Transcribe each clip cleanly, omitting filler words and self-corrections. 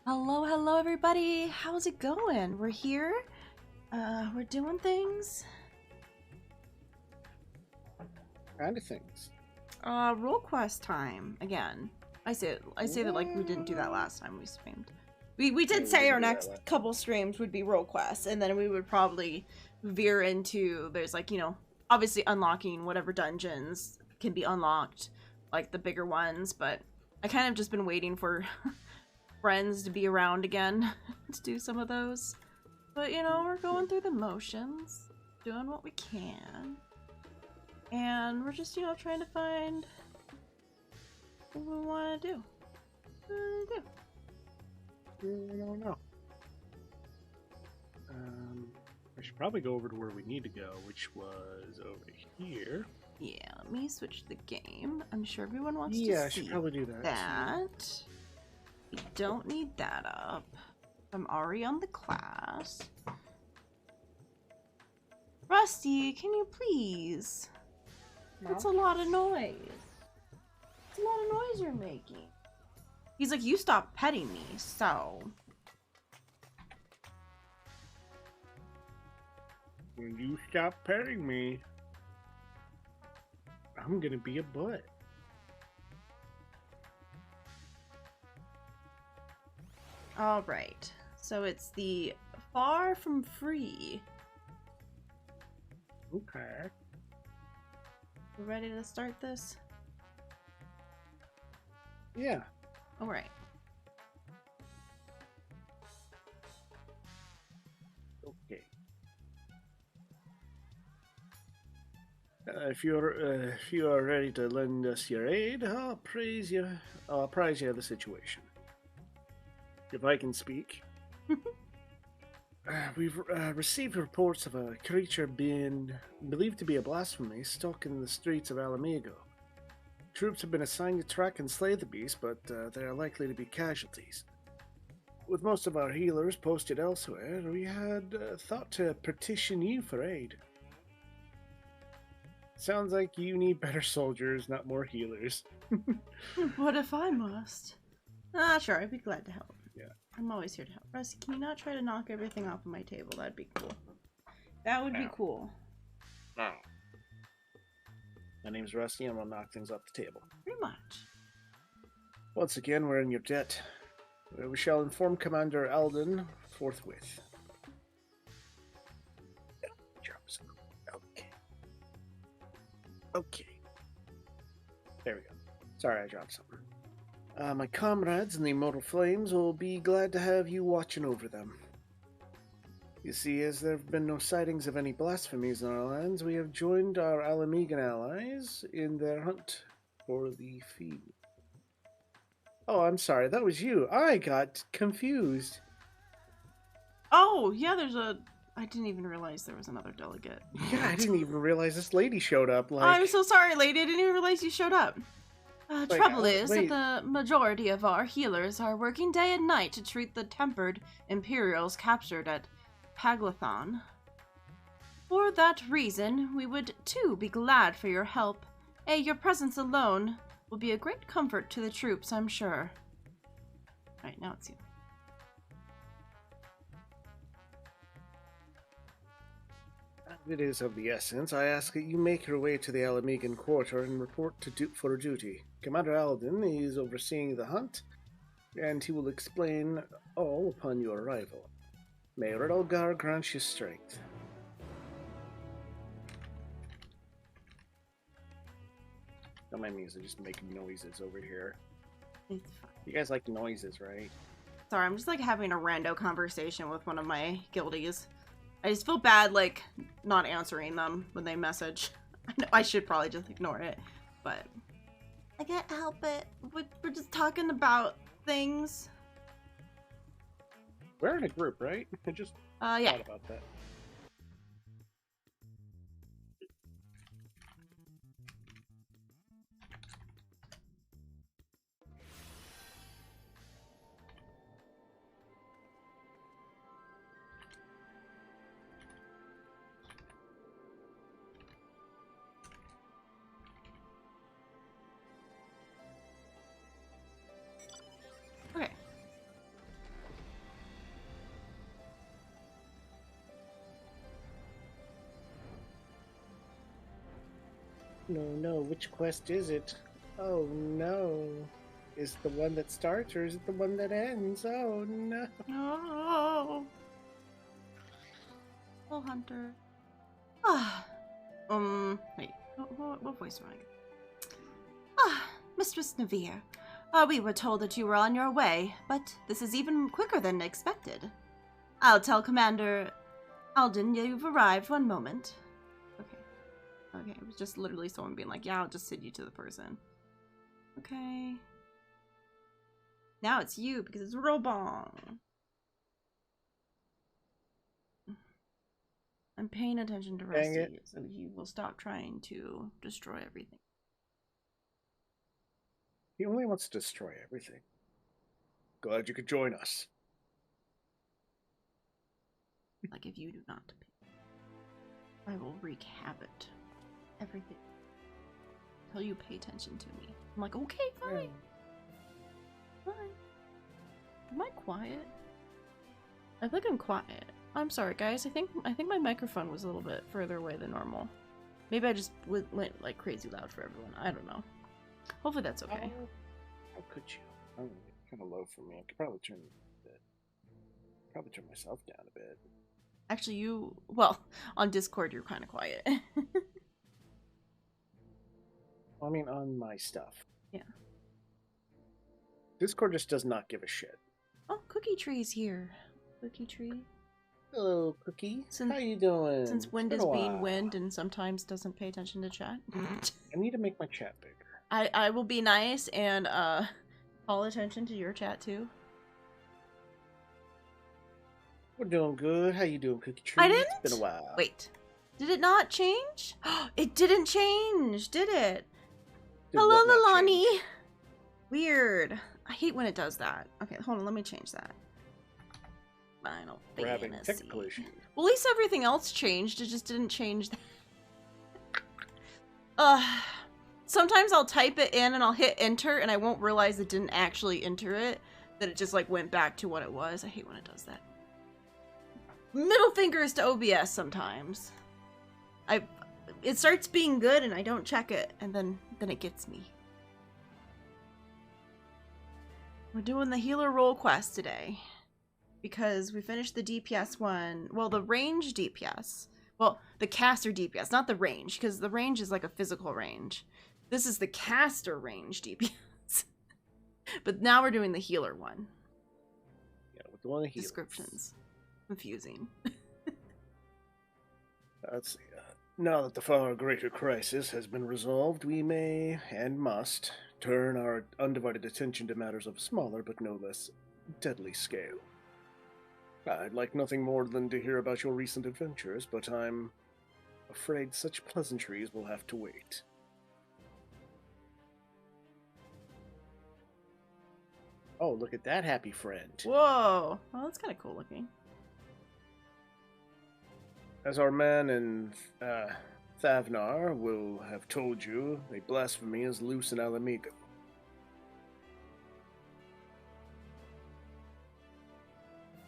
Hello, hello everybody. How's it going? We're here. We're doing things. Kind of things. Role quest time again. I say that like we didn't do that last time we streamed. We did say our next couple streams would be role quests, and then we would probably veer into there's like, obviously unlocking whatever dungeons can be unlocked, like the bigger ones, but I kind of just been waiting for friends to be around again to do some of those. But we're going through the motions, doing what we can. And we're just, trying to find what we want to do. I don't know. I should probably go over to where we need to go, which was over here. Yeah, let me switch the game. I'm sure everyone wants to see Yeah, I should probably do that. We don't need that up. I'm already on the class. Rusty, can you please? No. That's a lot of noise. It's a lot of noise you're making. He's like, you stopped petting me, so. When you stop petting me, I'm gonna be a butt. All right. So it's the Far From Free. Okay. You ready to start this? Yeah. All right. Okay. If you are ready to lend us your aid, I'll apprise you of the situation. If I can speak. We've received reports of a creature being believed to be a blasphemy stalking the streets of Alamigo. Troops have been assigned to track and slay the beast, but there are likely to be casualties. With most of our healers posted elsewhere, we had thought to petition you for aid. Sounds like you need better soldiers, not more healers. What if I must? Sure, I'd be glad to help. Yeah. I'm always here to help. Rusty, can you not try to knock everything off of my table? That'd be cool. That would be cool. No. My name's Rusty, and I'll knock things off the table. Pretty much. Once again, we're in your debt. We shall inform Commander Alden forthwith. Drop some. Okay. Okay. There we go. Sorry, I dropped something. My comrades in the Immortal Flames will be glad to have you watching over them. You see, as there have been no sightings of any blasphemies in our lands, we have joined our Alamigan allies in their hunt for the feed. Oh, I'm sorry, that was you. I got confused. Oh, yeah, I didn't even realize there was another delegate. Yeah, I didn't even realize this lady showed up. Like... Oh, I'm so sorry, lady. I didn't even realize you showed up. Trouble is that the majority of our healers are working day and night to treat the tempered Imperials captured at Paglathon. For that reason, we would too be glad for your help. Your presence alone will be a great comfort to the troops, I'm sure. Right, now it's you. It is of the essence. I ask that you make your way to the Alamigan quarter and report for duty. Commander Alden is overseeing the hunt, and he will explain all upon your arrival. May Redalgar grant you strength. Don't mind me, I'm just making noises over here. It's fine. You guys like noises, right? Sorry, I'm just like having a rando conversation with one of my guildies. I just feel bad, like, not answering them when they message. I know I should probably just ignore it, but I can't help it. We're just talking about things. We're in a group, right? I just yeah. thought about that. Okay. No, which quest is it? Oh no. Is it the one that starts or is it the one that ends? Oh no. No. Oh, Hunter. Ah. Wait. What voice am I? Ah, Mistress Navir. We were told that you were on your way, but this is even quicker than expected. I'll tell Commander Alden you've arrived. One moment. Okay, it was just literally someone being like, yeah, I'll just send you to the person. Okay. Now it's you, because it's Robong. I'm paying attention to Rusty, so he will stop trying to destroy everything. He only wants to destroy everything. Glad you could join us. Like, if you do not pay, I will wreak havoc. Everything. Until you pay attention to me. I'm like, okay, fine. Fine. Am I quiet? I think I'm quiet. I'm sorry, guys. I think my microphone was a little bit further away than normal. Maybe I just went like crazy loud for everyone. I don't know. Hopefully that's okay. How could you? Oh, kind of low for me. I could probably turn a bit. Probably turn myself down a bit. Actually, well, on Discord you're kind of quiet. I mean, on my stuff. Yeah. Discord just does not give a shit. Oh, Cookie Tree's here. Cookie Tree. Hello, Cookie. How you doing? Since Wind is being Wind and sometimes doesn't pay attention to chat. I need to make my chat bigger. I will be nice and call attention to your chat too. We're doing good. How you doing, Cookie Tree? I didn't? It's been a while. Wait. Did it not change? It didn't change, did it? Did Hello, what not Lalani. change? Weird. I hate when it does that. Okay, hold on. Let me change that. Final We're having fantasy. technical issues. Well, at least everything else changed. It just didn't change that. Sometimes I'll type it in and I'll hit enter and I won't realize it didn't actually enter it. That it just like went back to what it was. I hate when it does that. Middle fingers to OBS sometimes. It starts being good and I don't check it and then it gets me. We're doing the healer role quest today because we finished the DPS one. Well, the range DPS. Well, the caster DPS, not the range, because the range is like a physical range. This is the caster range DPS. But now we're doing the healer one. Yeah, with the one healers. Descriptions. Confusing. Let's see. Now that the far greater crisis has been resolved, we may, and must, turn our undivided attention to matters of smaller but no less deadly scale. I'd like nothing more than to hear about your recent adventures, but I'm afraid such pleasantries will have to wait. Oh, look at that happy friend. Whoa. Well, that's kind of cool looking. As our man in Thavnar will have told you, a blasphemy is loose in Alamigo.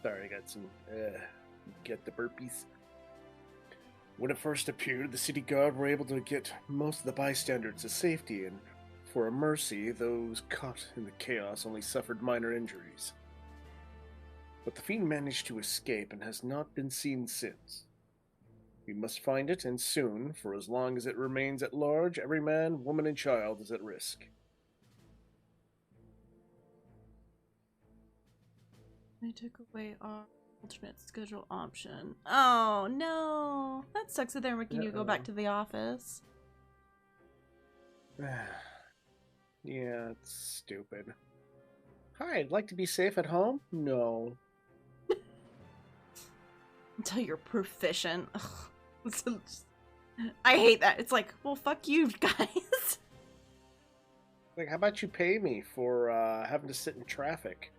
Sorry, I got some, get the burpees. When it first appeared, the city guard were able to get most of the bystanders to safety, and for a mercy, those caught in the chaos only suffered minor injuries. But the fiend managed to escape and has not been seen since. We must find it, and soon, for as long as it remains at large, every man, woman, and child is at risk. They took away our alternate schedule option. Oh, no. That sucks that they're making you go back to the office. Yeah, it's stupid. Hi, I'd like to be safe at home? No. Until you're proficient. Ugh. I hate that. It's like, well, fuck you guys. Like, how about you pay me for having to sit in traffic?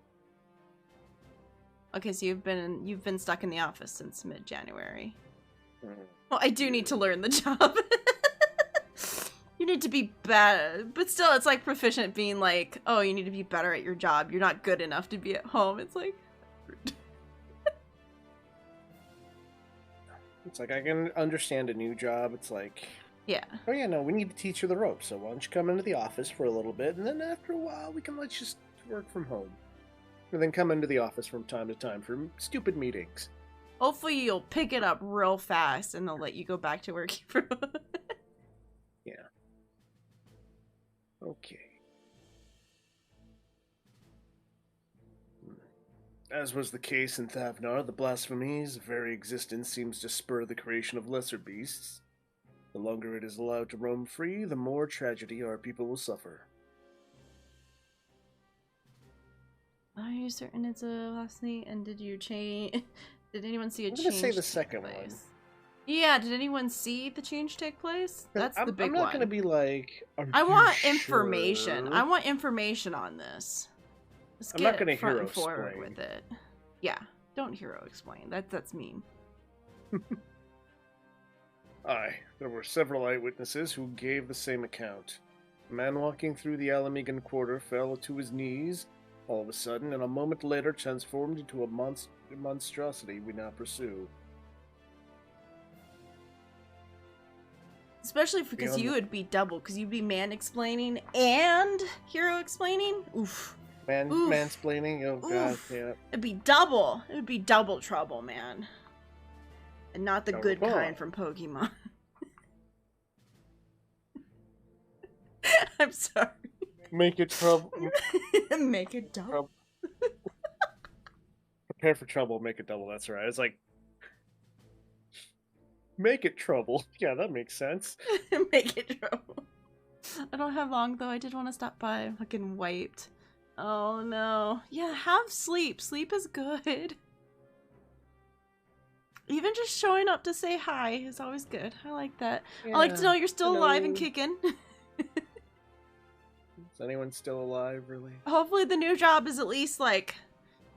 Okay, so you've been stuck in the office since mid-January. Well, I do need to learn the job. You need to be better, but still, it's like proficient being like, oh, you need to be better at your job. You're not good enough to be at home. It's like. It's like, I can understand a new job. It's like, Yeah. Oh yeah, no, we need to teach her the ropes, so why don't you come into the office for a little bit, and then after a while we can let you just work from home. And then come into the office from time to time for stupid meetings. Hopefully you'll pick it up real fast and they'll let you go back to work. Yeah. Okay. As was the case in Thavnar, the blasphemy's very existence seems to spur the creation of lesser beasts. The longer it is allowed to roam free, the more tragedy our people will suffer. Are you certain it's a last night? And did you change? Did anyone see a change? I'm gonna say the take second place? one. Yeah, did anyone see the change take place? That's the big one. I'm not gonna be like. I want sure? information. I want information on this. Let's I'm get not gonna front hero and forward explain. with it. Yeah, don't hero explain. That's mean. Aye, there were several eyewitnesses who gave the same account. A man walking through the Alamegan quarter fell to his knees, all of a sudden, and a moment later transformed into a monstrosity we now pursue. Especially because you would be double, because you'd be man-explaining and hero-explaining? Oof. Oof. Mansplaining? Oh god, yeah. It'd be double. It would be double trouble, man. And not the Double good ball. kind from Pokemon. I'm sorry. Make it trouble. Make it double. Prepare for trouble, make it double, that's right. It's like... Make it trouble. Yeah, that makes sense. Make it trouble. I don't have long, though. I did want to stop by. I'm fucking wiped. Oh, no. Yeah, have sleep. Sleep is good. Even just showing up to say hi is always good. I like that. Yeah, I like to know you're still alive and hello. kicking. Is anyone still alive, really? Hopefully the new job is at least, like,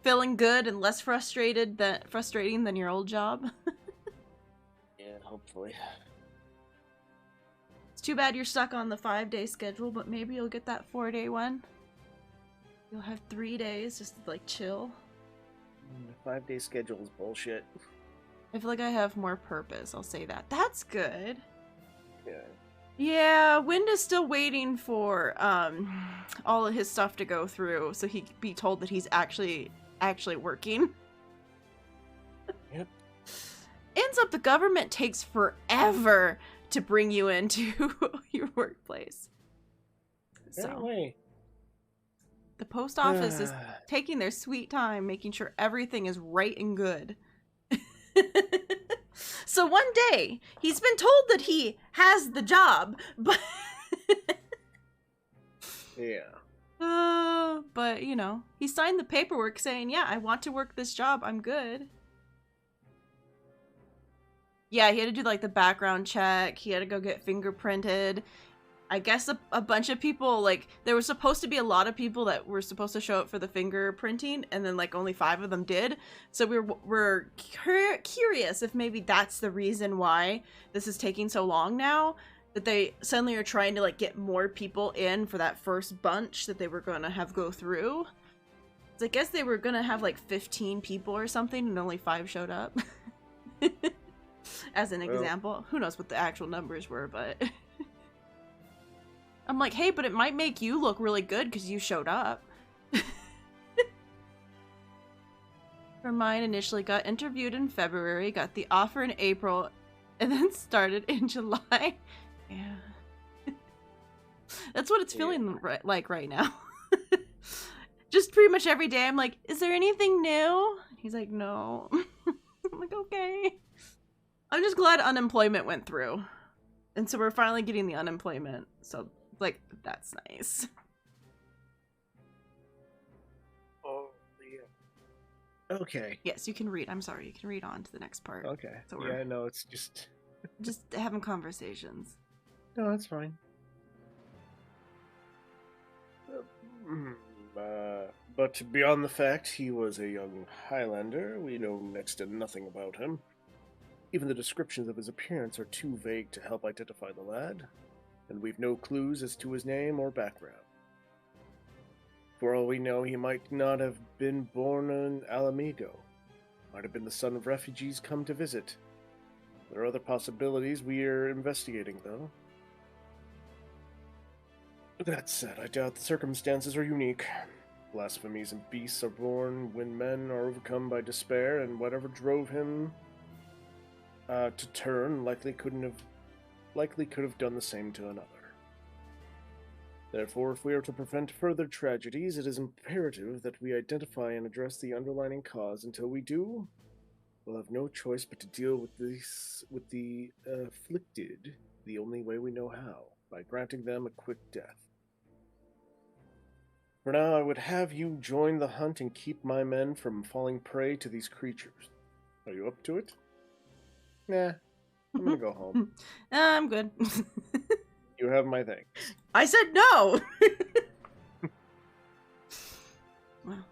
feeling good and less frustrating than your old job. Yeah, hopefully. It's too bad you're stuck on the 5-day schedule, but maybe you'll get that 4-day one. You'll have 3 days just to, like, chill. The 5-day schedule is bullshit. I feel like I have more purpose, I'll say that. That's good. Yeah. Yeah, Wind is still waiting for all of his stuff to go through so he can be told that he's actually working. Yep. Ends up the government takes forever to bring you into your workplace. So Anyway. the post office is taking their sweet time making sure everything is right and good. So one day, he's been told that he has the job, but... Yeah. But, you know, he signed the paperwork saying, yeah, I want to work this job, I'm good. Yeah, he had to do, like, the background check, he had to go get fingerprinted. I guess a bunch of people, like, there was supposed to be a lot of people that were supposed to show up for the fingerprinting, and then, like, only 5 of them did. So we're curious if maybe that's the reason why this is taking so long now, that they suddenly are trying to, like, get more people in for that first bunch that they were going to have go through. So I guess they were going to have, like, 15 people or something, and only 5 showed up. As an example. Who knows what the actual numbers were, but... I'm like, hey, but it might make you look really good because you showed up. Mine initially got interviewed in February, got the offer in April, and then started in July. Yeah. That's what it's feeling like right now. Just pretty much every day I'm like, is there anything new? He's like, no. I'm like, okay. I'm just glad unemployment went through. And so we're finally getting the unemployment. So, like, that's nice. Oh, yeah. Okay. Yes, you can read. I'm sorry. You can read on to the next part. Okay. So Yeah, no, it's just... Just having conversations. No, that's fine. But beyond the fact he was a young Highlander, we know next to nothing about him. Even the descriptions of his appearance are too vague to help identify the lad, and we've no clues as to his name or background. For all we know, he might not have been born in Alamigo. Might have been the son of refugees come to visit. There are other possibilities we are investigating, though. That said, I doubt the circumstances are unique. Blasphemies and beasts are born when men are overcome by despair, and whatever drove him to turn likely could have done the same to another. Therefore, if we are to prevent further tragedies, it is imperative that we identify and address the underlying cause. Until we do, we'll have no choice but to deal with the afflicted the only way we know how, by granting them a quick death. For now, I would have you join the hunt and keep my men from falling prey to these creatures. Are you up to it? Nah, I'm gonna go home. I'm good. You have my thanks. I said no! Wow.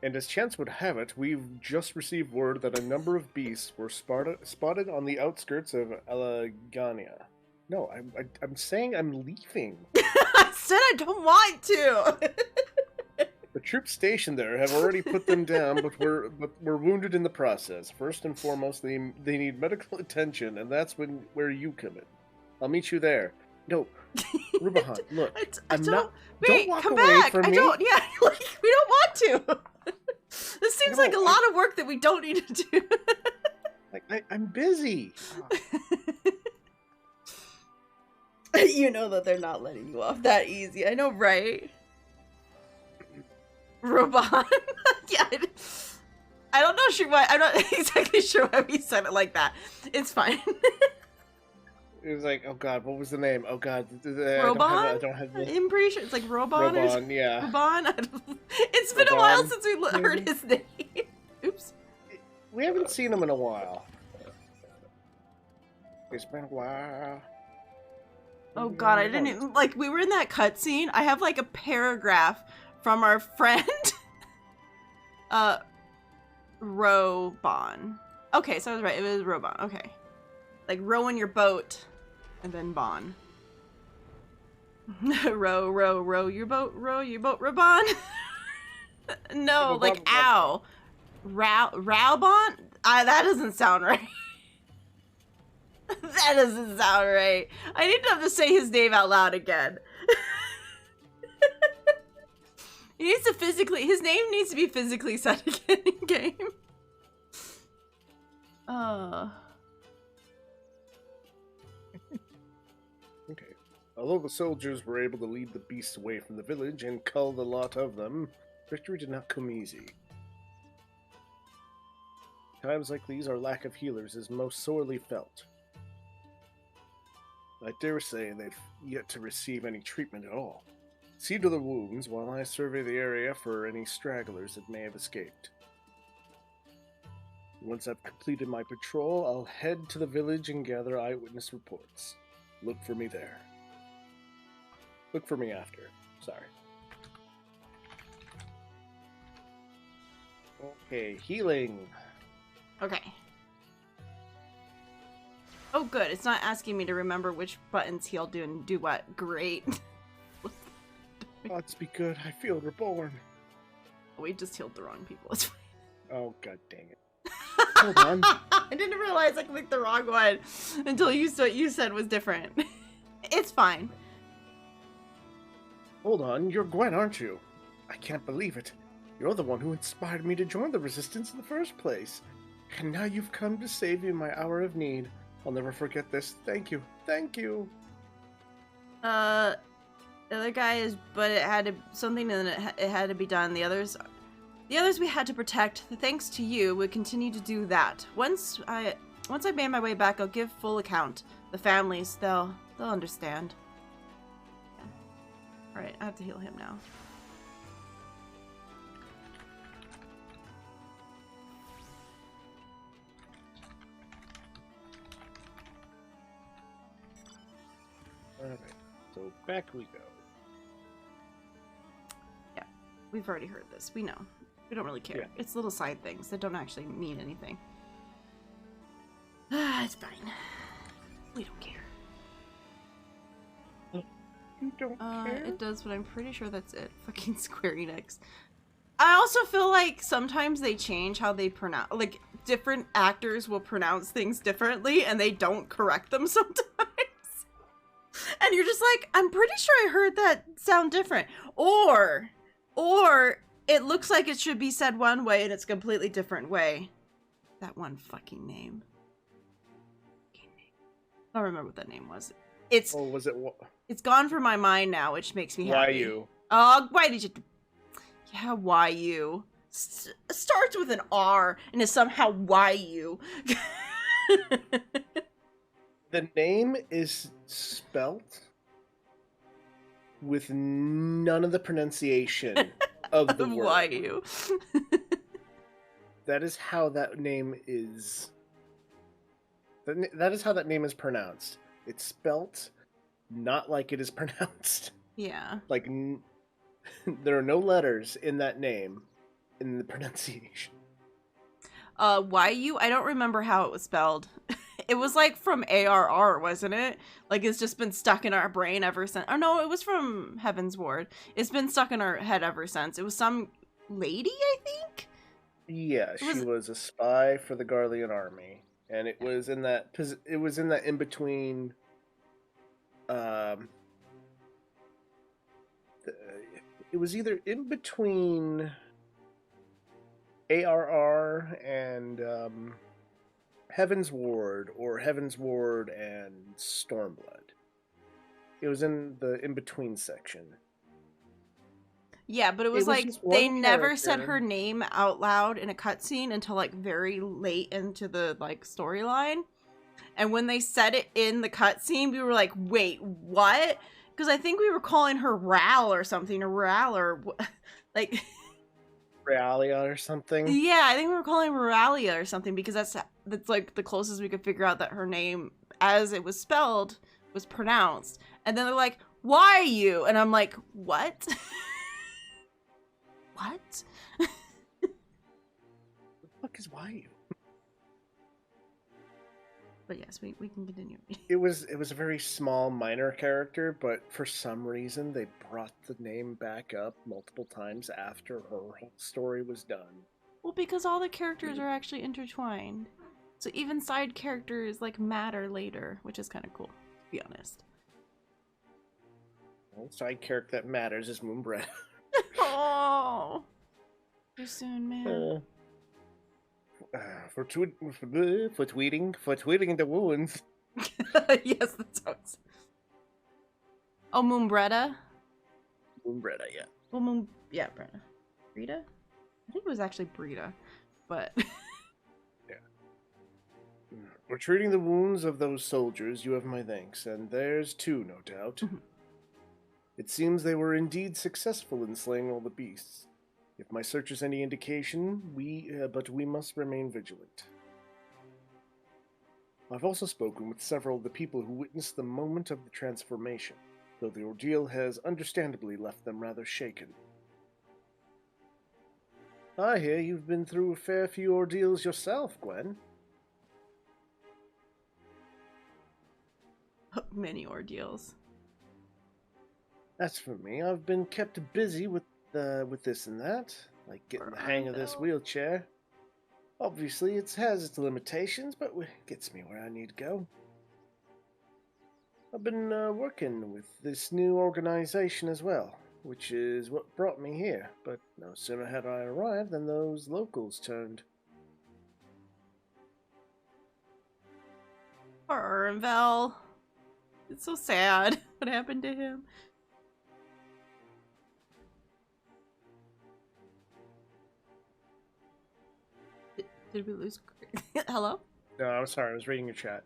And as chance would have it, we've just received word that a number of beasts were spotted on the outskirts of Alleghania. No, I'm saying I'm leaving. I said I don't want to! The troops stationed there have already put them down, but we're wounded in the process. First and foremost, they need medical attention, and that's where you come in. I'll meet you there. No, Rubahan, look, Wait, don't walk come away back! from I me. don't. Yeah, like, we don't want to. This seems like a lot of work that we don't need to do. Like I'm busy. You know that they're not letting you off that easy. I know, right? Rubahan. Yeah. I don't know sure why. I'm not exactly sure why we said it like that. It's fine. It was like, oh god, what was the name? Oh god, Robon? I don't have the... I'm pretty sure it's like Robon. Robon, yeah. Robon? It's been Robon, a while since we heard his name. Oops. We haven't seen him in a while. It's been a while. Oh god, I didn't even, like, we were in that cutscene. I have like a paragraph from our friend, Robon. Okay, so I was right. It was Robon. Okay. Like, rowing your boat, and then Bon. row your boat, Robon. No, like, ow. Raubon? That doesn't sound right. That doesn't sound right. I need to have to say his name out loud again. He needs to his name needs to be physically said again in game. Okay. Although the soldiers were able to lead the beasts away from the village and cull the lot of them, victory did not come easy. Times like these, our lack of healers is most sorely felt. I dare say they've yet to receive any treatment at all. See to the wounds while I survey the area for any stragglers that may have escaped. Once I've completed my patrol, I'll head to the village and gather eyewitness reports. Look for me there. Look for me after. Sorry. Okay, healing. Okay. Oh, good. It's not asking me to remember which buttons he'll do and do what. Great. Let's be good. I feel reborn. We just healed the wrong people. It's fine. Oh, god dang it. Hold on. I didn't realize I clicked the wrong one until what you said was different. It's fine. Hold on. You're Gwen, aren't you? I can't believe it. You're the one who inspired me to join the Resistance in the first place. And now you've come to save me in my hour of need. I'll never forget this. Thank you. Thank you. The other guy is, but it had to something, and it had to be done. The others we had to protect. Thanks to you, we continue to do that. Once I made my way back, I'll give full account. The families, they'll understand. Yeah. All right, I have to heal him now. Alright, so back we go. Yeah, we've already heard this. We know. We don't really care. Yeah. It's little side things that don't actually mean anything. It's fine. We don't care. You don't care? It does, but I'm pretty sure that's it. Fucking Square Enix. I also feel like sometimes they change how they pronounce. Like, different actors will pronounce things differently and they don't correct them sometimes. And you're just like, I'm pretty sure I heard that sound different. Or it looks like it should be said one way and it's a completely different way. That one fucking name. I don't remember what that name was. It's It's gone from my mind now, which makes me happy. YU. Why did you? Yeah, YU. Starts with an R and is somehow YU. The name is spelt with none of the pronunciation of the word. YU. That is how that name is. That is how that name is pronounced. It's spelt not like it is pronounced. Yeah. Like, there are no letters in that name in the pronunciation. YU, I don't remember how it was spelled. It was like from ARR, wasn't it? Like, it's just been stuck in our brain ever since. Oh no, it was from Heaven's Ward. It's been stuck in our head ever since. It was some lady, I think? Yeah, she was a spy for the Garlean army. And it was in that in between it was either in between ARR and Heaven's Ward or Heaven's Ward and Stormblood. It was in the in-between section. Yeah, but it was like they never said her name out loud in a cutscene until like very late into the like storyline. And when they said it in the cutscene, we were like, "Wait, what?" Because I think we were calling her Ral or something, or Ral or like Realia or something. Yeah, I think we were calling her Realia or something because that's like the closest we could figure out that her name, as it was spelled, was pronounced. And then they're like, "Why you?" And I'm like, "What?" What? The fuck is YU? But yes, we can continue. It was a very small, minor character, but for some reason they brought the name back up multiple times after her whole story was done. Well, because all the characters are actually intertwined. So even side characters like matter later, which is kind of cool, to be honest. Well, side character that matters is Moonbread. Oh, too soon, man. For tweeting the wounds. Yes, that's how it's. Oh, Moonbretta? Moonbretta, yeah. Well, yeah, Bretta. Brita? I think it was actually Brita, but. Yeah. For treating the wounds of those soldiers, you have my thanks, and theirs too, no doubt. It seems they were indeed successful in slaying all the beasts. If my search is any indication, but we must remain vigilant. I've also spoken with several of the people who witnessed the moment of the transformation, though the ordeal has understandably left them rather shaken. I hear you've been through a fair few ordeals yourself, Gwen. Many ordeals. As for me, I've been kept busy with this and that, like getting the hang of this wheelchair. Obviously, it has its limitations, but it gets me where I need to go. I've been working with this new organization as well, which is what brought me here, but no sooner had I arrived than those locals turned. Poor Ernvel. It's so sad what happened to him. Did we lose? Hello? No, I'm sorry. I was reading your chat.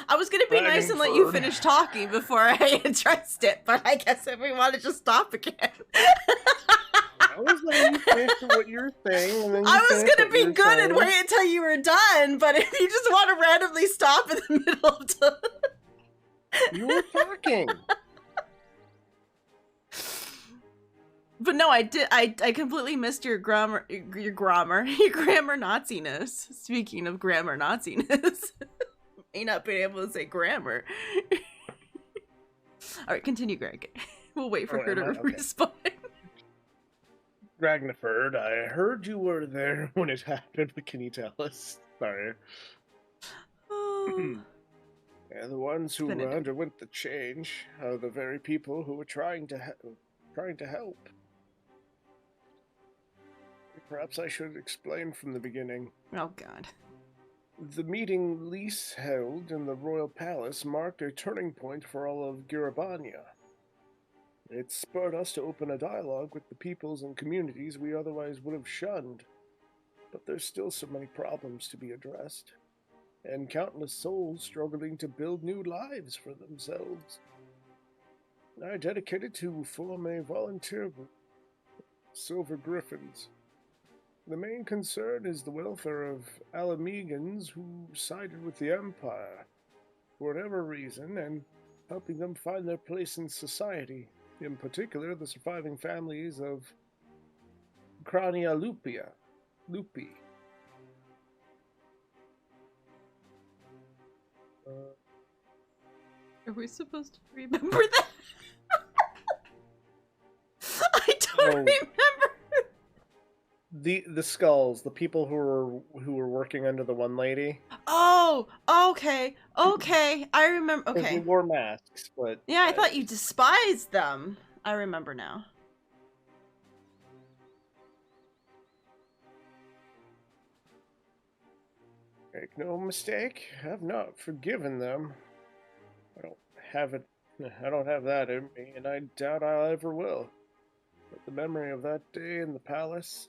I was gonna be nice and let you finish talking before I addressed it, but I guess if we want to just stop again. I was letting you finish what you were saying, and then you I was gonna be good and wait until you were done, but if you just want to randomly stop in the middle of the... You were talking. But no, I did. I completely missed your grammar Nazi-ness. Speaking of grammar Nazi-ness, may not be able to say grammar. All right, continue, Greg. We'll wait for her to respond. Ragnaford, I heard you were there when it happened. What can you tell us? Sorry. Oh, And the ones who definitive. underwent the change are the very people who were trying to help. Perhaps I should explain from the beginning. Oh God. The meeting Lys held in the royal palace marked a turning point for all of Girabania. It spurred us to open a dialogue with the peoples and communities we otherwise would have shunned. But there's still so many problems to be addressed, and countless souls struggling to build new lives for themselves. I dedicated to form a volunteer group, Silver Griffins. The main concern is the welfare of Alamegans who sided with the Empire, for whatever reason, and helping them find their place in society, in particular the surviving families of Crania Lupi. Are we supposed to remember that? I don't remember. The skulls, the people who were working under the one lady. Oh, okay, I remember. Okay, They wore masks, but yeah, I thought you despised them. I remember now. Make no mistake, I've not forgiven them. I don't have it. I don't have that in me, and I doubt I ever will. But the memory of that day in the palace,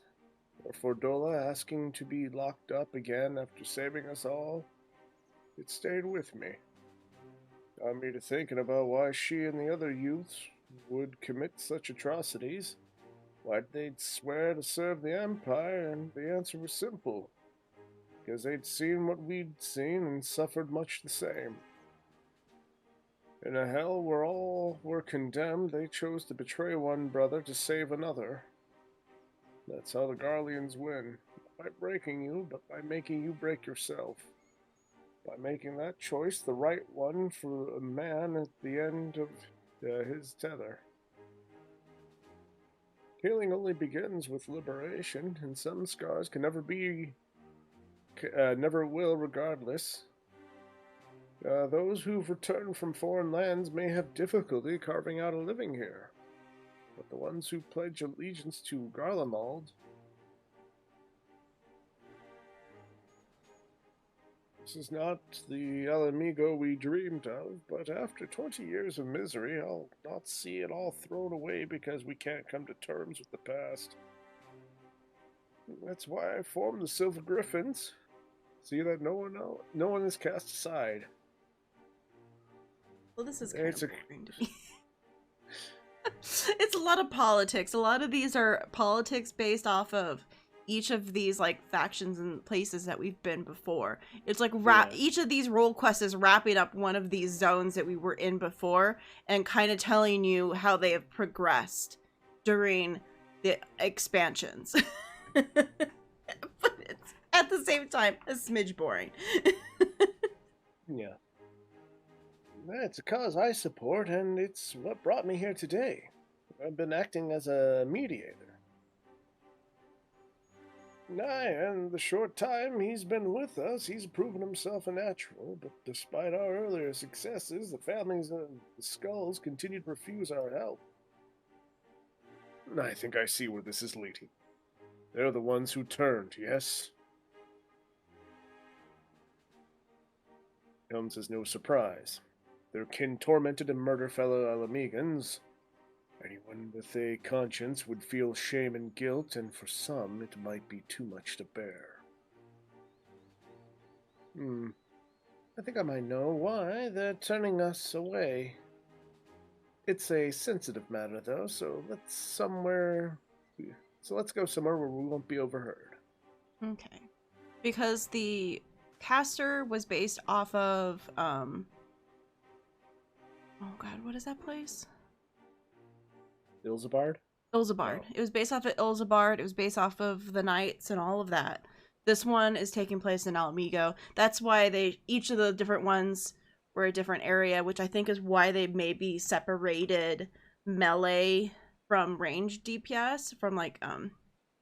or Fordola asking to be locked up again after saving us all, it stayed with me. Got me to thinking about why she and the other youths would commit such atrocities, why they'd swear to serve the Empire, and the answer was simple. Because they'd seen what we'd seen and suffered much the same. In a hell where all were condemned, they chose to betray one brother to save another. That's how the Garleans win. Not by breaking you, but by making you break yourself. By making that choice the right one for a man at the end of his tether. Healing only begins with liberation, and some scars can never will regardless. Those who've returned from foreign lands may have difficulty carving out a living here, but the ones who pledge allegiance to Garlemald, this is not the Alamigo we dreamed of, but after 20 years of misery, I'll not see it all thrown away because we can't come to terms with the past. That's why I formed the Silver Griffins. See that no one is cast aside. Well, this is kind of boring to me. It's a lot of politics. A lot of these are politics based off of each of these like factions and places that we've been before. It's like each of these role quests is wrapping up one of these zones that we were in before and kind of telling you how they have progressed during the expansions. But it's at the same time a smidge boring. Yeah. It's a cause I support, and it's what brought me here today. I've been acting as a mediator. Aye, and the short time he's been with us, he's proven himself a natural, but despite our earlier successes, the families of the Skulls continue to refuse our help. I think I see where this is leading. They're the ones who turned, yes? Comes as no surprise. Their kin tormented and murdered fellow Alamegans. Anyone with a conscience would feel shame and guilt, and for some it might be too much to bear. I think I might know why they're turning us away. It's a sensitive matter, though, so let's go somewhere where we won't be overheard. Okay. Because the caster was based off of, oh god, what is that place? Ilzabard? Ilzabard. Oh. It was based off of Ilzabard. It was based off of the Knights and all of that. This one is taking place in Alamigo. That's why each of the different ones were a different area, which I think is why they maybe separated melee from range DPS, from like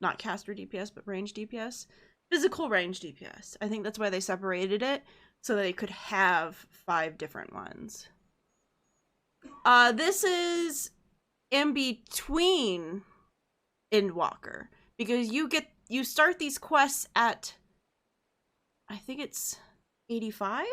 not caster DPS, but range DPS. Physical range DPS. I think that's why they separated it, so they could have 5 different ones. This is in between Endwalker, because you start these quests at, I think it's 85?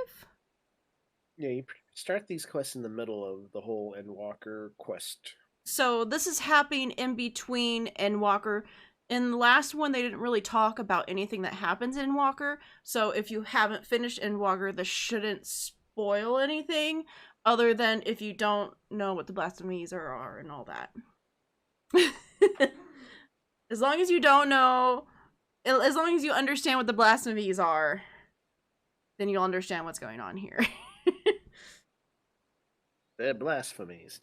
Yeah, you start these quests in the middle of the whole Endwalker quest. So this is happening in between Endwalker. In the last one, they didn't really talk about anything that happens in Endwalker, so if you haven't finished Endwalker, this shouldn't spoil anything, other than if you don't know what the blasphemies are and all that. As long as you don't know, as long as you understand what the blasphemies are, then you'll understand what's going on here. They're blasphemies.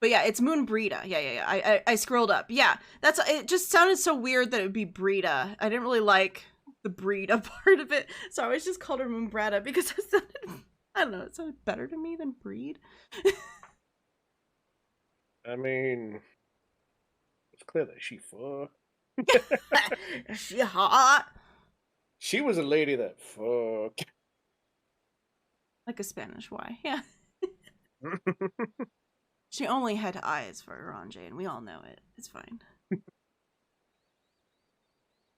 But yeah, it's Moon Brita. Yeah. I scrolled up. Yeah, it just sounded so weird that it would be Brita. I didn't really like the Brita part of it, so I always just called her Moon Brita because it sounded, I don't know, it sounded better to me than breed. I mean, it's clear that she fucked. She hot. She was a lady that fucked. Like a Spanish Y, yeah. She only had eyes for Orange, and we all know it. It's fine.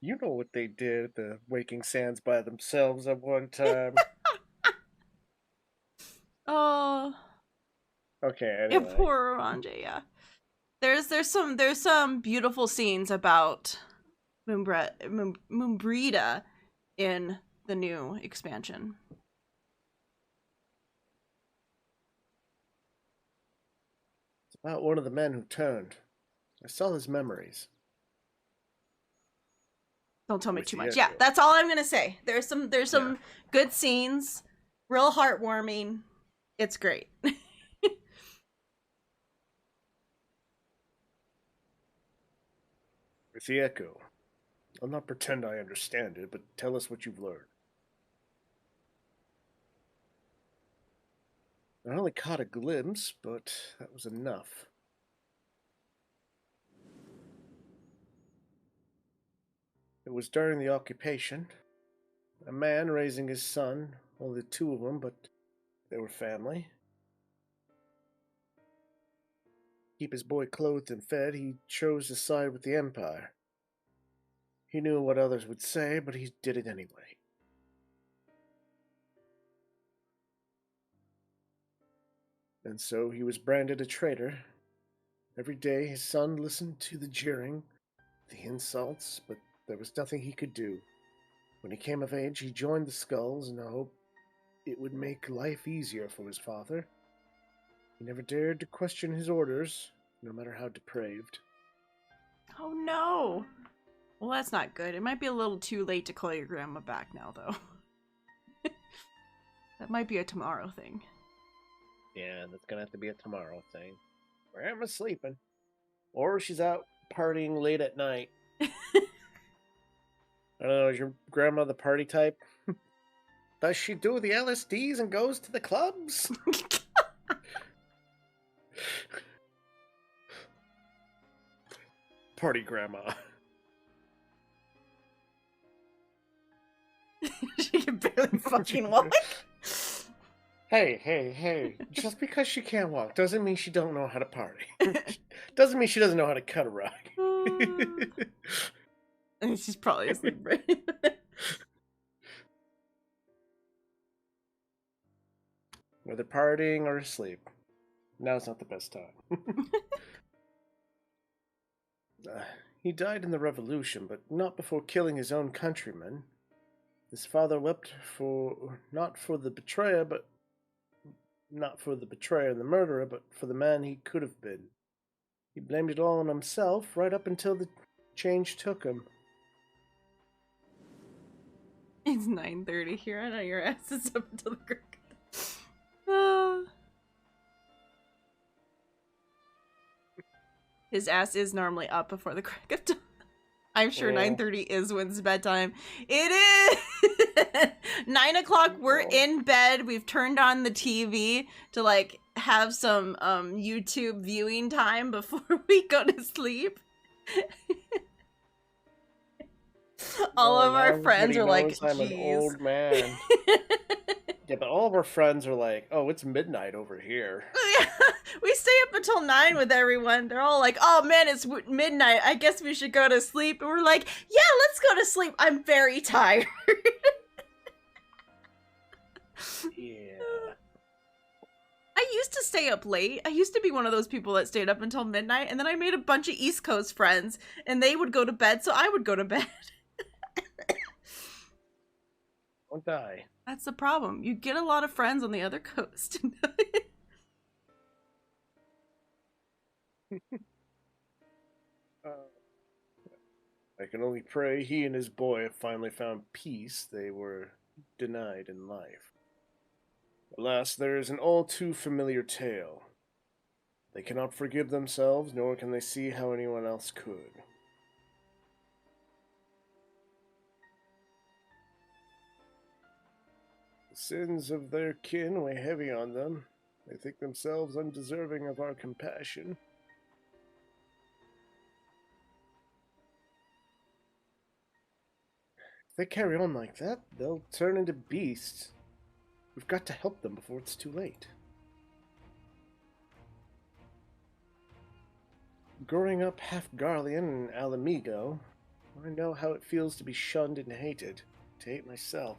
You know what they did at the Waking Sands by themselves at one time. Oh. Okay, anyway. Yeah, poor Orange, yeah. There's some beautiful scenes about Moonbrita in the new expansion. It's about one of the men who turned. I saw his memories. Don't tell me too much. Yeah, that's all I'm gonna say. There's some good scenes, real heartwarming. It's great. With the echo. I'll not pretend I understand it, but tell us what you've learned. I only caught a glimpse, but that was enough. It was during the occupation. A man raising his son, only 2 of them, but they were family. Keep his boy clothed and fed, he chose to side with the Empire. He knew what others would say, but he did it anyway. And so he was branded a traitor. Every day his son listened to the jeering, the insults, but there was nothing he could do. When he came of age, he joined the Skulls in the hope it would make life easier for his father. He never dared to question his orders, no matter how depraved. Oh no! Well, that's not good. It might be a little too late to call your grandma back now, though. That might be a tomorrow thing. Yeah, that's gonna have to be a tomorrow thing. Grandma's sleeping. Or she's out partying late at night. I don't know, is your grandma the party type? Does she do the LSDs and goes to the clubs? Party grandma. She can barely fucking walk. Hey. Just because she can't walk doesn't mean she don't know how to party. Doesn't mean she doesn't know how to cut a rug. And she's probably asleep. Whether partying or asleep, now's not the best time. He died in the revolution, but not before killing his own countrymen. His father wept not for the betrayer and the murderer, but for the man he could have been. He blamed it all on himself right up until the change took him. It's 9:30 here. I know your ass is up until the crack. His ass is normally up before the crack of dawn. I'm sure 9:30 is Wynn's bedtime. It is 9 o'clock. We're in bed. We've turned on the TV to like have some YouTube viewing time before we go to sleep. All of our friends are like, I'm an old man. Yeah, but all of our friends are like, oh, it's midnight over here. We stay up until 9 with everyone. They're all like, oh man, it's midnight. I guess we should go to sleep. And we're like, yeah, let's go to sleep. I'm very tired. Yeah. I used to stay up late. I used to be one of those people that stayed up until midnight. And then I made a bunch of East Coast friends. And they would go to bed, so I would go to bed. Don't die. That's the problem. You get a lot of friends on the other coast. I can only pray he and his boy have finally found peace they were denied in life. Alas, there is an all too familiar tale. They cannot forgive themselves, nor can they see how anyone else could. The sins of their kin weigh heavy on them. They think themselves undeserving of our compassion. If they carry on like that, they'll turn into beasts. We've got to help them before it's too late. Growing up half Garlean and Alamigo, I know how it feels to be shunned and hated, to hate myself.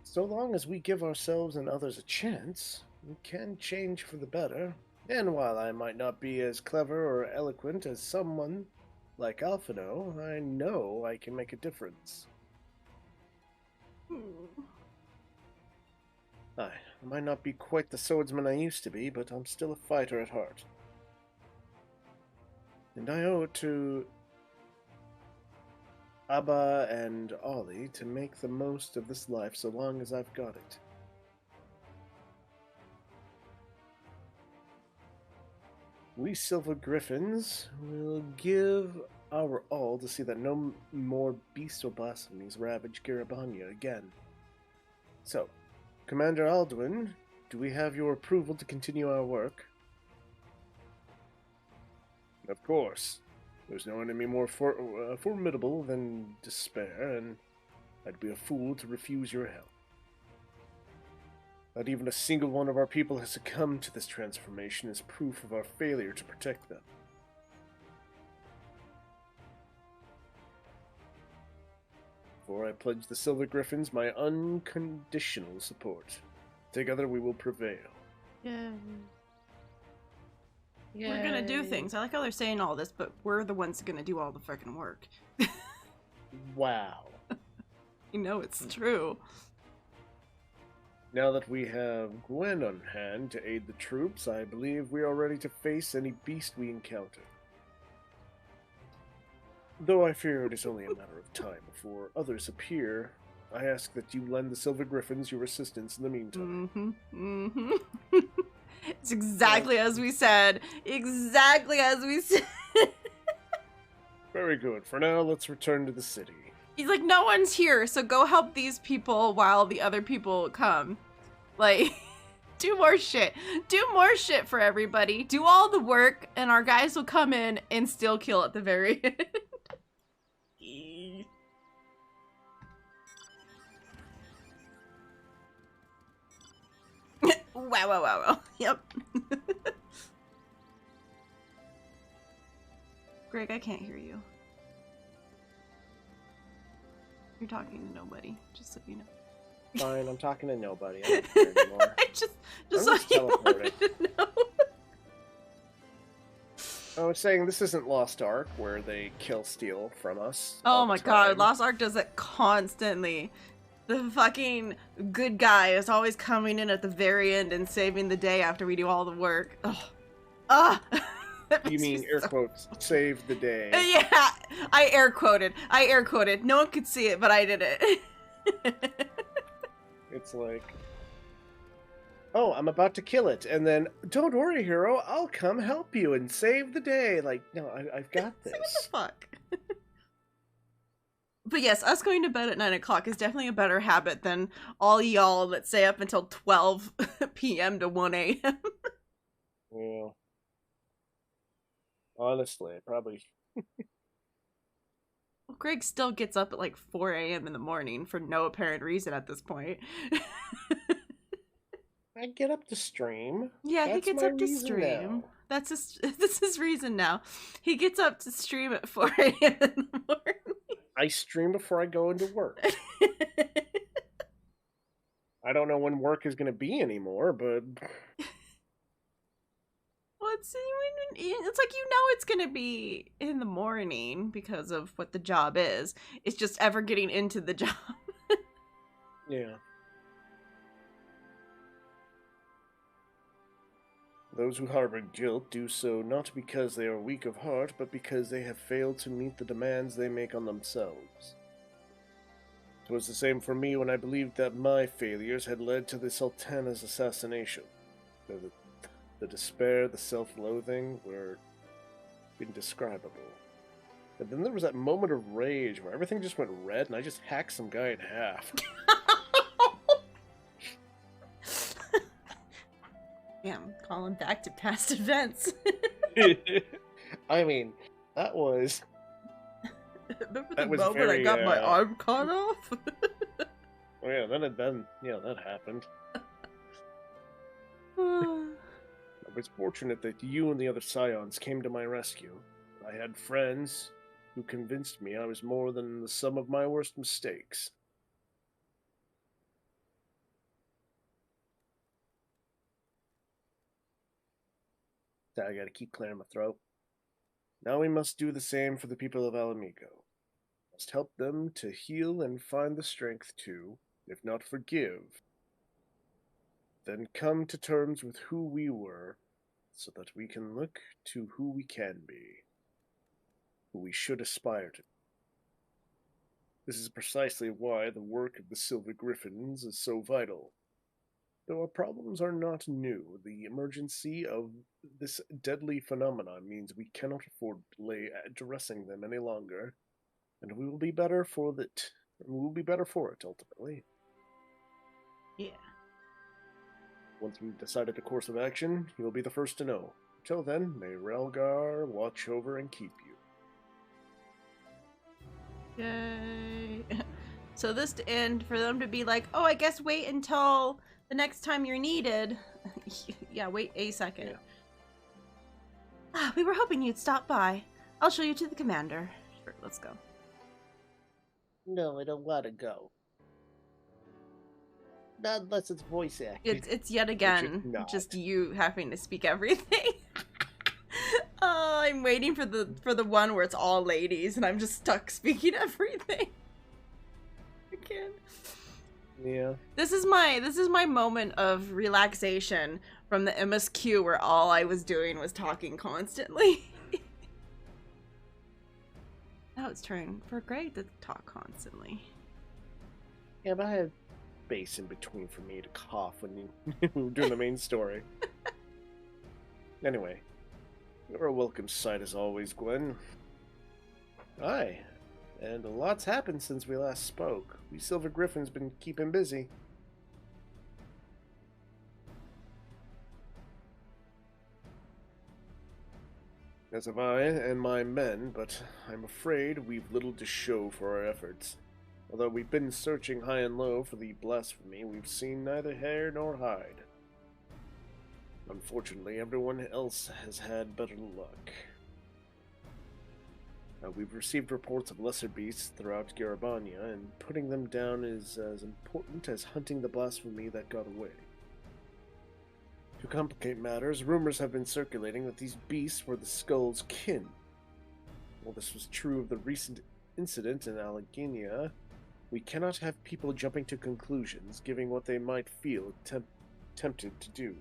So long as we give ourselves and others a chance, we can change for the better. And while I might not be as clever or eloquent as someone like Alphino, I know I can make a difference. I might not be quite the swordsman I used to be, but I'm still a fighter at heart. And I owe it to Abba and Ollie to make the most of this life so long as I've got it. We Silver Griffins will give our all to see that no more beasts or blasphemies ravage Garabania again. So, Commander Alduin, do we have your approval to continue our work? Of course. There's no enemy more formidable than despair, and I'd be a fool to refuse your help. Not even a single one of our people has succumbed to this transformation as proof of our failure to protect them. For I pledge the Silver Griffins my unconditional support. Together we will prevail. Yeah. We're gonna do things. I like how they're saying all this, but we're the ones gonna do all the freaking work. Wow. You know it's true. Now that we have Gwen on hand to aid the troops, I believe we are ready to face any beast we encounter. Though I fear it is only a matter of time before others appear, I ask that you lend the Silver Griffins your assistance in the meantime. It's exactly as we said. Exactly as we said. Very good. For now, let's return to the city. He's like, no one's here, so go help these people while the other people come. Like, do more shit. Do more shit for everybody. Do all the work, and our guys will come in and still kill at the very end. Wow. Yep. Greg, I can't hear you. You're talking to nobody, just so you know. Fine, I'm talking to nobody. I don't care anymore. I just so you wanted to know. I was saying this isn't Lost Ark, where they steal from us. Oh my god, Lost Ark does it constantly. The fucking good guy is always coming in at the very end and saving the day after we do all the work. Ugh. You mean air quotes, save the day. Yeah, I air quoted. No one could see it, but I did it. It's like, oh, I'm about to kill it, and then, don't worry, hero, I'll come help you and save the day. Like, no, I've got this. What the fuck? But yes, us going to bed at 9 o'clock is definitely a better habit than all y'all that stay up until 12 p.m. to 1 a.m. Yeah. Honestly, I probably. Greg still gets up at like 4 a.m. in the morning for no apparent reason at this point. I get up to stream. Yeah, he That's gets my up to reason stream. now. That's his reason now. He gets up to stream at 4 a.m. in the morning. I stream before I go into work. I don't know when work is going to be anymore, but Well, it's like it's gonna be in the morning because of what the job is. It's just ever getting into the job. yeah. Those who harbor guilt do so not because they are weak of heart, but because they have failed to meet the demands they make on themselves. It was the same for me when I believed that my failures had led to the Sultana's assassination. The despair, the self-loathing were indescribable. And then there was that moment of rage where everything just went red and I just hacked some guy in half. Damn, calling back to past events. I mean, that was Remember that the was moment I very, got my arm cut off? oh yeah, that happened. I was fortunate that you and the other Scions came to my rescue. I had friends who convinced me I was more than the sum of my worst mistakes. I gotta keep clearing my throat. Now we must do the same for the people of Alamigo. Must help them to heal and find the strength to, if not forgive, then come to terms with who we were, so that we can look to who we can be, who we should aspire to. This is precisely why the work of the Silver Griffins is so vital. Though our problems are not new, the emergency of this deadly phenomenon means we cannot afford to delay addressing them any longer, and we will be better for it. We will be better for it ultimately. Yeah. Once we've decided a course of action, you'll be the first to know. Until then, may Relgar watch over and keep you. Yay. So this to end for them to be like, oh, I guess wait until the next time you're needed. Yeah, wait a second. Yeah. We were hoping you'd stop by. I'll show you to the commander. Sure, let's go. No, I don't want to go. Not unless it's voice acting. It's yet again just you having to speak everything. Oh, I'm waiting for the one where it's all ladies and I'm just stuck speaking everything. Again. Yeah. This is my moment of relaxation from the MSQ where all I was doing was talking constantly. Now it's turn for Greg to talk constantly. Yeah, but I have space in between for me to cough when we're doing the main story. Anyway, you're a welcome sight as always, Gwen. Aye, and a lot's happened since we last spoke. We Silver Griffin's been keeping busy. As have I and my men, but I'm afraid we've little to show for our efforts. Although we've been searching high and low for the blasphemy, we've seen neither hair nor hide. Unfortunately, everyone else has had better luck. We've received reports of lesser beasts throughout Garabania, and putting them down is as important as hunting the blasphemy that got away. To complicate matters, rumors have been circulating that these beasts were the Skull's kin. While this was true of the recent incident in Alleghenia, we cannot have people jumping to conclusions, giving what they might feel tempted to do.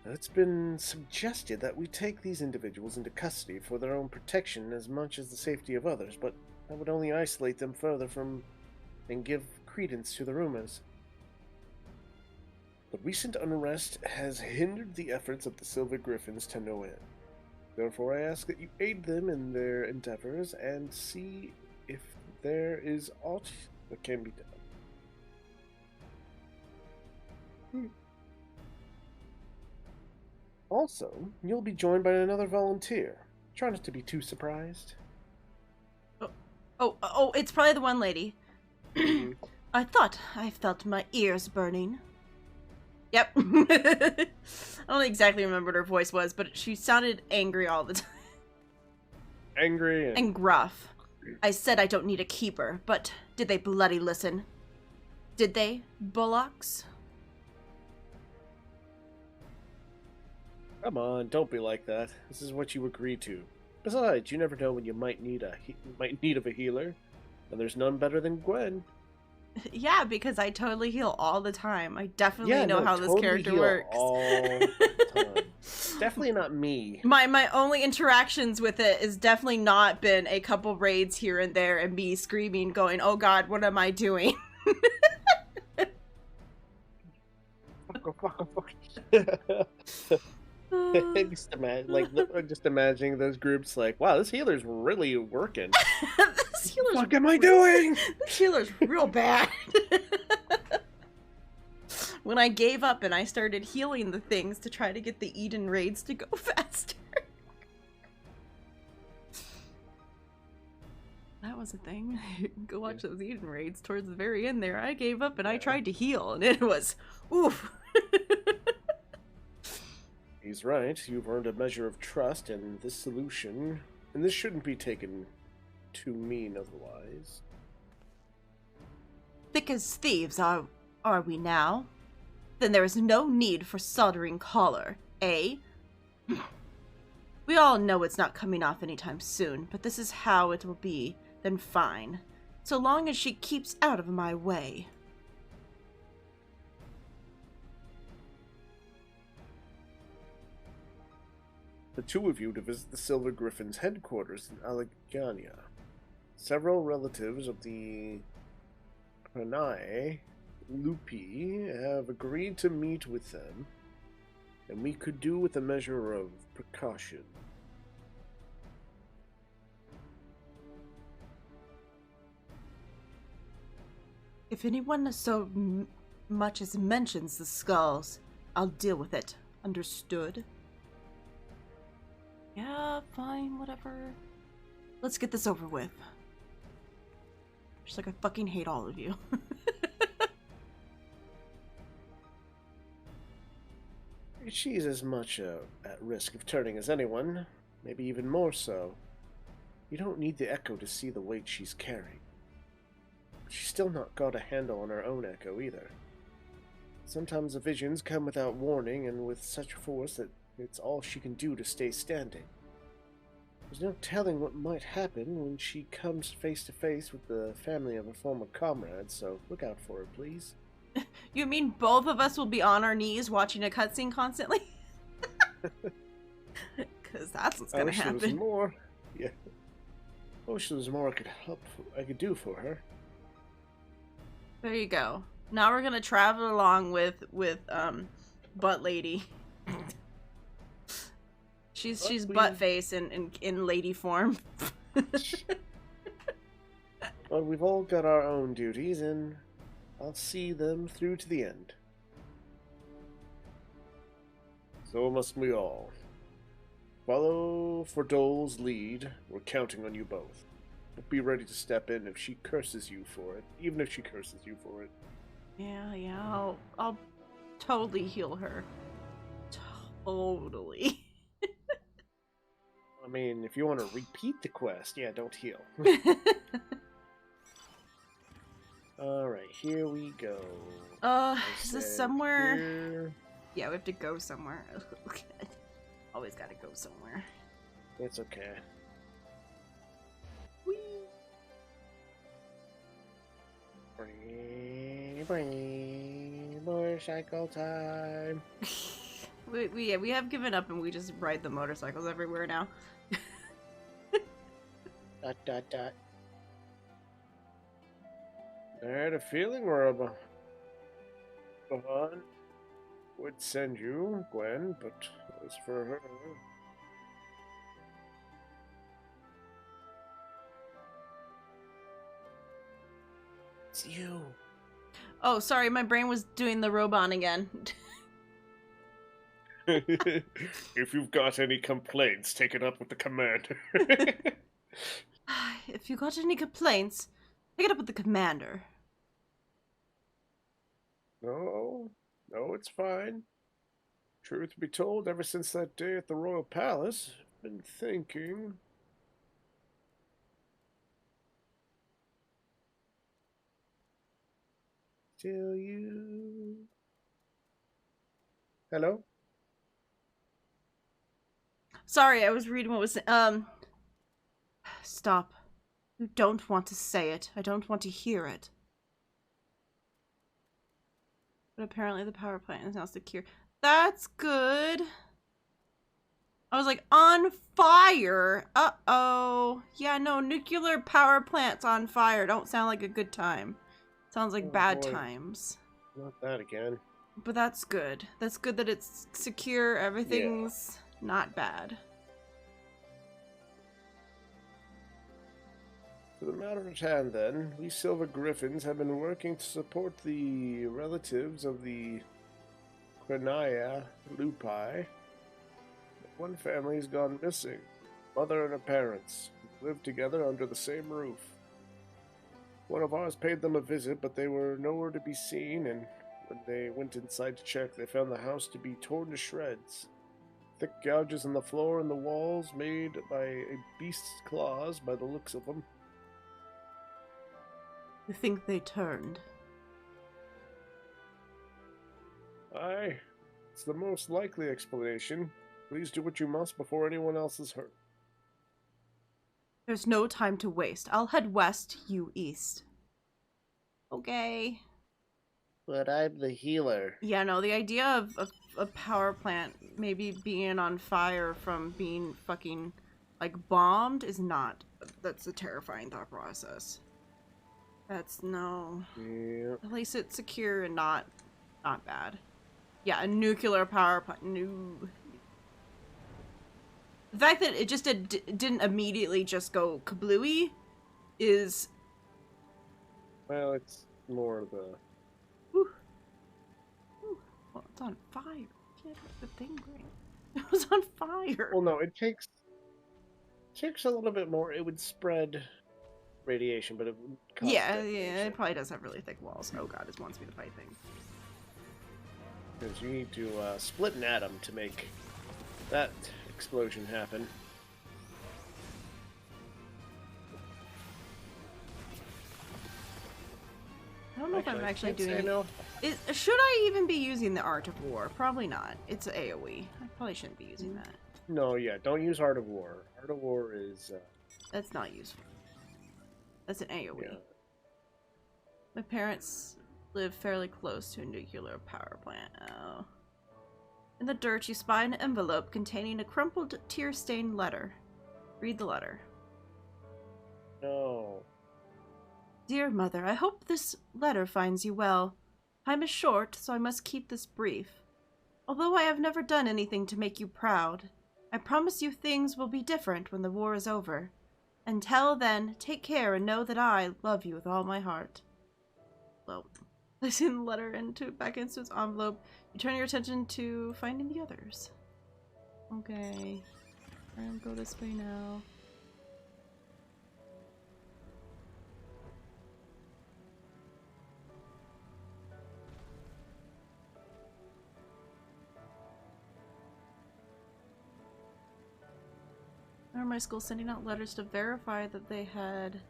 It's been suggested that we take these individuals into custody for their own protection as much as the safety of others, but that would only isolate them further from and give credence to the rumors. The recent unrest has hindered the efforts of the Silver Griffins to no end. Therefore, I ask that you aid them in their endeavors and see if there is aught that can be done. Also, you'll be joined by another volunteer. Try not to be too surprised. Oh, it's probably the one lady. I thought I felt my ears burning. Yep. I don't exactly remember what her voice was, but she sounded angry all the time. Angry and gruff. I said I don't need a keeper, but did they bloody listen? Did they, bullocks? Come on, don't be like that. This is what you agreed to. Besides, you never know when you might need of a healer, and there's none better than Gwen. Yeah, because I totally heal all the time. I definitely know how totally this character heal works. All the time. Definitely not me. My only interactions with it has definitely not been a couple raids here and there and me screaming, going, "Oh God, what am I doing?" just imagining those groups like, wow, this healer's really working. This healer's what am I doing? This healer's real bad. When I gave up and I started healing the things to try to get the Eden raids to go faster. That was a thing. Go watch those Eden raids towards the very end there. I gave up and I tried to heal and it was oof. He's right. You've earned a measure of trust in this solution, and this shouldn't be taken too mean otherwise. Thick as thieves are we now? Then there is no need for soldering collar, eh? We all know it's not coming off anytime soon, but this is how it will be, then fine. So long as she keeps out of my way. The two of you to visit the Silver Griffin's headquarters in Alleghania. Several relatives of the Pranai Lupi have agreed to meet with them, and we could do with a measure of precaution. If anyone so much as mentions the skulls, I'll deal with it. Understood? Yeah, fine, whatever. Let's get this over with. Just like I fucking hate all of you. She's as much at risk of turning as anyone, maybe even more so. You don't need the Echo to see the weight she's carrying. But she's still not got a handle on her own Echo either. Sometimes the visions come without warning and with such force that it's all she can do to stay standing. There's no telling what might happen when she comes face to face with the family of a former comrade, so look out for her, please. You mean both of us will be on our knees watching a cutscene constantly? Because that's what's gonna happen. I wish there was more. Yeah. I wish there was more I could do for her. There you go. Now we're gonna travel along with Butt Lady. She's butt face in lady form. Well, we've all got our own duties, and I'll see them through to the end. So must we all. Follow Fordole's lead. We're counting on you both. But be ready to step in if she curses you for it, even if she curses you for it. Yeah, I'll totally heal her. Totally. I mean, if you want to repeat the quest, yeah, don't heal. Alright, here we go. Is this somewhere? Here. Yeah, we have to go somewhere. Okay. Always gotta go somewhere. It's okay. Whee! Motorcycle time. We have given up and we just ride the motorcycles everywhere now. Dot. I had a feeling Bahan would send you, Gwen, but as for her... It's you. Oh, sorry, my brain was doing the robot again. If you've got any complaints, take it up with the commander. If you got any complaints, take it up with the commander. No, it's fine. Truth be told, ever since that day at the Royal Palace, I've been thinking. Till you. Hello? Sorry, I was reading what was stop. You don't want to say it. I don't want to hear it. But apparently the power plant is now secure. That's good. I was like, on fire? Uh-oh. Yeah, no, nuclear power plants on fire don't sound like a good time. Sounds like bad times. Not that again. But that's good. That's good that it's secure. Everything's not bad. For the matter at hand, then, we Silver Griffins have been working to support the relatives of the Crenaya Lupi. One family has gone missing. Mother and her parents, who lived together under the same roof. One of ours paid them a visit, but they were nowhere to be seen, and when they went inside to check, they found the house to be torn to shreds. Thick gouges in the floor and the walls made by a beast's claws by the looks of them. You think they turned? Aye, it's the most likely explanation. Please do what you must before anyone else is hurt. There's no time to waste. I'll head west, you east. Okay. But I'm the healer. Yeah, no, the idea of a power plant maybe being on fire from being fucking, like, bombed is not... That's a terrifying thought process. That's no... Yeah. At least it's secure and not bad. Yeah, a nuclear power plant. No. The fact that it just didn't immediately just go kablooey is... Well, it's more the... Whew. Whew. Well, it's on fire. Can't let the thing burn. It was on fire. Well, no, it takes a little bit more. It would spread radiation, but it would cause detonation. It probably does have really thick walls. Oh god, it wants me to fight things. Because you need to split an atom to make that explosion happen. I don't know if I'm actually doing it. No. Should I even be using the Art of War? Probably not. It's AoE. I probably shouldn't be using that. No, yeah, don't use Art of War. Art of War is... That's not useful. That's an AoE. Yeah. My parents live fairly close to a nuclear power plant. Oh. In the dirt, you spy an envelope containing a crumpled, tear-stained letter. Read the letter. No. Dear Mother, I hope this letter finds you well. Time is short, so I must keep this brief. Although I have never done anything to make you proud, I promise you things will be different when the war is over. Until then, take care and know that I love you with all my heart. Well, placing the letter back into its envelope, you turn your attention to finding the others. Okay. I'll go this way now. I remember my school sending out letters to verify that they had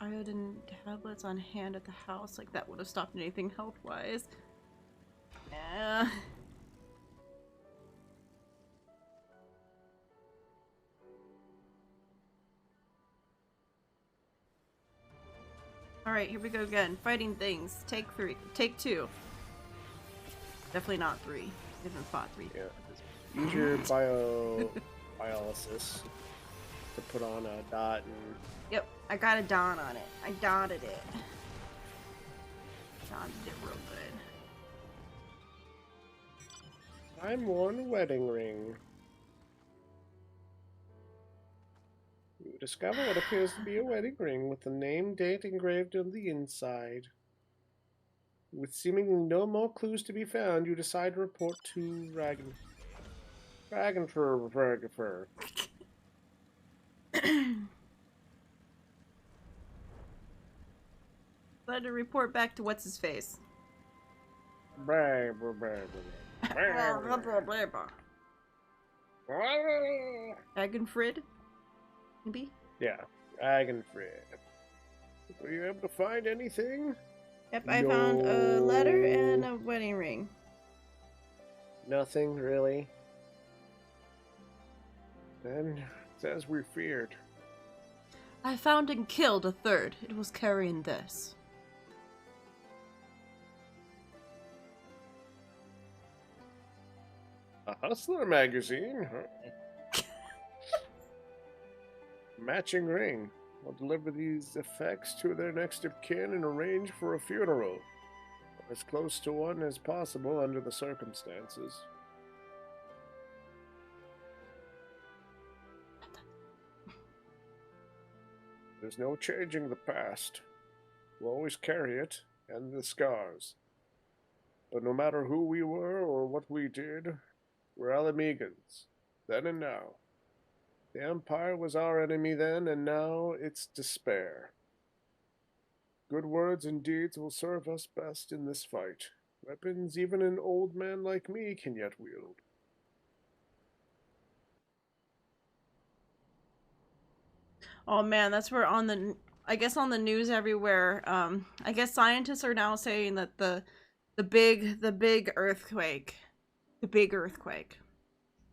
iodine tablets on hand at the house. Like, that would have stopped anything health-wise. Yeah. Alright, here we go again. Fighting things. Take 3. Take 2. Definitely not 3. We haven't fought 3. Yeah. Use your biolysis to put on a dot and... Yep, I got a dot on it. I dotted it. Dotted it real good. I'm one wedding ring. You would Discover what appears to be a wedding ring with the name date engraved on the inside. With seemingly no more clues to be found, you decide to report to Dragonfur. Glad to report back to what's his face. Dragonfrid, maybe. Yeah, Dragonfrid. Were you able to find anything? Yep, I found a letter and a wedding ring. Nothing, really. Then, it's as we feared. I found and killed a third. It was carrying this. A Hustler magazine? Huh? Matching ring. I'll deliver these effects to their next of kin and arrange for a funeral. As close to one as possible under the circumstances. There's no changing the past. We'll always carry it, and the scars. But no matter who we were or what we did, we're Alamegans, then and now. The Empire was our enemy then, and now it's despair. Good words and deeds will serve us best in this fight. Weapons even an old man like me can yet wield. Oh man, that's where on the, I guess on the news everywhere, I guess scientists are now saying that the big earthquake, I'm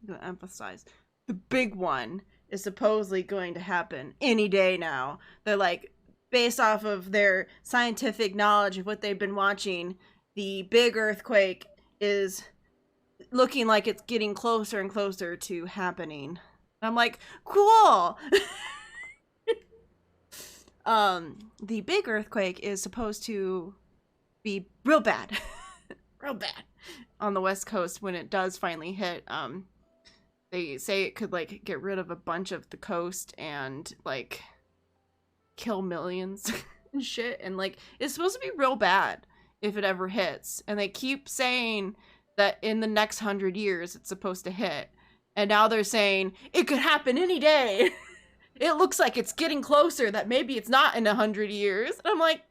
gonna emphasize, the big one is supposedly going to happen any day now. They're like, based off of their scientific knowledge of what they've been watching, the big earthquake is looking like it's getting closer and closer to happening. I'm like, cool! The big earthquake is supposed to be real bad. Real bad. On the West Coast when it does finally hit. They say it could, like, get rid of a bunch of the coast and, like, kill millions and shit. And, like, it's supposed to be real bad if it ever hits. And they keep saying that in the next 100 years it's supposed to hit. And now they're saying it could happen any day. It looks like it's getting closer, that maybe it's not in 100 years. And I'm like,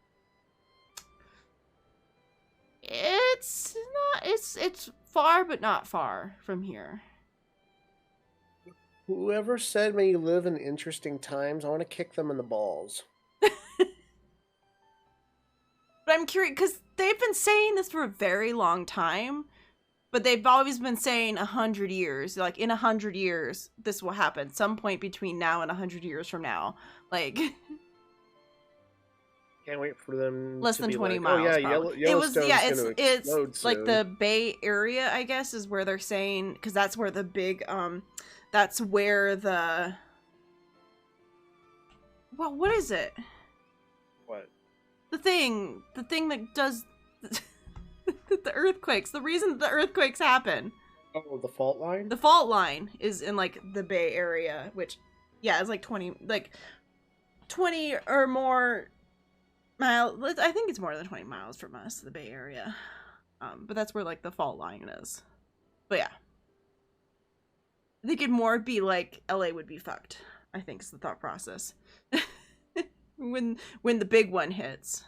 it's not, it's far, but not far from here. Whoever said may you live in interesting times, I want to kick them in the balls. But I'm curious, because they've been saying this for a very long time, but they've always been saying 100 years. Like, in 100 years, this will happen. Some point between now and 100 years from now. Like... Can't wait for them less to than be 20 like, miles. Oh yeah, It's Yellowstone's gonna explode like soon. the Bay Area, I guess, is where they're saying, because that's where the big that's where the, well, what is it? What? The thing that does the earthquakes. The reason the earthquakes happen. Oh, the fault line? The fault line is in, like, the Bay Area, which, yeah, it's like 20 or more miles. I think it's more than 20 miles from us, the Bay Area. But that's where, like, the fault line is. But yeah. I think it'd more be like LA would be fucked, I think is the thought process. when the big one hits.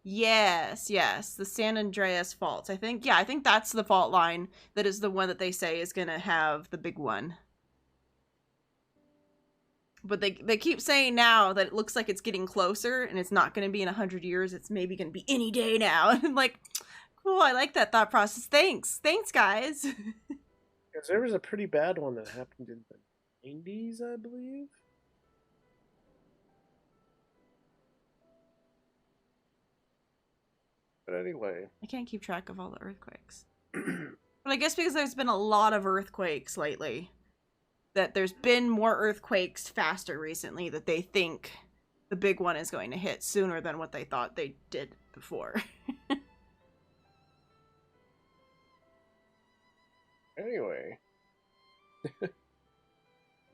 Yes, the San Andreas faults. I think that's the fault line that is the one that they say is gonna have the big one. But they keep saying now that it looks like it's getting closer and it's not gonna be in 100 years, it's maybe gonna be any day now. And I'm like, cool, I like that thought process. Thanks, guys. Because there was a pretty bad one that happened in the 90s, I believe. But anyway. I can't keep track of all the earthquakes. But I guess because there's been a lot of earthquakes lately, that there's been more earthquakes faster recently, that they think the big one is going to hit sooner than what they thought they did before. Anyway.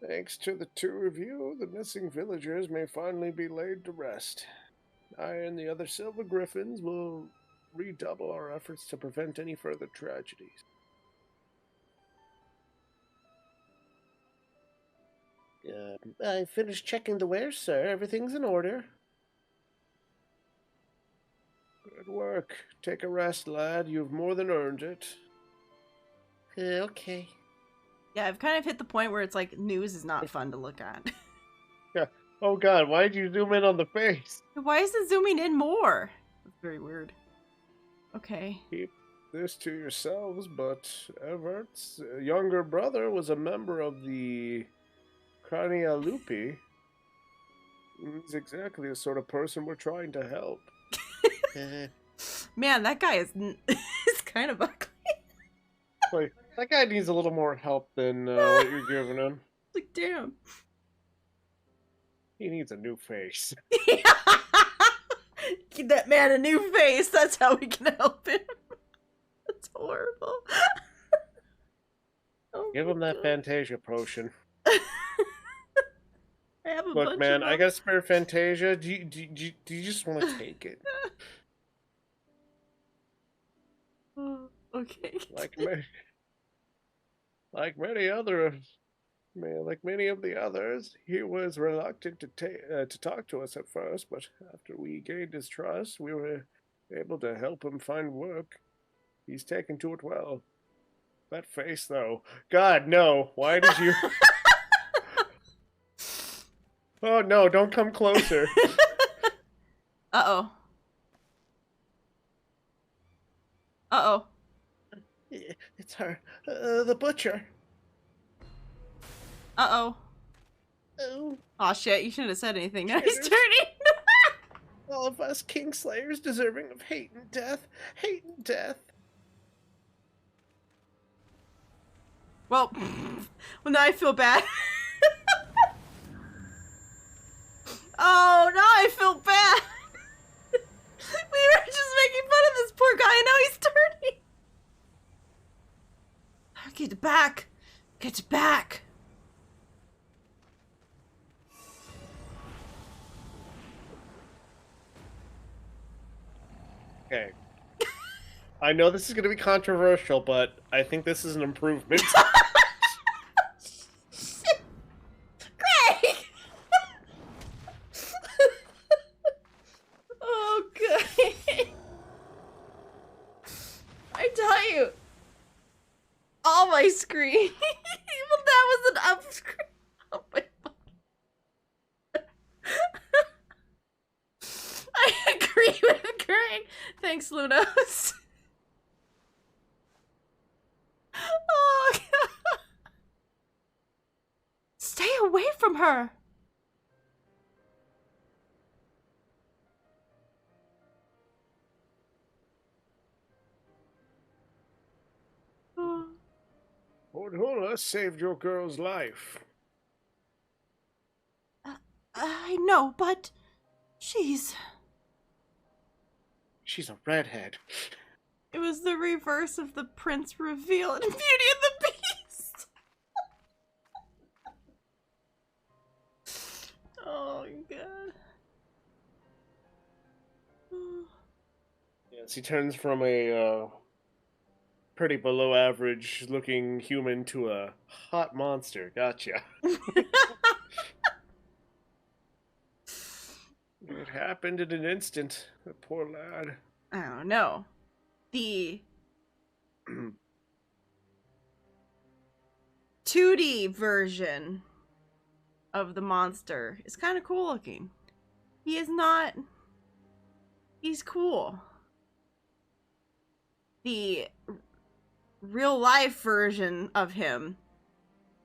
Thanks to the two of you, the missing villagers may finally be laid to rest. I and the other Silver Griffins will redouble our efforts to prevent any further tragedies. I finished checking the wares, sir. Everything's in order. Good work. Take a rest, lad. You've more than earned it. Okay. Yeah, I've kind of hit the point where it's like news is not fun to look at. Yeah. Oh god, why did you zoom in on the face? Why is it zooming in more? That's very weird. Okay. Keep this to yourselves, but Evert's younger brother was a member of the Crania Lupi. He's exactly the sort of person we're trying to help. Man, that guy is is kind of ugly. Like, that guy needs a little more help than what you're giving him. Like, damn. He needs a new face. Give that man a new face. That's how we can help him. That's horrible. Oh Give him that God. Fantasia potion. I have a Look, bunch man, of I them. got a spare Fantasia. Do you just want to take it? Oh, okay. Like many of the others, he was reluctant to talk to us at first, but after we gained his trust, we were able to help him find work. He's taken to it well. That face, though. God, no. Why did you... Oh, no, don't come closer. Uh-oh. Uh-oh. It's her. The butcher. Uh-oh. Oh, Aw, shit, you shouldn't have said anything. Now he's turning. all of us Kingslayers deserving of hate and death. Hate and death. Well, now I feel bad. Oh, now I feel bad. We were just making fun of this poor guy, and now he's turning. Get back. Get back. Okay. I know this is going to be controversial, but I think this is an improvement. Greg! Oh, good. I tell you. On my screen. Even that was an up screen. Oh my god. I agree with Greg. Thanks, Lunos. Oh god. Stay away from her. Oh. Orhola saved your girl's life. I know, but she's a redhead. It was the reverse of the prince reveal in Beauty and the Beast. Oh god. Yes, he turns from a pretty below average looking human to a hot monster. Gotcha. It happened in an instant. The poor lad. I don't know. The 2D version of the monster is kind of cool looking. He is not... He's cool. The real life version of him,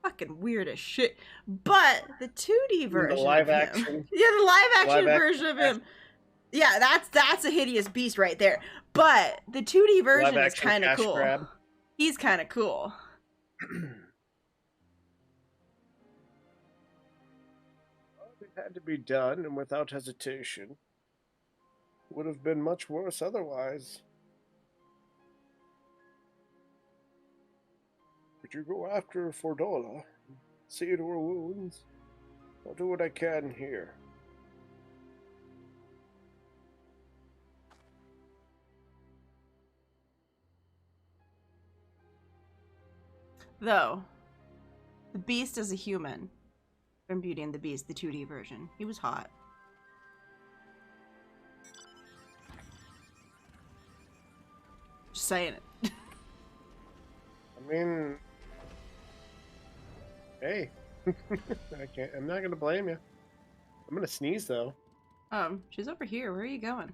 fucking weird as shit. But the 2D version, The live of him, action. yeah, the live action Live version of him, yeah, that's a hideous beast right there. But the 2D version is kind of cool. Grab. He's kind of cool. It had to be done, and without hesitation. Would have been much worse otherwise. Did you go after Fordola? See to her wounds. I'll do what I can here. Though, the Beast is a human from Beauty and the Beast, the 2D version. He was hot. Just saying it. I mean, hey, I'm not gonna blame you. I'm gonna sneeze though. She's over here. Where are you going?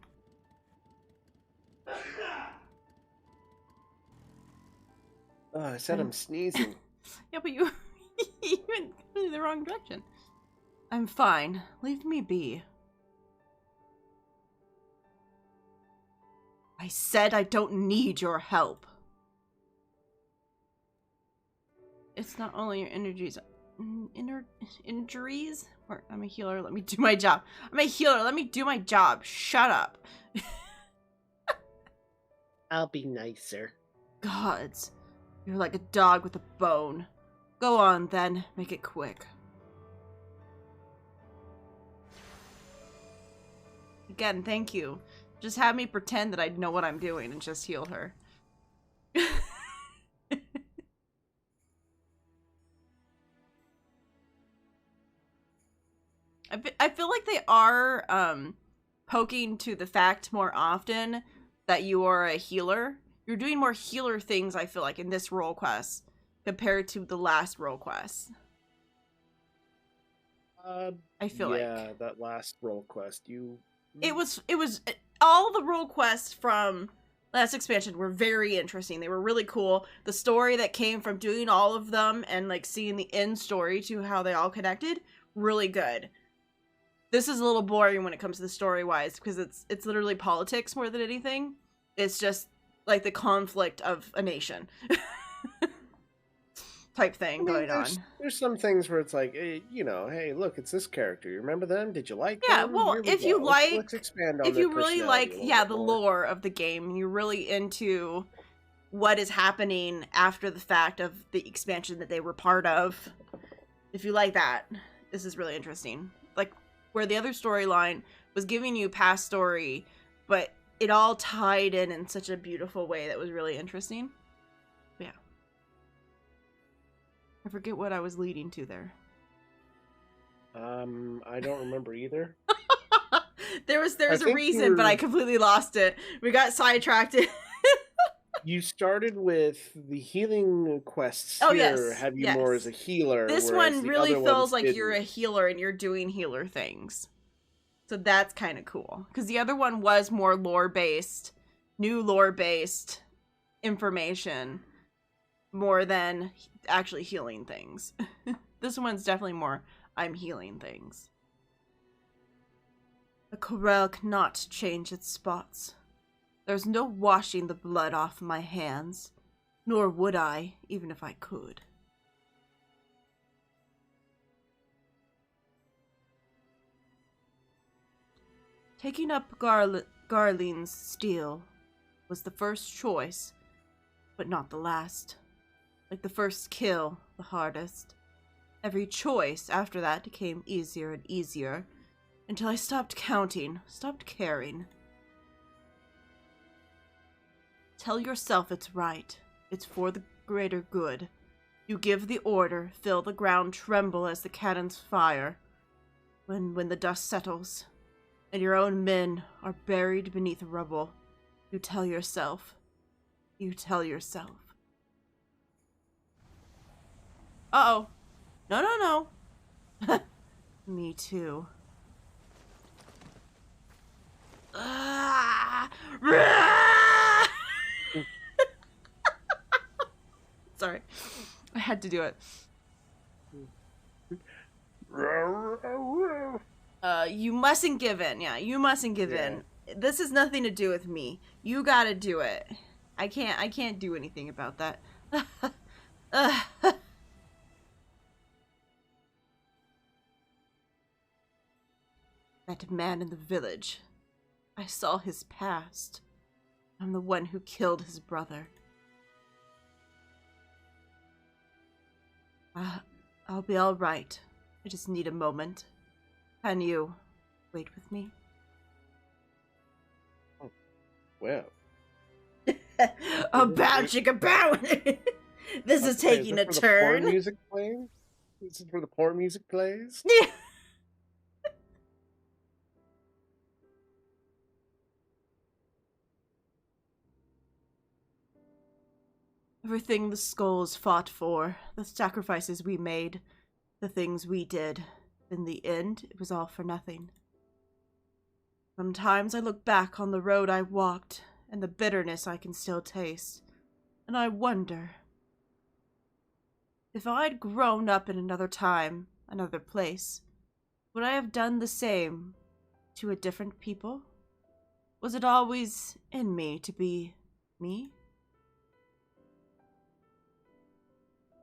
Oh, I said I'm sneezing. Yeah, but you went completely the wrong direction. I'm fine. Leave me be. I said I don't need your help. It's not only your injuries. Injuries? Or, I'm a healer. Let me do my job. I'm a healer. Let me do my job. Shut up. I'll be nicer. Gods. You're like a dog with a bone. Go on, then. Make it quick. Again, thank you. Just have me pretend that I know what I'm doing and just heal her. I feel like they are poking to the fact more often that you are a healer. You're doing more healer things, I feel like, in this role quest compared to the last role quest. I feel like. Yeah, that last role quest, It was all the role quests from last expansion were very interesting. They were really cool. The story that came from doing all of them and like seeing the end story to how they all connected, really good. This is a little boring when it comes to the story wise because it's literally politics more than anything. It's just like the conflict of a nation type thing going on. There's some things where it's like, you know, hey, look, it's this character. You remember them? Did you like them? Yeah, well, if you like, let's expand on if you really like, yeah, the lore of the game, and you're really into what is happening after the fact of the expansion that they were part of, if you like that, this is really interesting. Like, where the other storyline was giving you past story, but it all tied in such a beautiful way that was really interesting. But yeah. I forget what I was leading to there. I don't remember either. there was a reason, but I completely lost it. We got sidetracked. You started with the healing quests oh, here, yes. have you more as a healer. This one really feels like you're a healer and you're doing healer things. So that's kind of cool. Because the other one was more lore-based, new lore-based information, more than actually healing things. This one's definitely more, I'm healing things. The corral cannot change its spots. There's no washing the blood off my hands, nor would I, even if I could. Taking up Garlean's steel was the first choice, but not the last. Like the first kill, the hardest. Every choice after that became easier and easier, until I stopped counting, stopped caring. Tell yourself it's right. It's for the greater good. You give the order, feel the ground tremble as the cannons fire. When the dust settles, and your own men are buried beneath rubble, you tell yourself. You tell yourself. Uh-oh. No. Me too. Sorry. I had to do it. You mustn't give in. Yeah, you mustn't give in. This has nothing to do with me. You gotta do it. I can't do anything about that. That man in the village. I saw his past. I'm the one who killed his brother. I'll be all right. I just need a moment. Can you wait with me? Oh, well. About chicka bow. This is taking a turn. Music playing? This is where the poor music plays? Yeah. Everything the skulls fought for, the sacrifices we made, the things we did, in the end, it was all for nothing. Sometimes I look back on the road I walked, and the bitterness I can still taste, and I wonder, if I'd grown up in another time, another place, would I have done the same to a different people? Was it always in me to be me?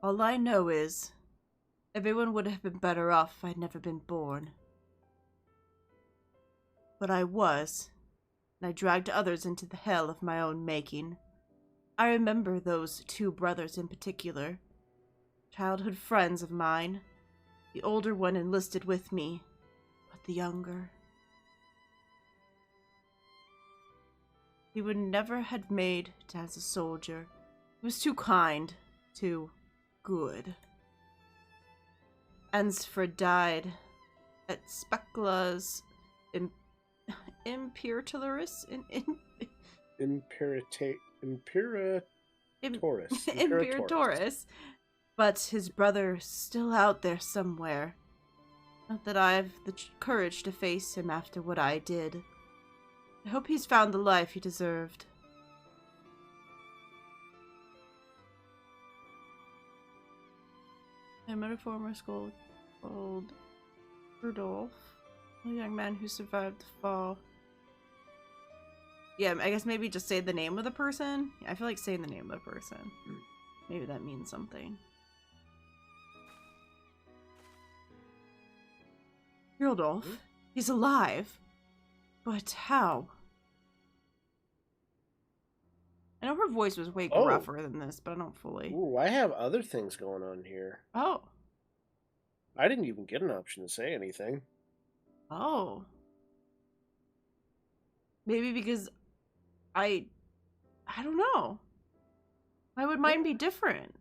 All I know is, everyone would have been better off if I'd never been born. But I was, and I dragged others into the hell of my own making. I remember those 2 brothers in particular, childhood friends of mine. The older one enlisted with me, but the younger... He would never have made it as a soldier. He was too kind, too good. Ansford died at Specula's Imperatorus? Imperatorus. But his brother's still out there somewhere. Not that I've the courage to face him after what I did. I hope he's found the life he deserved. I met a former school called Rudolph, a young man who survived the fall. Yeah, I guess maybe just say the name of the person. I feel like saying the name of the person. Maybe that means something. Rudolph, he's alive. But how? I know her voice was way gruffer than this, but I don't fully. Ooh, I have other things going on here. Oh. I didn't even get an option to say anything. Oh. Maybe because I don't know. Why would mine be different?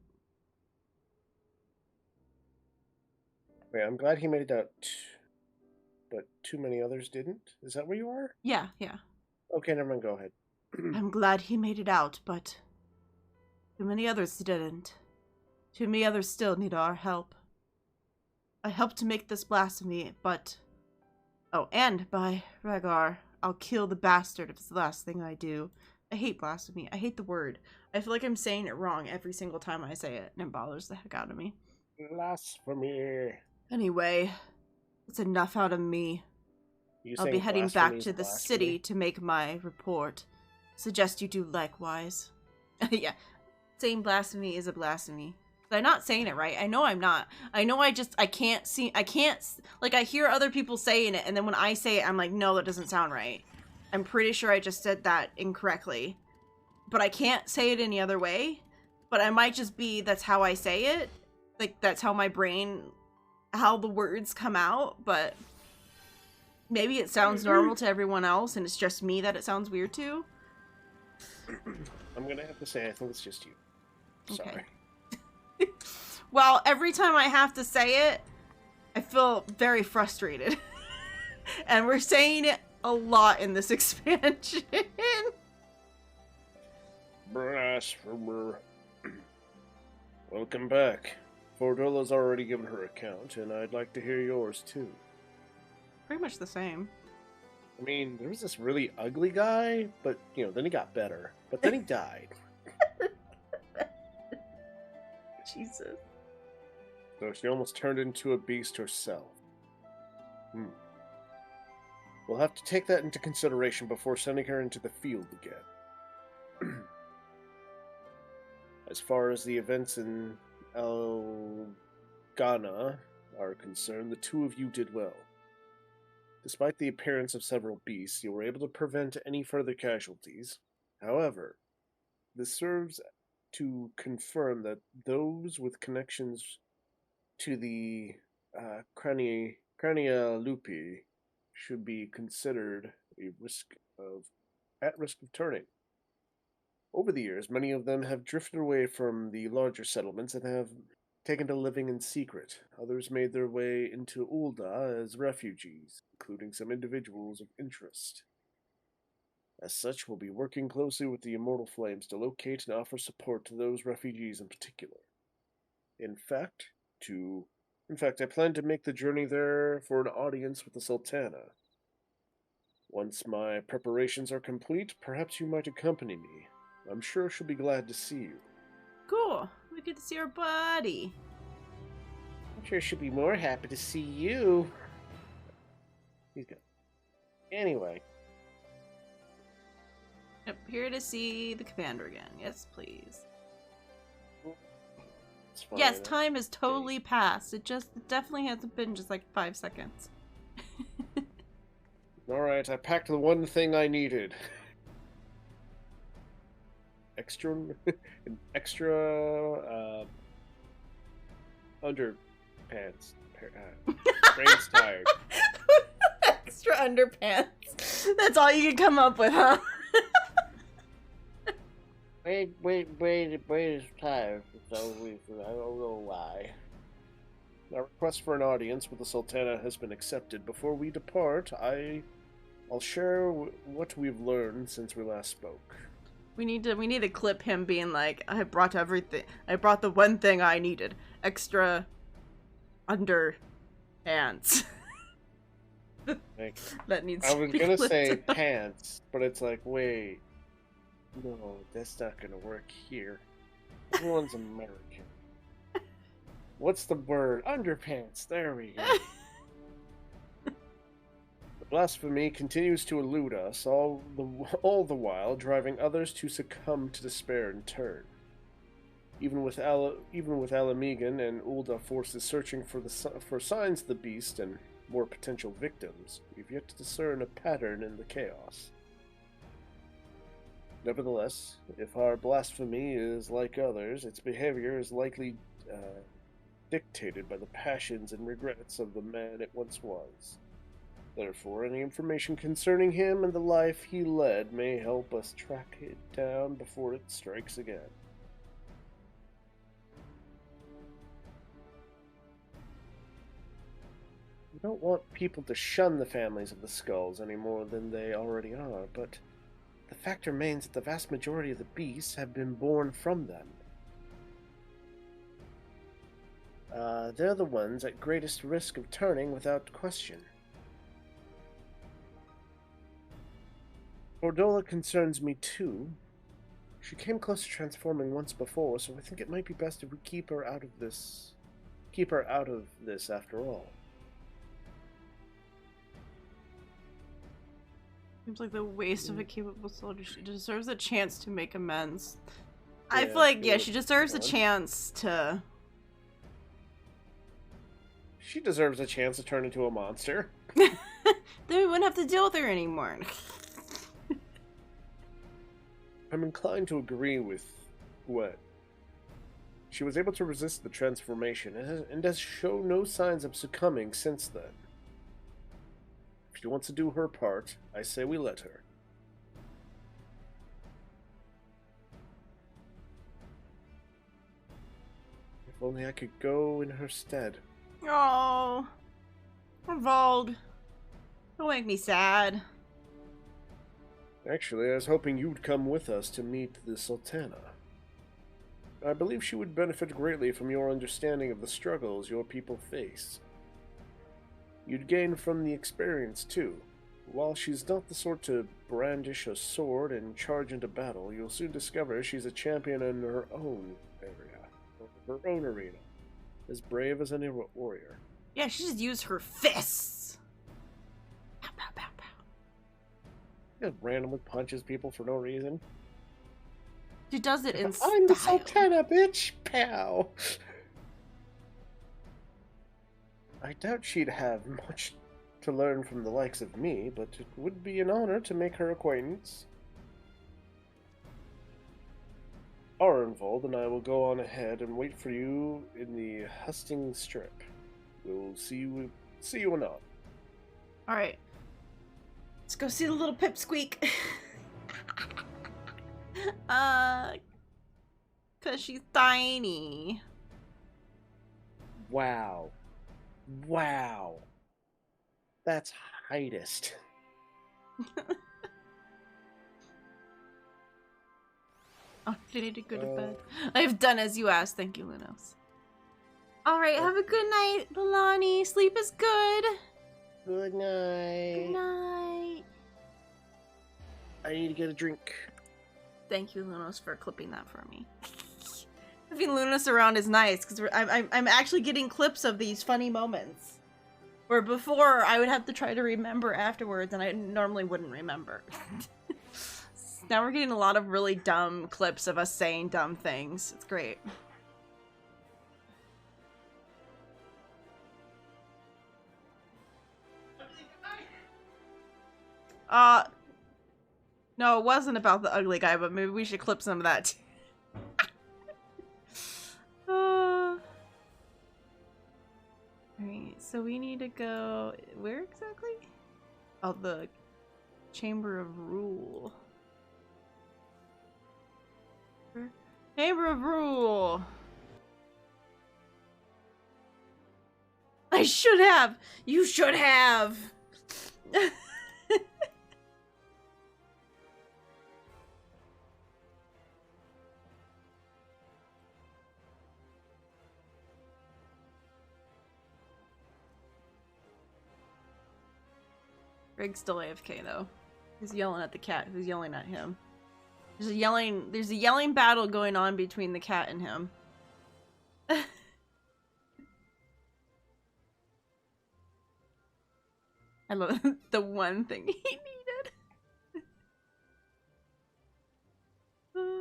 Wait, I'm glad he made it out, but too many others didn't? Is that where you are? Yeah. Okay, never mind, go ahead. I'm glad he made it out, but too many others didn't. Too many others still need our help. I helped to make this blasphemy, but... Oh, and by Rhaegar, I'll kill the bastard if it's the last thing I do. I hate blasphemy. I hate the word. I feel like I'm saying it wrong every single time I say it, and it bothers the heck out of me. Blasphemy. Anyway, it's enough out of me. I'll be heading back to the city to make my report. Suggest you do likewise. Yeah, saying blasphemy is a blasphemy. But I'm not saying it right. I know I'm not. I know I can't see, like I hear other people saying it, and then when I say it, I'm like, no, that doesn't sound right. I'm pretty sure I just said that incorrectly. But I can't say it any other way. But I might just be, that's how I say it. Like, that's how my brain, how the words come out, but maybe it sounds normal to everyone else, and it's just me that it sounds weird to. I'm gonna have to say, I think it's just you. Sorry. Okay. Well, every time I have to say it, I feel very frustrated. And we're saying it a lot in this expansion. Blasphemer. Welcome back. Fordilla's already given her account, and I'd like to hear yours, too. Pretty much the same. I mean, there was this really ugly guy, but, you know, then he got better. But then he died. Jesus. So she almost turned into a beast herself. We'll have to take that into consideration before sending her into the field again. As far as the events in Ghana are concerned, the two of you did well. Despite the appearance of several beasts, you were able to prevent any further casualties. However, this serves to confirm that those with connections to the crania lupi should be considered a risk of at risk of turning. Over the years, many of them have drifted away from the larger settlements and have taken to living in secret. Others made their way into Ul'dah as refugees, including some individuals of interest. As such, we'll be working closely with the Immortal Flames to locate and offer support to those refugees in particular. In fact, I plan to make the journey there for an audience with the Sultana. Once my preparations are complete, perhaps you might accompany me. I'm sure she'll be glad to see you. Cool. We get to see our buddy. I'm sure she'll be more happy to see you. He's good. Anyway. Yep, here to see the commander again. Yes, please. Yes, time has totally passed. It definitely hasn't been just like 5 seconds. Alright, I packed the one thing I needed. Extra underpants. Brain's tired. Extra underpants. That's all you can come up with, huh? Brain is tired. I don't know why. My request for an audience with the Sultana has been accepted. Before we depart, I'll share what we've learned since we last spoke. We need to clip him being like, I brought everything. I brought the one thing I needed. Extra underpants. That needs I to was be gonna clipped say out. pants, but it's like, wait. No, that's not gonna work here. Everyone's American. What's the word? Underpants. There we go. The blasphemy continues to elude us, all the while driving others to succumb to despair in turn. Even with Alamegan and Ul'dah forces searching for signs of the beast and more potential victims, we've yet to discern a pattern in the chaos. Nevertheless, if our blasphemy is like others, its behavior is likely dictated by the passions and regrets of the man it once was. Therefore, any information concerning him and the life he led may help us track it down before it strikes again. We don't want people to shun the families of the Skulls any more than they already are, but the fact remains that the vast majority of the beasts have been born from them. They're the ones at greatest risk of turning without question. Ordola concerns me too. She came close to transforming once before, so I think it might be best if we keep her out of this. Keep her out of this after all. Seems like the waste of a capable soldier. She deserves a chance to make amends. Yeah, I feel like, yeah, she deserves a chance to... She deserves a chance to turn into a monster. Then we wouldn't have to deal with her anymore. I'm inclined to agree with Gwen. She was able to resist the transformation and has shown no signs of succumbing since then. If she wants to do her part, I say we let her. If only I could go in her stead. Oh, Vogue. Don't make me sad. Actually, I was hoping you'd come with us to meet the Sultana. I believe she would benefit greatly from your understanding of the struggles your people face. You'd gain from the experience, too. While she's not the sort to brandish a sword and charge into battle, you'll soon discover she's a champion in her own area, her own arena, as brave as any warrior. Yeah, she just used her fists. Pow, pow, pow, pow. Just randomly punches people for no reason. She does it in I'm style. the Sultana, bitch! Pow! I doubt she'd have much to learn from the likes of me, but it would be an honor to make her acquaintance. Arenvold and I will go on ahead and wait for you in the Husting Strip. We'll see you anon. Alright. Let's go see the little pipsqueak. Cause she's tiny. Wow. Wow. That's heightest. Oh, I need to go to bed. I have done as you asked. Thank you, Lunos. Alright, have a good night, Lilani. Sleep is good. Good night. Good night. I need to get a drink. Thank you, Lunos, for clipping that for me. Having Lunos around is nice, because I'm actually getting clips of these funny moments. Where before, I would have to try to remember afterwards, and I normally wouldn't remember. Now we're getting a lot of really dumb clips of us saying dumb things. It's great. No, it wasn't about the ugly guy, but maybe we should clip some of that too. Alright, so we need to go... Where exactly? Oh, the Chamber of Rule. Chamber of Rule! I should have! You should have! Rig's still AFK though. He's yelling at the cat who's yelling at him. There's a yelling battle going on between the cat and him. I love the one thing he needed.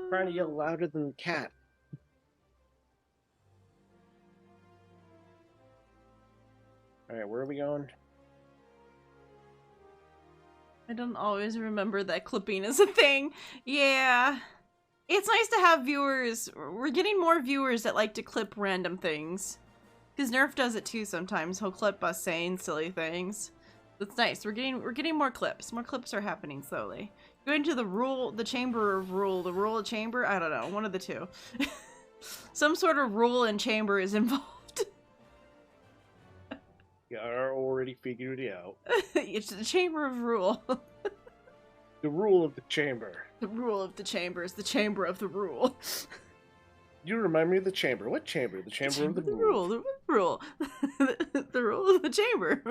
Trying to yell louder than the cat. Alright, where are we going? I don't always remember that clipping is a thing. Yeah. It's nice to have viewers. We're getting more viewers that like to clip random things. Because Nerf does it too sometimes. He'll clip us saying silly things. It's nice. We're getting more clips. More clips are happening slowly. Going to the Chamber of Rule. The Rule of Chamber? I don't know. One of the two. Some sort of rule and chamber is involved. Yeah, I already figured it out. It's the Chamber of Rule. The rule of the chamber. The rule of the chamber is the chamber of the rule. You remind me of the chamber. What chamber? The chamber of the rule. The rule. The rule of the chamber.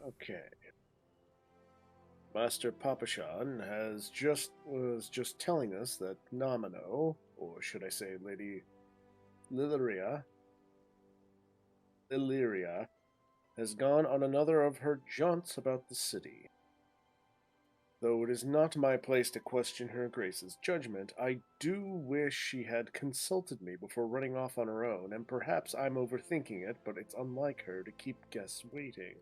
Okay. Master Papashan was just telling us that Nomino, or should I say Lady Lilyria, has gone on another of her jaunts about the city. Though it is not my place to question her grace's judgment, I do wish she had consulted me before running off on her own, and perhaps I'm overthinking it, but it's unlike her to keep guests waiting.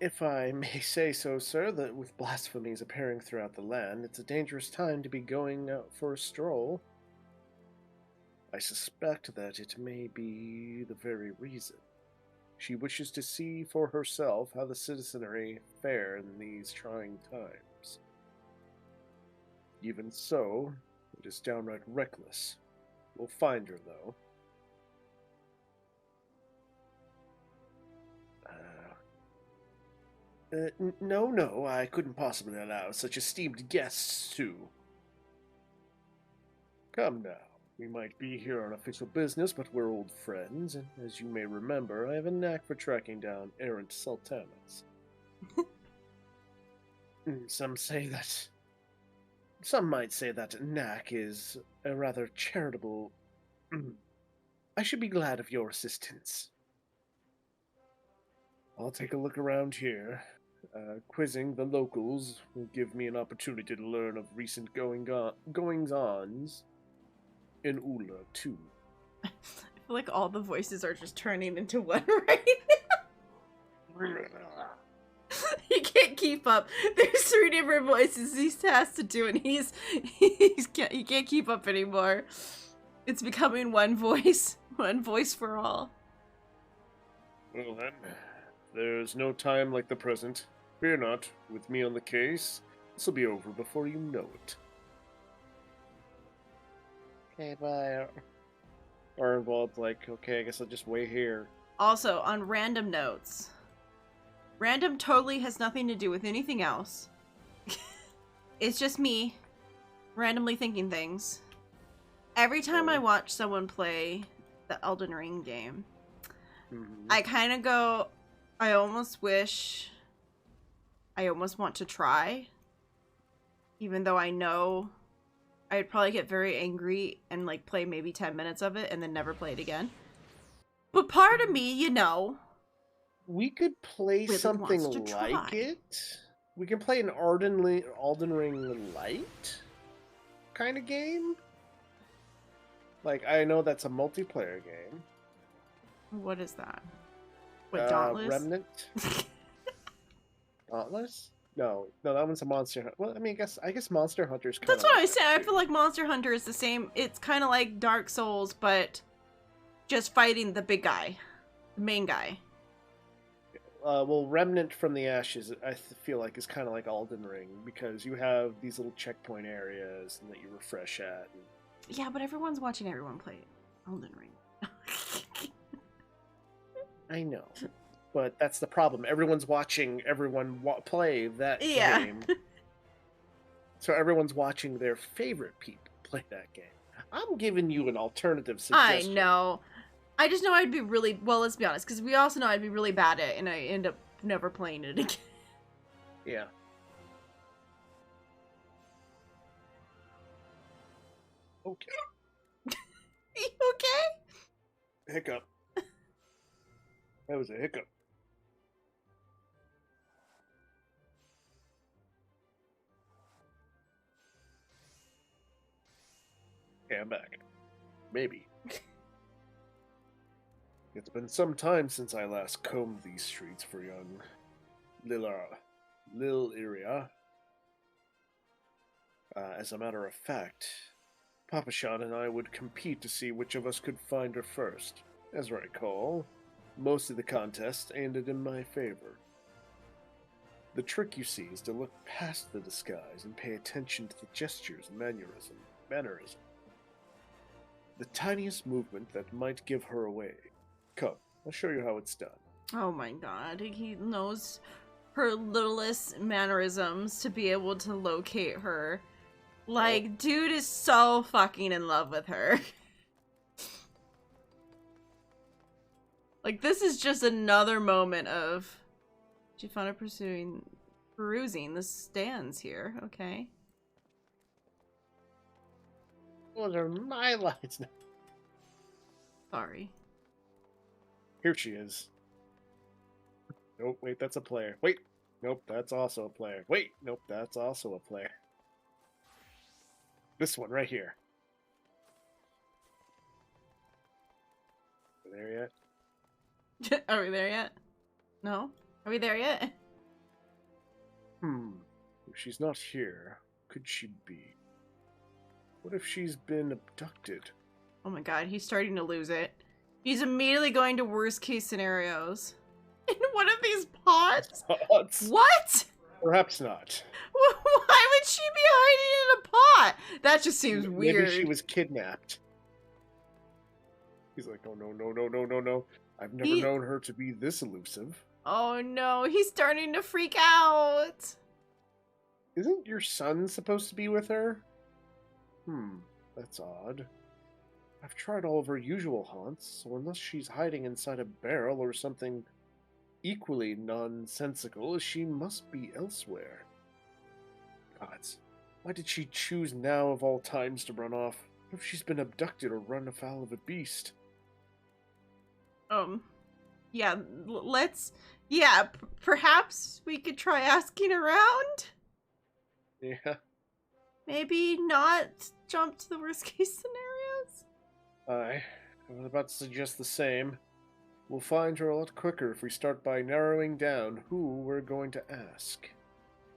If I may say so, sir, that with blasphemies appearing throughout the land, it's a dangerous time to be going out for a stroll. I suspect that it may be the very reason. She wishes to see for herself how the citizenry fare in these trying times. Even so, it is downright reckless. We'll find her, though. No, I couldn't possibly allow such esteemed guests to. Come now, we might be here on official business, but we're old friends, and as you may remember, I have a knack for tracking down errant sultanas. Some might say that knack is a rather charitable. I should be glad of your assistance. I'll take a look around here. Quizzing the locals will give me an opportunity to learn of recent goings-ons in Ula, too. I feel like all the voices are just turning into one right now. He can't keep up. There's 3 different voices he has to do, and he can't keep up anymore. It's becoming one voice for all. Well then, there's no time like the present. Fear not, with me on the case, this will be over before you know it. Okay, bye. Endwalker's like, okay, I guess I'll just wait here. Also, on random notes. Random totally has nothing to do with anything else. It's just me randomly thinking things. Every time I watch someone play the Elden Ring game, I kind of go, I almost want to try. Even though I know I'd probably get very angry and like play maybe 10 minutes of it and then never play it again. But part of me, you know, we could play really something wants to like try. it. We can play an Elden Ring Light kind of game. Like, I know that's a multiplayer game. What is that? What, Dauntless? Remnant? Dauntless? No, that one's a Monster Hunter. Well, I mean, I guess Monster Hunter's kind of That's what like I said. I feel like Monster Hunter is the same. It's kind of like Dark Souls, but just fighting the big guy, the main guy. Well, Remnant from the Ashes, I feel like is kind of like Elden Ring because you have these little checkpoint areas that you refresh at. Yeah, but everyone's watching everyone play Elden Ring. I know, but that's the problem. Everyone's watching everyone play that game. So everyone's watching their favorite people play that game. I'm giving you an alternative suggestion. I know. I just know I'd be really... Well, let's be honest, because we also know I'd be really bad at it, and I end up never playing it again. Yeah. Okay. You okay? Hiccup. That was a hiccup. Okay, I'm back. Maybe. It's been some time since I last combed these streets for young Lil Iria. As a matter of fact, Papa Sean and I would compete to see which of us could find her first. As I recall, most of the contest ended in my favor. The trick, you see, is to look past the disguise and pay attention to the gestures and mannerism. The tiniest movement that might give her away. Come, I'll show you how it's done. Oh my god, he knows her littlest mannerisms to be able to locate her. Like, dude is so fucking in love with her. Like, this is just another moment of... She found her perusing the stands here. Okay. Those are my lines now. Sorry. Here she is. Nope, wait, that's a player. Wait, nope, that's also a player. Wait, nope, that's also a player. This one right here. Are we there yet? Are we there yet? No? Are we there yet? If she's not here, could she be? What if she's been abducted? Oh my god, he's starting to lose it. He's immediately going to worst case scenarios. In one of these pots? Pots? What? Perhaps not. Why would she be hiding in a pot? That just seems weird. Maybe she was kidnapped. He's like, oh no. I've never known her to be this elusive. Oh no, he's starting to freak out. Isn't your son supposed to be with her? That's odd. I've tried all of her usual haunts, so unless she's hiding inside a barrel or something equally nonsensical, she must be elsewhere. Gods, why did she choose now of all times to run off? What if she's been abducted or run afoul of a beast? Yeah, perhaps we could try asking around? Yeah. Maybe not jump to the worst case scenarios? I was about to suggest the same. We'll find her a lot quicker if we start by narrowing down who we're going to ask.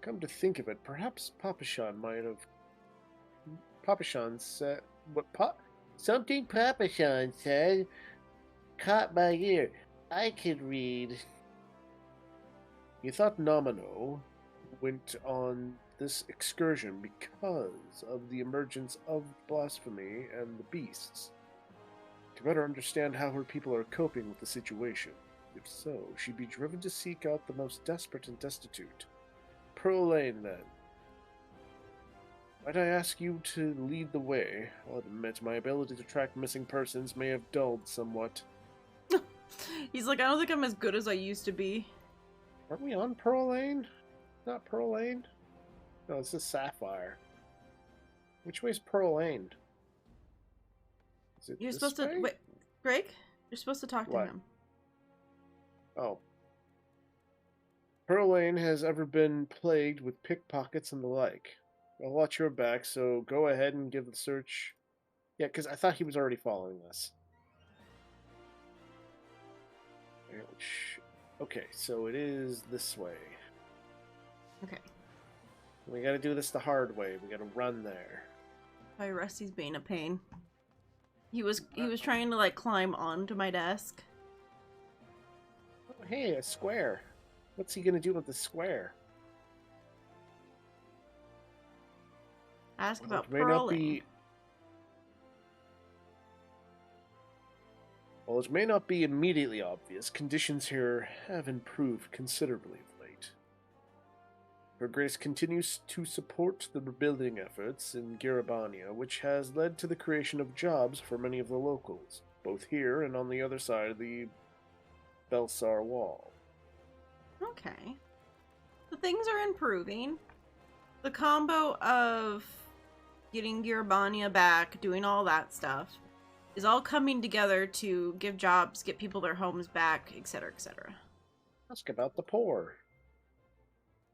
Come to think of it, perhaps Papashan might have... Papashan said... What, Something Papashan said caught my ear. I could read. You thought Nomino went on this excursion because of the emergence of blasphemy and the beasts. To better understand how her people are coping with the situation. If so, she'd be driven to seek out the most desperate and destitute. Pearl Lane, then. Might I ask you to lead the way? I'll admit my ability to track missing persons may have dulled somewhat. He's like, I don't think I'm as good as I used to be. Aren't we on Pearl Lane? Not Pearl Lane? No, this is Sapphire. Which way's Pearl Lane? Is it You're this supposed way? to... Wait, Greg? You're supposed to talk to What? him. Oh. Pearl Lane has ever been plagued with pickpockets and the like. I'll watch your back, so go ahead and give the search... Yeah, because I thought he was already following this. Okay, so it is this way. Okay. We gotta do this the hard way. We gotta run there. Sorry, Rusty's being a pain. He was trying to like climb onto my desk. Oh, hey, a square. What's he gonna do with the square? Ask about It may Pearl not Lane. be... While it may not be immediately obvious, conditions here have improved considerably of late. Her Grace continues to support the rebuilding efforts in Garabania, which has led to the creation of jobs for many of the locals, both here and on the other side of the Belsar Wall. Okay. So things are improving. The combo of getting Garabania back, doing all that stuff, is all coming together to give jobs, get people their homes back, etc., etc. Ask about the poor.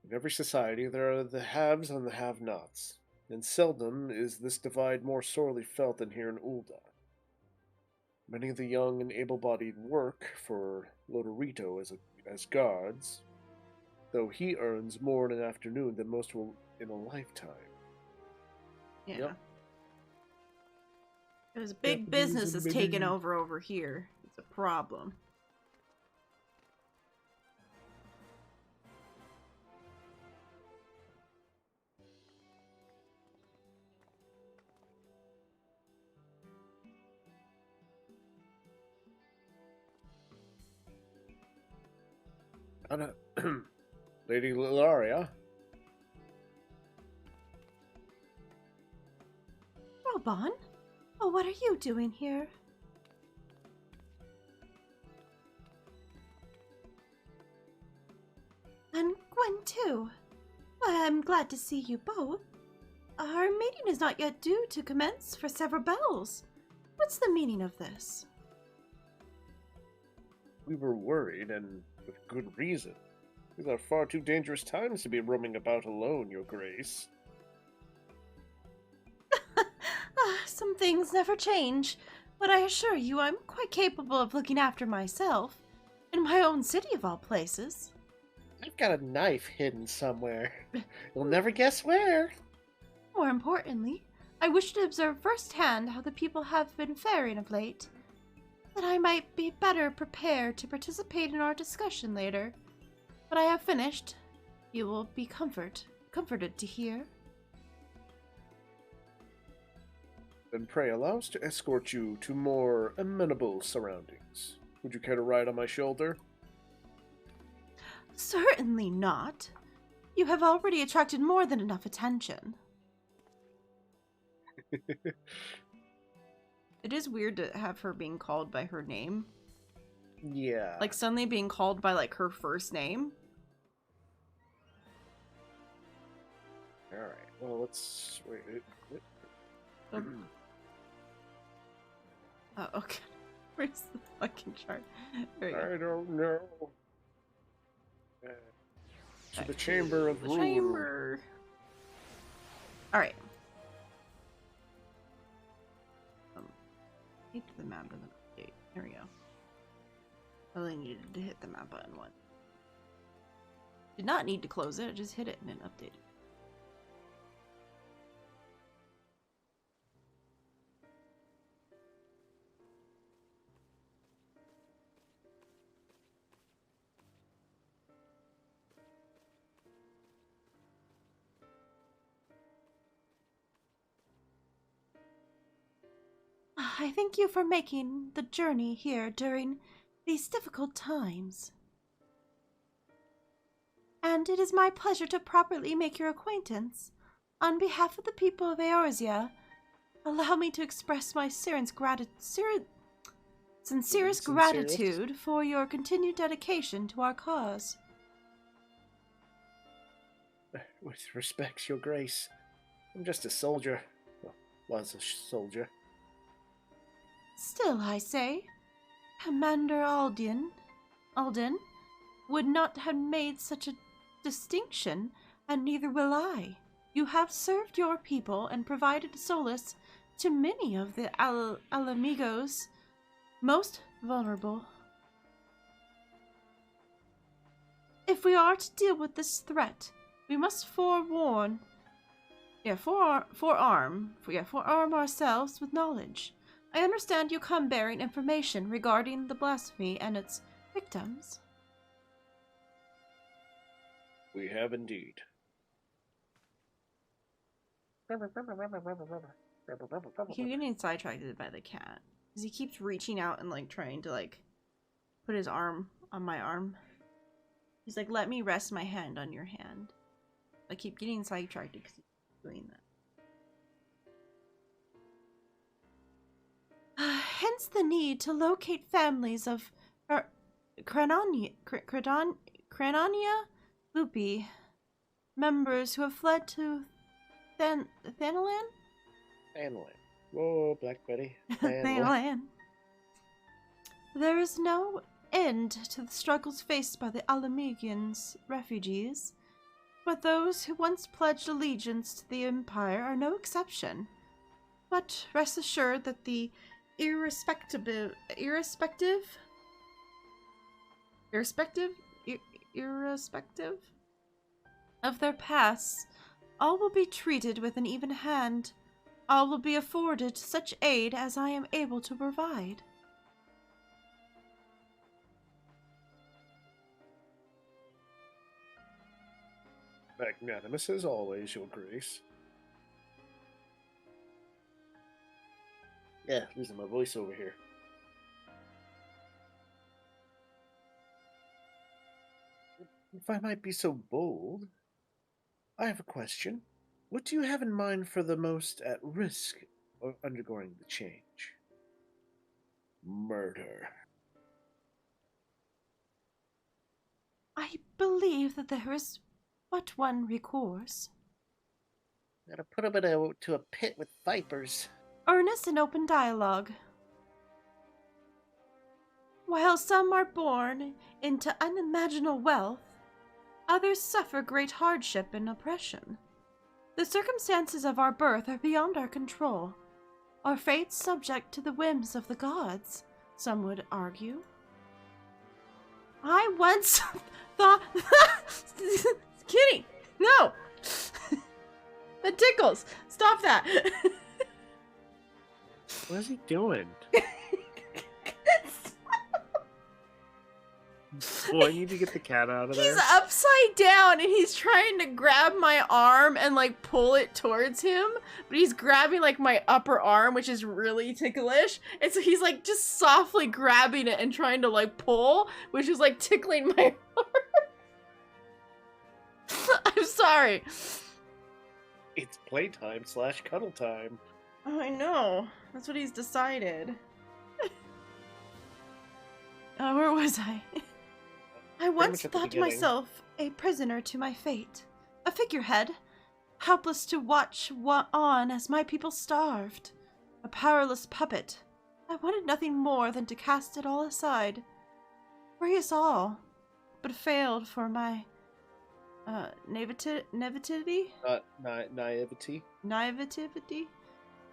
In every society, there are the haves and the have-nots, and seldom is this divide more sorely felt than here in Ul'dah. Many of the young and able-bodied work for Lodorito as guards, though he earns more in an afternoon than most will in a lifetime. Yeah. Yep. Because big Japanese business and is taken maybe- over here. It's a problem. Anna, Lady Lilaria. Robon? Oh, what are you doing here? And Gwen, too. Why, I'm glad to see you both. Our meeting is not yet due to commence for several bells. What's the meaning of this? We were worried, and with good reason. These are far too dangerous times to be roaming about alone, Your Grace. Some things never change, but I assure you I'm quite capable of looking after myself. In my own city of all places. I've got a knife hidden somewhere. You'll never guess where. More importantly, I wish to observe firsthand how the people have been faring of late, that I might be better prepared to participate in our discussion later. When I have finished, you will be comforted to hear. Then pray allow us to escort you to more amenable surroundings. Would you care to ride on my shoulder? Certainly not. You have already attracted more than enough attention. It is weird to have her being called by her name. Yeah. Like, suddenly being called by, like, her first name. Alright, well, let's... Wait. Oh, okay. Where's the fucking chart? There you go. I don't know. To the Chamber of The Rule. chamber. Alright. Take to the map of the update. There we go. I only needed to hit the map button once. Did not need to close it, I just hit it and then updated. I thank you for making the journey here during these difficult times. And it is my pleasure to properly make your acquaintance. On behalf of the people of Eorzea, allow me to express my sincerest gratitude for your continued dedication to our cause. With respect, Your Grace, I'm just a soldier. Well, was a soldier. Still, I say, Commander Alden would not have made such a distinction, and neither will I. You have served your people and provided solace to many of the Alamigos most vulnerable. If we are to deal with this threat, we must forearm ourselves with knowledge. I understand you come bearing information regarding the blasphemy and its victims. We have indeed. I keep getting sidetracked by the cat. Because he keeps reaching out and like trying to like put his arm on my arm. He's like, let me rest my hand on your hand. I keep getting sidetracked because he's doing that. Hence the need to locate families of Cranonia Lupi members who have fled to Thanalan? Thanalan. Whoa, Black Betty. Thanalan. There is no end to the struggles faced by the Alamigians refugees, but those who once pledged allegiance to the Empire are no exception. But rest assured that the irrespective of their pasts, all will be treated with an even hand. All will be afforded such aid as I am able to provide. Magnanimous as always, Your Grace. Yeah, losing my voice over here. If I might be so bold, I have a question. What do you have in mind for the most at risk of undergoing the change? Murder. I believe that there is but one recourse. Gotta put him to a pit with vipers. Earnest and open dialogue. While some are born into unimaginable wealth, others suffer great hardship and oppression. The circumstances of our birth are beyond our control. Our fates subject to the whims of the gods, some would argue. I once thought... Kitty! No! That tickles! Stop that! What is he doing? Well, I need to get the cat out of there. He's upside down and he's trying to grab my arm and like pull it towards him, but he's grabbing like my upper arm, which is really ticklish, and so he's like just softly grabbing it and trying to like pull, which is like tickling my arm. I'm sorry. It's playtime / cuddle time. Oh, I know. That's what he's decided. Where was I? I once thought myself a prisoner to my fate, a figurehead, helpless to watch on as my people starved, a powerless puppet. I wanted nothing more than to cast it all aside, free us all, but failed for my naivety,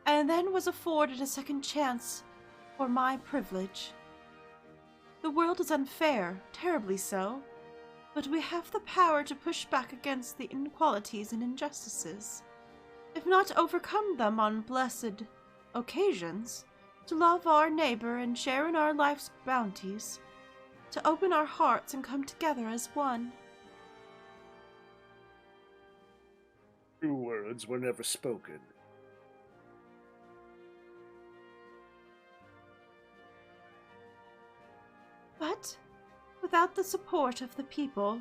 and then was afforded a second chance for my privilege. The world is unfair, terribly so, but we have the power to push back against the inequalities and injustices. If not overcome them on blessed occasions, to love our neighbor and share in our life's bounties, to open our hearts and come together as one. True words were never spoken. But, without the support of the people,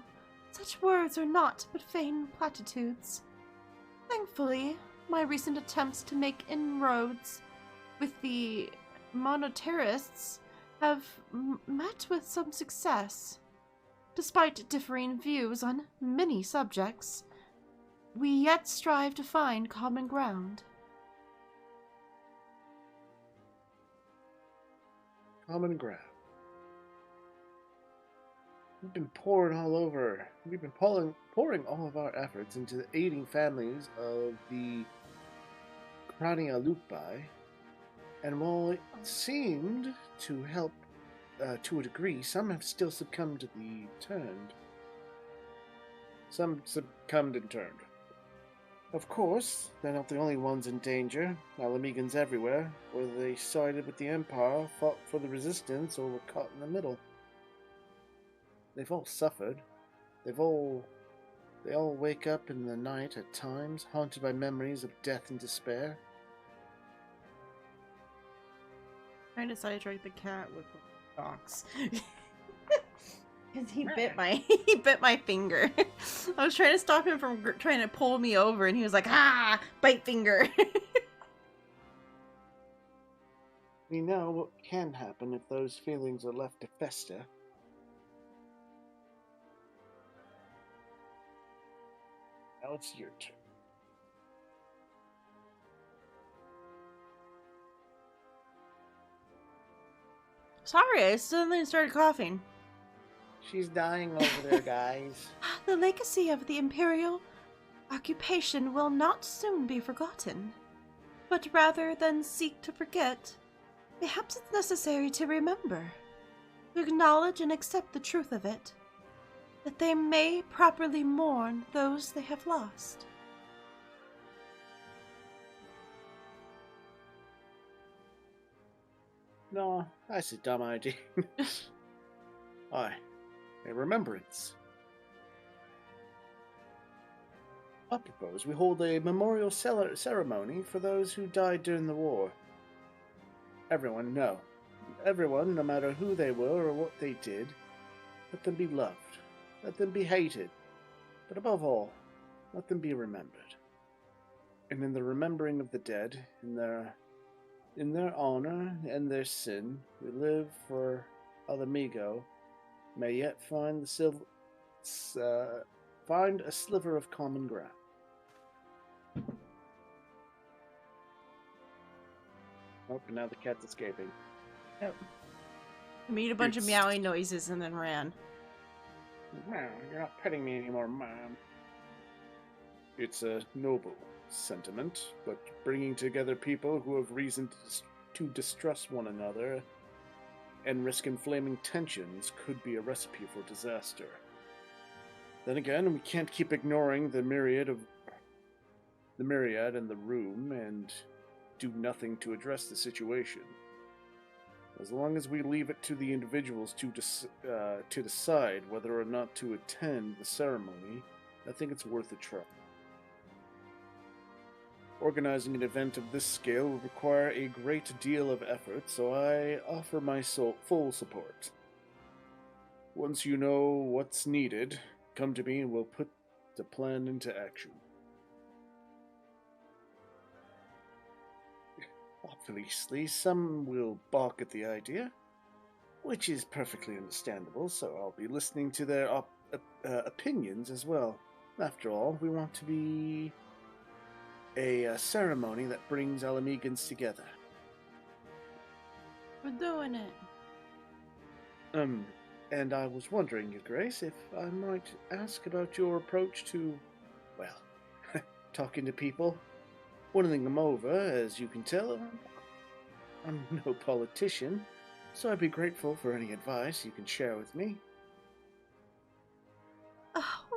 such words are naught but vain platitudes. Thankfully, my recent attempts to make inroads with the monetarists have met with some success. Despite differing views on many subjects, we yet strive to find common ground. Common ground. We've been pouring all of our efforts into aiding families of the Crania Lupi, and while it seemed to help to a degree, some have still succumbed to the turned. Some succumbed and turned. Of course, they're not the only ones in danger. Alamegans everywhere, whether they sided with the Empire, fought for the Resistance, or were caught in the middle. They've all suffered. They all wake up in the night at times, haunted by memories of death and despair. Trying to sidetrack the cat with the box. Because he bit my finger. I was trying to stop him from trying to pull me over, and he was like, "Ah, bite finger." We know what can happen if those feelings are left to fester. Now it's your turn. Sorry, I suddenly started coughing. She's dying over there, guys. The legacy of the imperial occupation will not soon be forgotten. But rather than seek to forget, perhaps it's necessary to remember, to acknowledge and accept the truth of it, that they may properly mourn those they have lost. No, that's a dumb idea. Aye, a remembrance. I propose we hold a memorial ceremony for those who died during the war. Everyone, no matter who they were or what they did, let them be loved. Let them be hated. But above all, let them be remembered. And in the remembering of the dead, in their honor and their sin, we live for Alamigo may yet find find a sliver of common ground. Oh, and now the cat's escaping. Yep. I made a bunch of meowing noises and then ran. Wow, you're not petting me anymore, Mom. It's a noble sentiment, but bringing together people who have reason to distrust one another and risk inflaming tensions could be a recipe for disaster. Then again, we can't keep ignoring the myriad in the room and do nothing to address the situation. As long as we leave it to the individuals to decide whether or not to attend the ceremony, I think it's worth a try. Organizing an event of this scale will require a great deal of effort, so I offer my full support. Once you know what's needed, come to me and we'll put the plan into action. Obviously, some will balk at the idea, which is perfectly understandable, so I'll be listening to their opinions as well. After all, we want to be a ceremony that brings Alamegans together. We're doing it. And I was wondering, Your Grace, if I might ask about your approach to, well, talking to people, winning them over, as you can tell. I'm no politician, so I'd be grateful for any advice you can share with me.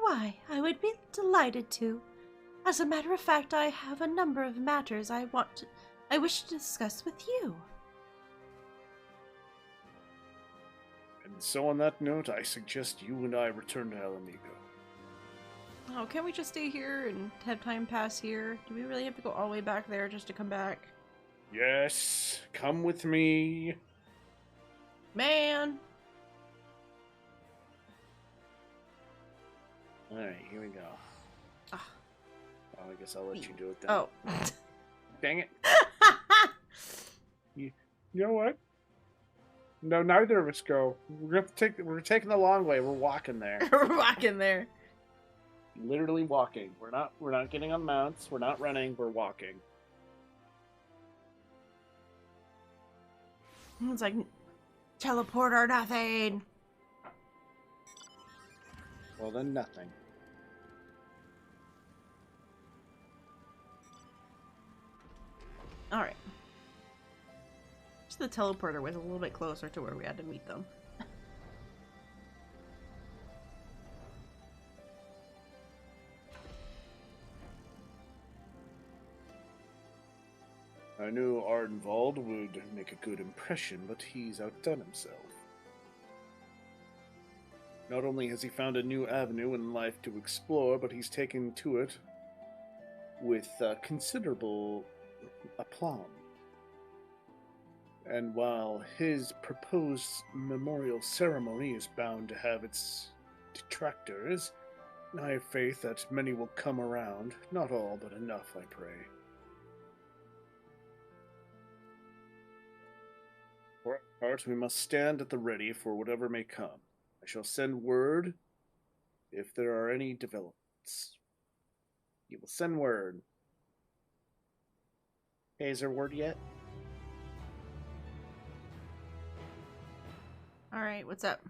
Why, I would be delighted to. As a matter of fact, I have a number of matters I wish to discuss with you. And so on that note, I suggest you and I return to Alamigo. Oh, can't we just stay here and have time pass here? Do we really have to go all the way back there just to come back? Yes, come with me. Man! Alright, here we go. Ah. Oh, I guess I'll let you do it then. Oh. Dang it. You know what? No, neither of us go. We're taking the long way. We're walking there. We're walking there. Literally walking. We're not getting on mounts. We're not running. We're walking. It's like, teleport or nothing. Well, then nothing. Alright. Just the teleporter was a little bit closer to where we had to meet them. I knew Ardenwald would make a good impression, but he's outdone himself. Not only has he found a new avenue in life to explore, but he's taken to it with considerable aplomb. And while his proposed memorial ceremony is bound to have its detractors, I have faith that many will come around. Not all, but enough, I pray. For our part, we must stand at the ready for whatever may come. I shall send word if there are any developments. You will send word. Hey, is there word yet? Alright, what's up?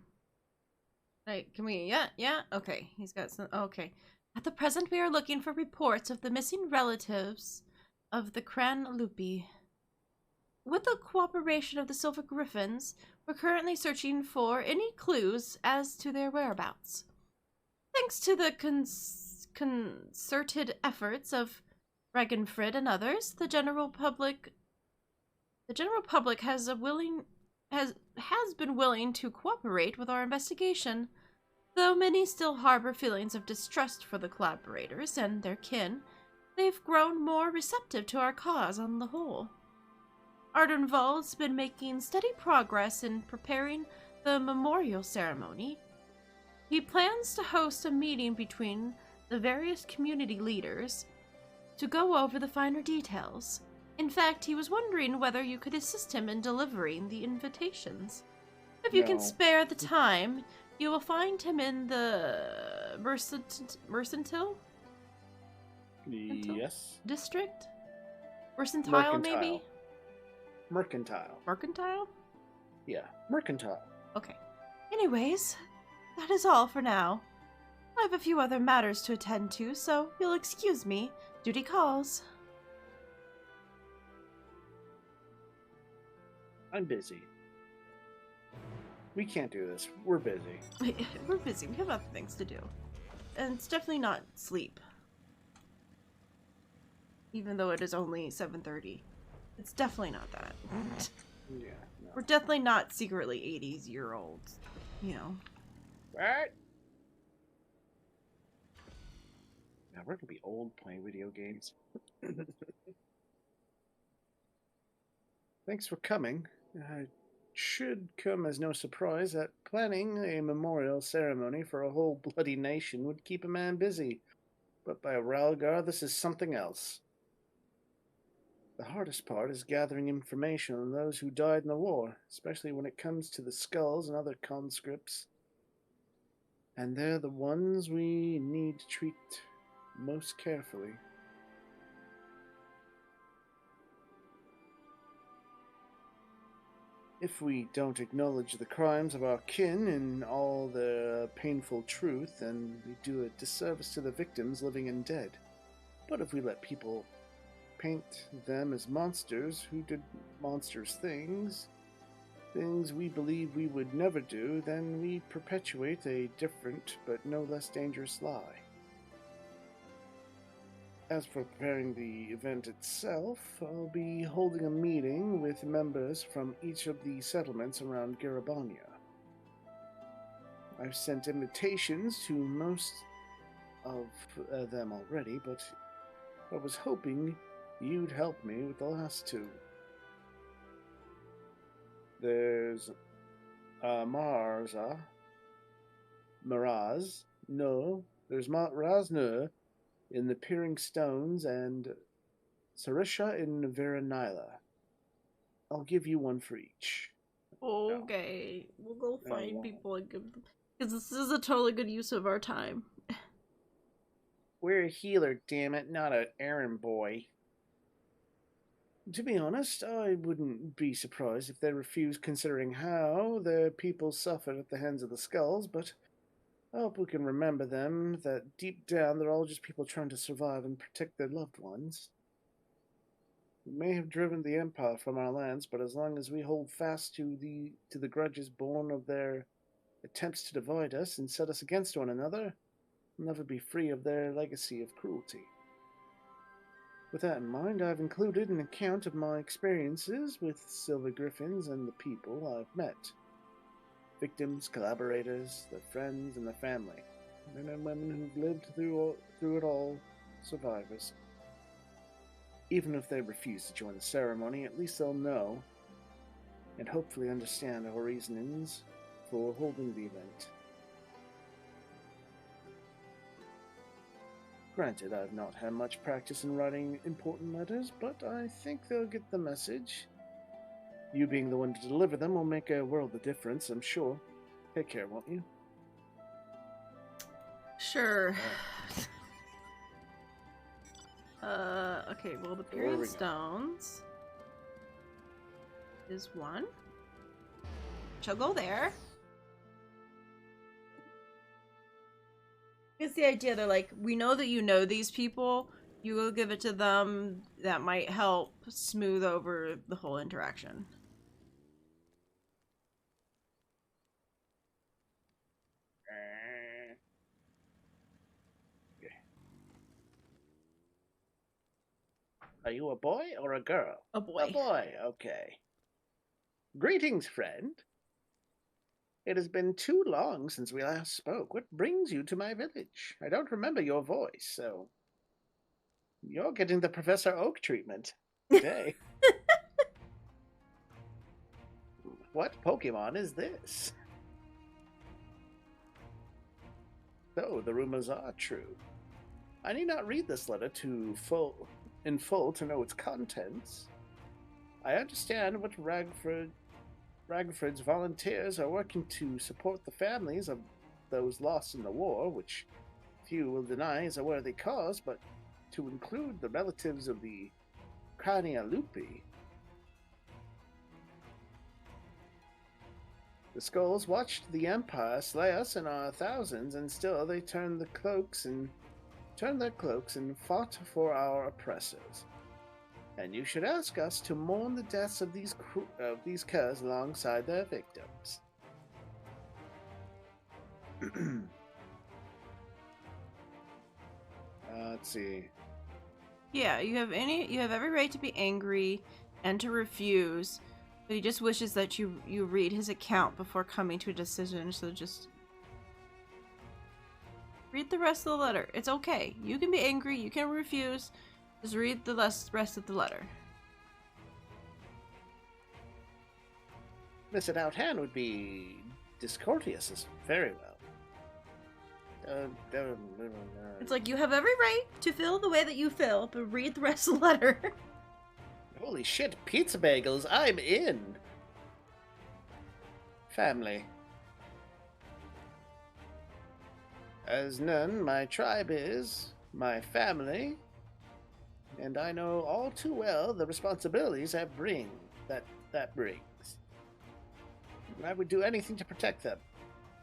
Right, can we... Yeah? Okay, he's got some... Okay. At the present, we are looking for reports of the missing relatives of the Cran Lupi. With the cooperation of the Silver Griffins, we're currently searching for any clues as to their whereabouts. Thanks to the concerted efforts of Ragnfrid and others, the general public has been willing to cooperate with our investigation, though many still harbor feelings of distrust for the collaborators and their kin. They've grown more receptive to our cause on the whole. Ardenwald's been making steady progress in preparing the memorial ceremony. He plans to host a meeting between the various community leaders to go over the finer details. In fact, he was wondering whether you could assist him in delivering the invitations. If you can spare the time, you will find him in the Mercantile? Yes. District? Mercantile, maybe? Mercantile. Mercantile? Yeah, mercantile. Okay. Anyways, that is all for now. I have a few other matters to attend to, so you'll excuse me. Duty calls. I'm busy. We can't do this. We're busy. We're busy. We have other things to do. And it's definitely not sleep. Even though it is only 7:30. It's definitely not that. Yeah. No. We're definitely not secretly 80s-year-olds. You know. What? Now we're gonna be old playing video games. Thanks for coming. It should come as no surprise that planning a memorial ceremony for a whole bloody nation would keep a man busy. But by Ralgar, this is something else. The hardest part is gathering information on those who died in the war, especially when it comes to the skulls and other conscripts. And they're the ones we need to treat most carefully. If we don't acknowledge the crimes of our kin in all their painful truth, then we do a disservice to the victims, living and dead. But if we let people paint them as monsters who did monstrous things, things we believe we would never do, then we perpetuate a different but no less dangerous lie. As for preparing the event itself, I'll be holding a meeting with members from each of the settlements around Garabania. I've sent invitations to most of them already, but I was hoping you'd help me with the last two. There's Maraz. No, there's Razner in the Peering Stones and Sarisha in Veranila. I'll give you one for each. Okay, we'll go find won't. people and give them, because this is a totally good use of our time. We're a healer, damn it, not an errand boy. To be honest, I wouldn't be surprised if they refused, considering how their people suffered at the hands of the skulls, but I hope we can remember them, that deep down they're all just people trying to survive and protect their loved ones. We may have driven the Empire from our lands, but as long as we hold fast to the grudges born of their attempts to divide us and set us against one another, we'll never be free of their legacy of cruelty. With that in mind, I've included an account of my experiences with Silver Griffins and the people I've met. Victims, collaborators, their friends, and their family. Men and women who've lived through it all, survivors. Even if they refuse to join the ceremony, at least they'll know, and hopefully understand our reasonings for holding the event. Granted, I've not had much practice in writing important letters, but I think they'll get the message. You being the one to deliver them will make a world of difference, I'm sure. Take care, won't you? Sure. Okay, well, the Peering Stones is one. She'll go there. It's the idea, they're like, we know that you know these people, you go give it to them, that might help smooth over the whole interaction. Are you a boy or a girl? A boy. A boy, okay. Greetings, friend. It has been too long since we last spoke. What brings you to my village? I don't remember your voice, so... You're getting the Professor Oak treatment today. What Pokemon is this? So, the rumors are true. I need not read this letter in full to know its contents. I understand what Ragford's volunteers are working to support the families of those lost in the war, which few will deny is a worthy cause, but to include the relatives of the Crania Lupi. The Skulls watched the Empire slay us in our thousands, and still they turned their cloaks and fought for our oppressors. And you should ask us to mourn the deaths of these curs alongside their victims. Let's see. Yeah, you have every right to be angry and to refuse, but he just wishes that you read his account before coming to a decision, so just read the rest of the letter. It's okay. You can be angry, you can refuse, just read the rest of the letter. Miss it out hand would be discourteous as very well. It's like, you have every right to feel the way that you feel, but read the rest of the letter. Holy shit, pizza bagels, I'm in! Family. As none, my tribe is, my family, and I know all too well the responsibilities that brings. I would do anything to protect them.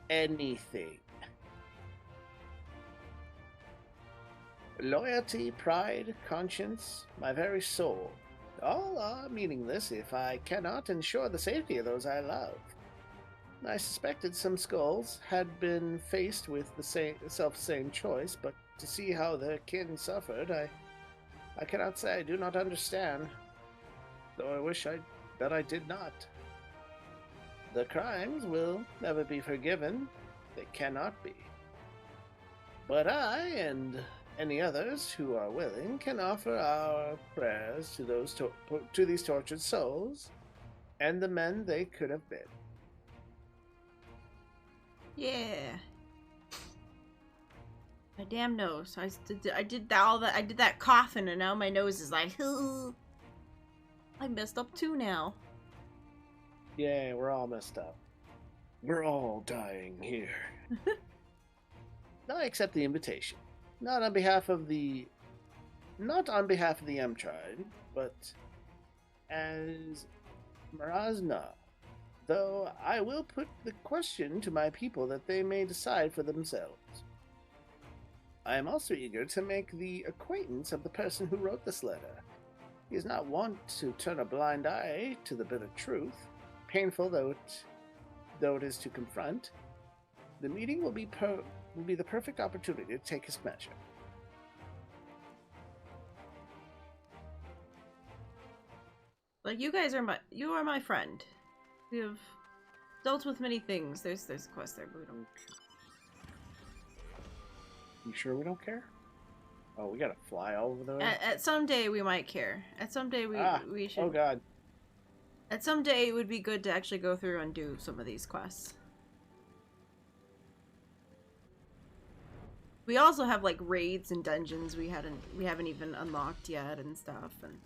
Anything. Loyalty, pride, conscience, my very soul. All are meaningless if I cannot ensure the safety of those I love. I suspected some skulls had been faced with the same choice, but to see how their kin suffered, I cannot say I do not understand, though I wish that I did not. The crimes will never be forgiven. They cannot be. But I and any others who are willing can offer our prayers to these tortured souls and the men they could have been. Yeah. My damn nose. I did that coughing, and now my nose is like, ugh. I messed up too now. Yeah, we're all messed up. We're all dying here. I accept the invitation. Not on behalf of the M-Tribe, but as Mirazna. Though I will put the question to my people that they may decide for themselves. I am also eager to make the acquaintance of the person who wrote this letter. He is not wont to turn a blind eye to the bitter truth, painful though it is to confront. The meeting will be the perfect opportunity to take his measure. Like, you are my friend. We have dealt with many things. There's a quest there, but we don't. You sure we don't care? Oh, we gotta fly all over the way? At some day we might care. At some day we should. Oh god. At some day it would be good to actually go through and do some of these quests. We also have like raids and dungeons we haven't even unlocked yet and stuff, and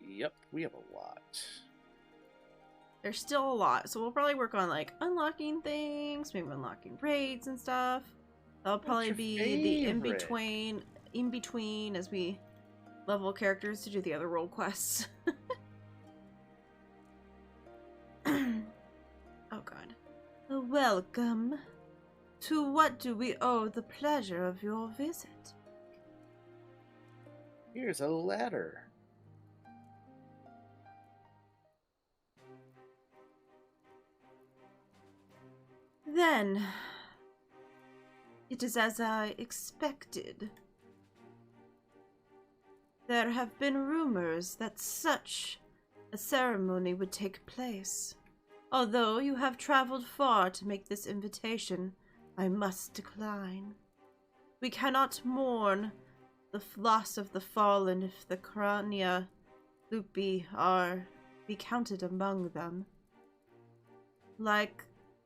yep, we have a lot. There's still a lot, so we'll probably work on like unlocking things, maybe unlocking raids and stuff. That'll probably be the in between as we level characters to do the other role quests. Oh god. Welcome. To what do we owe the pleasure of your visit? Here's a letter. Then, it is as I expected. There have been rumors that such a ceremony would take place. Although you have traveled far to make this invitation, I must decline. We cannot mourn the loss of the fallen if the Crania Lupi are be counted among them. Like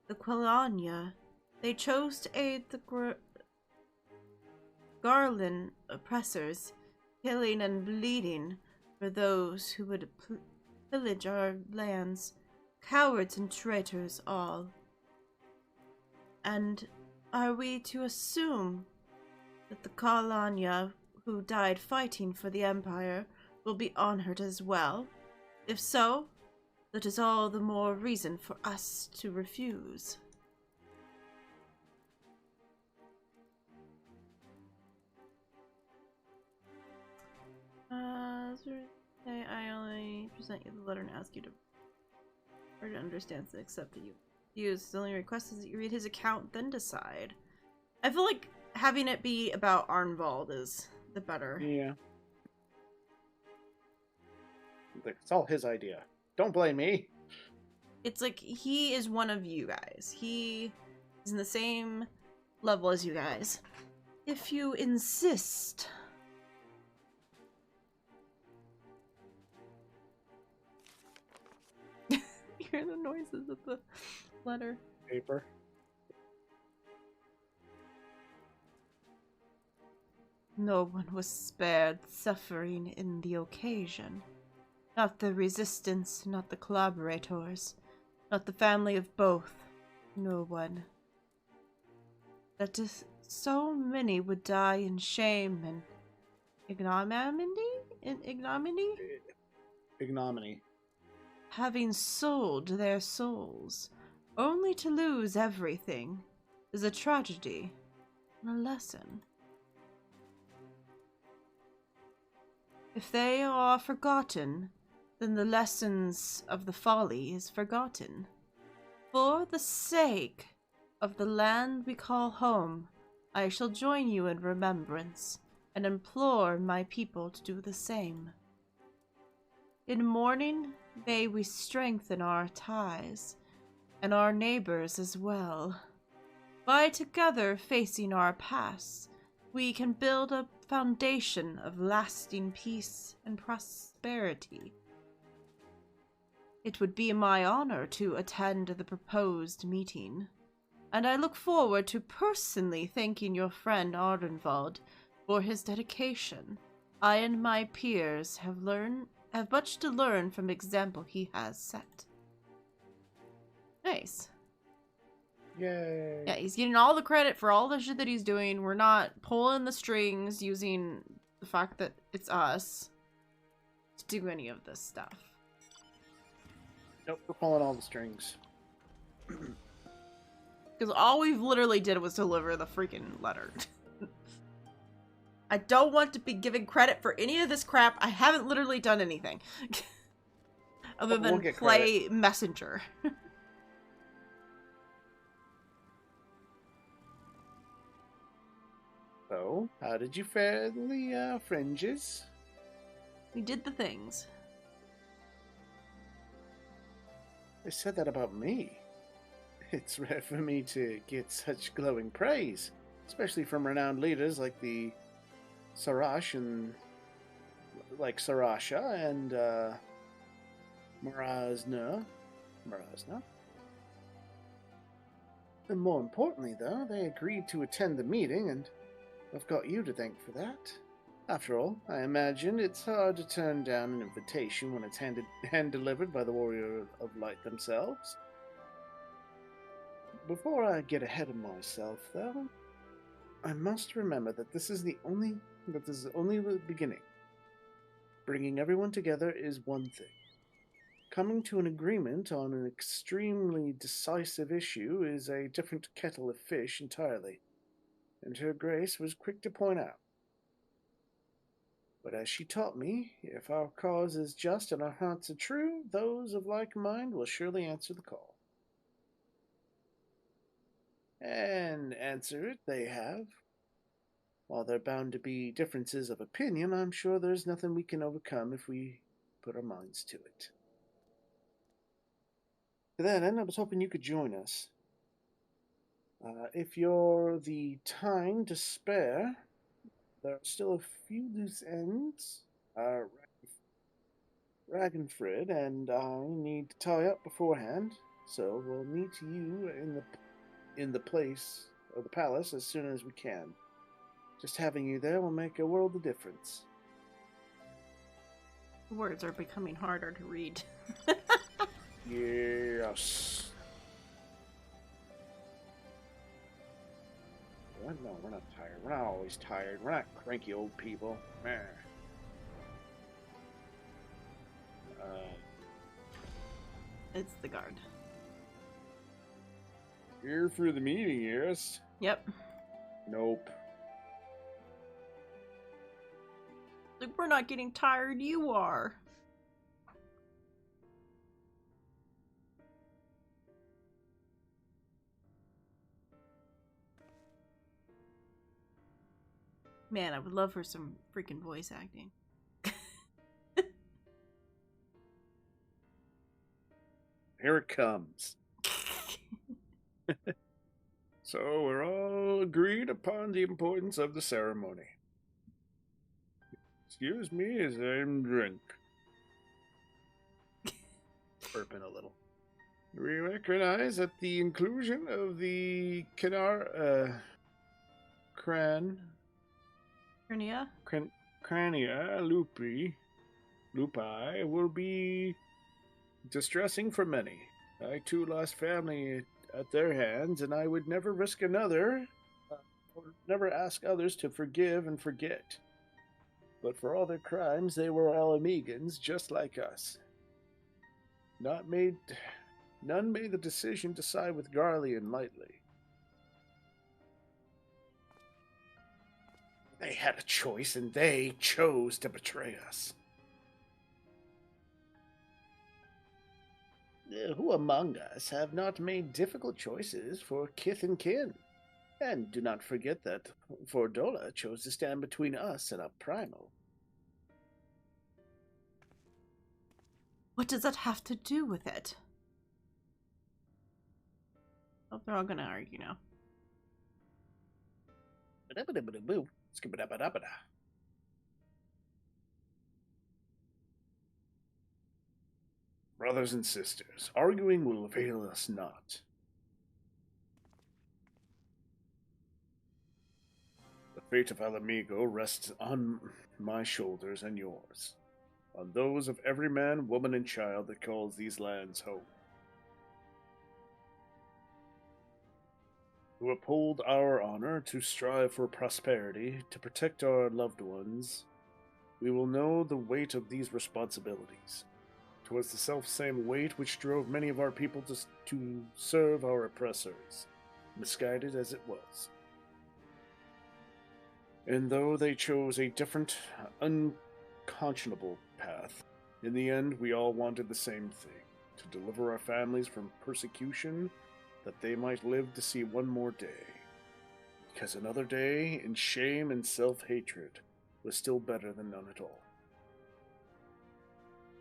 the Quilania, they chose to aid the Garland oppressors, killing and bleeding for those who would pillage our lands, cowards and traitors all. And are we to assume that the Kalanya who died fighting for the Empire will be honored as well? If so, that is all the more reason for us to refuse. I only present you the letter and ask you to understand and accept that you use. The only request is that you read his account, then decide. I feel like having it be about Arnvald is the better. Yeah. It's all his idea. Don't blame me. It's like he is one of you guys. He is in the same level as you guys. If you insist. You hear the noises of the letter. Paper. No one was spared suffering in the occasion. Not the resistance, not the collaborators, not the family of both. No one. That is, so many would die in shame and ignominy? Ignominy. Having sold their souls, only to lose everything, is a tragedy and a lesson. If they are forgotten, then the lessons of the folly is forgotten. For the sake of the land we call home, I shall join you in remembrance, and implore my people to do the same. In mourning, may we strengthen our ties, and our neighbors as well. By together facing our past, we can build a foundation of lasting peace and prosperity. It would be my honor to attend the proposed meeting, and I look forward to personally thanking your friend Ardenwald for his dedication. I and my peers have much to learn from the example he has set. Nice. Yay. Yeah, he's getting all the credit for all the shit that he's doing. We're not pulling the strings using the fact that it's us to do any of this stuff. Nope, we're pulling all the strings. Because all we've literally did was deliver the freaking letter. I don't want to be given credit for any of this crap. I haven't literally done anything. Other than play messenger. So, how did you fare in the fringes? We did the things. They said that about me. It's rare for me to get such glowing praise, especially from renowned leaders like the Sarasha and Marasna. And more importantly, though, they agreed to attend the meeting, and I've got you to thank for that. After all, I imagine it's hard to turn down an invitation when it's hand-delivered by the Warrior of Light themselves. Before I get ahead of myself, though, I must remember that this is only the beginning. Bringing everyone together is one thing. Coming to an agreement on an extremely decisive issue is a different kettle of fish entirely, and Her Grace was quick to point out. But as she taught me, if our cause is just and our hearts are true, those of like mind will surely answer the call. And answer it they have. While there are bound to be differences of opinion, I'm sure there's nothing we can overcome if we put our minds to it. To that end, I was hoping you could join us. If you're the time to spare, there are still a few loose ends. Ragnfrid and I need to tie up beforehand, so we'll meet you in the place or the palace as soon as we can. Just having you there will make a world of difference. Words are becoming harder to read. Yes. What? No, we're not tired. We're not always tired. We're not cranky old people. Meh. It's the guard. Here for the meeting, yes? Yep. Nope. Like, we're not getting tired, you are. Man, I would love for some freaking voice acting. Here it comes. So we're all agreed upon the importance of the ceremony. Excuse me as I'm drunk. Burping a little. We recognize that the inclusion of the Crania lupi will be distressing for many. I too lost family at their hands, and I would never risk another, or never ask others to forgive and forget. But for all their crimes, they were Alamegans, just like us. None made the decision to side with Garlean lightly. They had a choice, and they chose to betray us. Who among us have not made difficult choices for kith and kin? And do not forget that Fordola chose to stand between us and our primal. What does that have to do with it? Oh, they're all gonna argue now. Brothers and sisters, arguing will avail us not. The fate of Alamigo rests on my shoulders and yours, on those of every man, woman, and child that calls these lands home. To uphold our honor, to strive for prosperity, to protect our loved ones, we will know the weight of these responsibilities. 'Twas the self-same weight which drove many of our people to serve our oppressors, misguided as it was. And though they chose a different, unconscionable path, in the end we all wanted the same thing, to deliver our families from persecution, that they might live to see one more day. Because another day in shame and self-hatred was still better than none at all.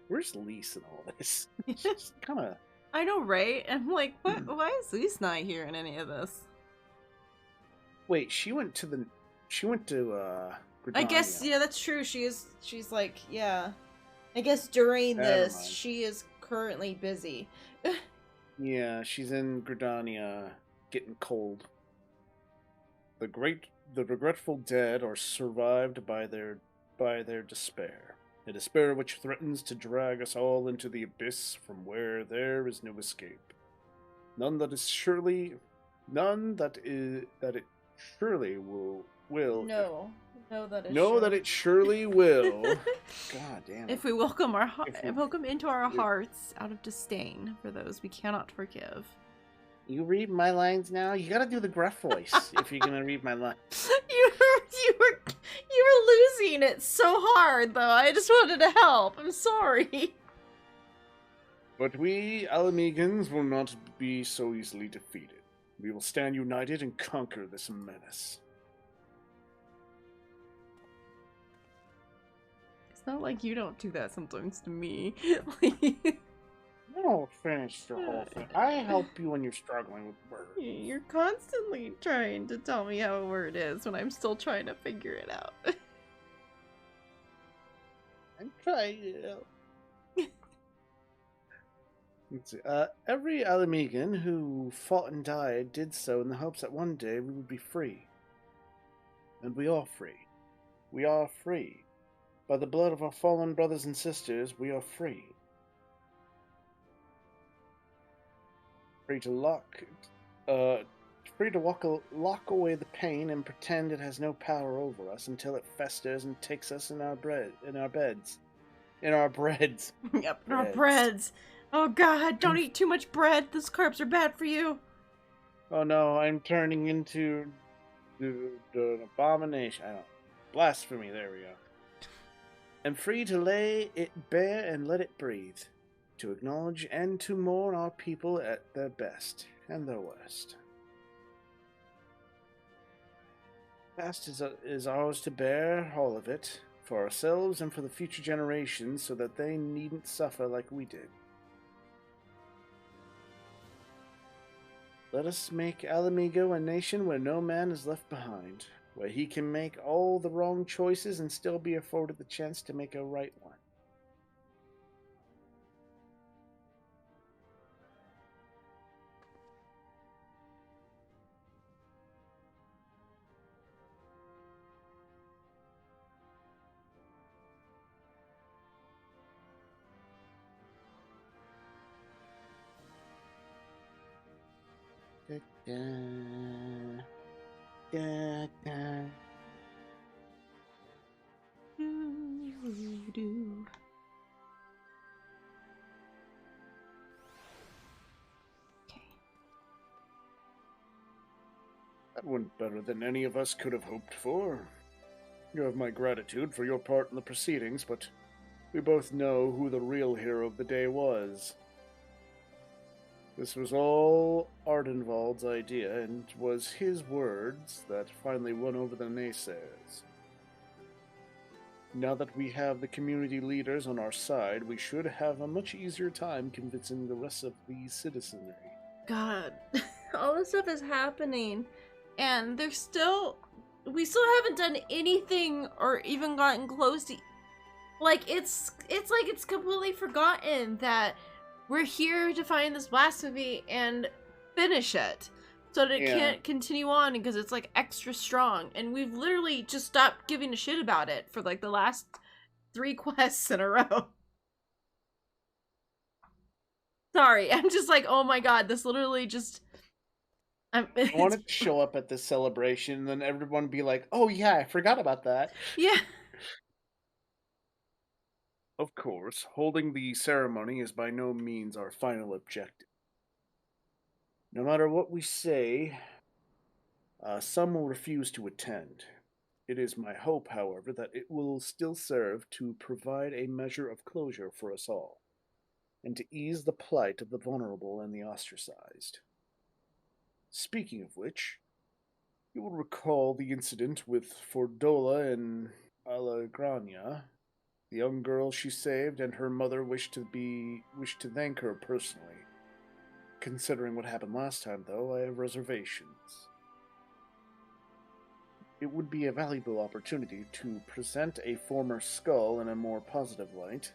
Where's Lise in all this? She's kind of... I know, right? I'm like, what? Why is Lise not here in any of this? Wait, she went to Gridania. I guess, yeah, that's true. She's like, yeah. I guess during this, she is currently busy. Yeah, she's in Gridania, getting cold. The regretful dead are survived by their despair. A despair which threatens to drag us all into the abyss from where there is no escape. None that it surely will. No, that it surely will. God damn it! If we welcome into our hearts out of disdain for those we cannot forgive. You read my lines now. You gotta do the gruff voice if you're gonna read my lines. You were losing it so hard, though. I just wanted to help. I'm sorry. But we Alamegans will not be so easily defeated. We will stand united and conquer this menace. It's not like you don't do that sometimes to me. I don't finish the whole thing. I help you when you're struggling with words. You're constantly trying to tell me how a word is when I'm still trying to figure it out. I'm trying to help. Let's see. Every Alamegan who fought and died did so in the hopes that one day we would be free. And we are free. We are free. By the blood of our fallen brothers and sisters, we are free. Free to lock away the pain and pretend it has no power over us until it festers and takes us in our breads. Yep, in our breads. Oh God, don't eat too much bread. Those carbs are bad for you. Oh no, I'm turning into the abomination. I don't know. Blasphemy. There we go. And free to lay it bare and let it breathe. To acknowledge and to mourn our people at their best and their worst. Past is ours to bear, all of it, for ourselves and for the future generations, so that they needn't suffer like we did. Let us make Alamigo a nation where no man is left behind, where he can make all the wrong choices and still be afforded the chance to make a right one. Da, da, da. Okay. That went better than any of us could have hoped for. You have my gratitude for your part in the proceedings, but we both know who the real hero of the day was. This was all Ardenwald's idea, and it was his words that finally won over the naysayers. Now that we have the community leaders on our side, we should have a much easier time convincing the rest of the citizenry. God, all this stuff is happening, and we still haven't done anything or even gotten close to, like, it's like it's completely forgotten that we're here to find this blasphemy and finish it, so that it can't continue on because it's like extra strong, and we've literally just stopped giving a shit about it for like the last 3 quests in a row. Sorry, I'm just like, oh my god, this literally just... I want it to show up at this celebration, and then everyone be like, oh yeah, I forgot about that. Yeah. Of course, holding the ceremony is by no means our final objective. No matter what we say, some will refuse to attend. It is my hope, however, that it will still serve to provide a measure of closure for us all, and to ease the plight of the vulnerable and the ostracized. Speaking of which, you will recall the incident with Fordola and Alagrania. The young girl she saved and her mother wished to thank her personally. Considering what happened last time, though, I have reservations. It would be a valuable opportunity to present a former skull in a more positive light.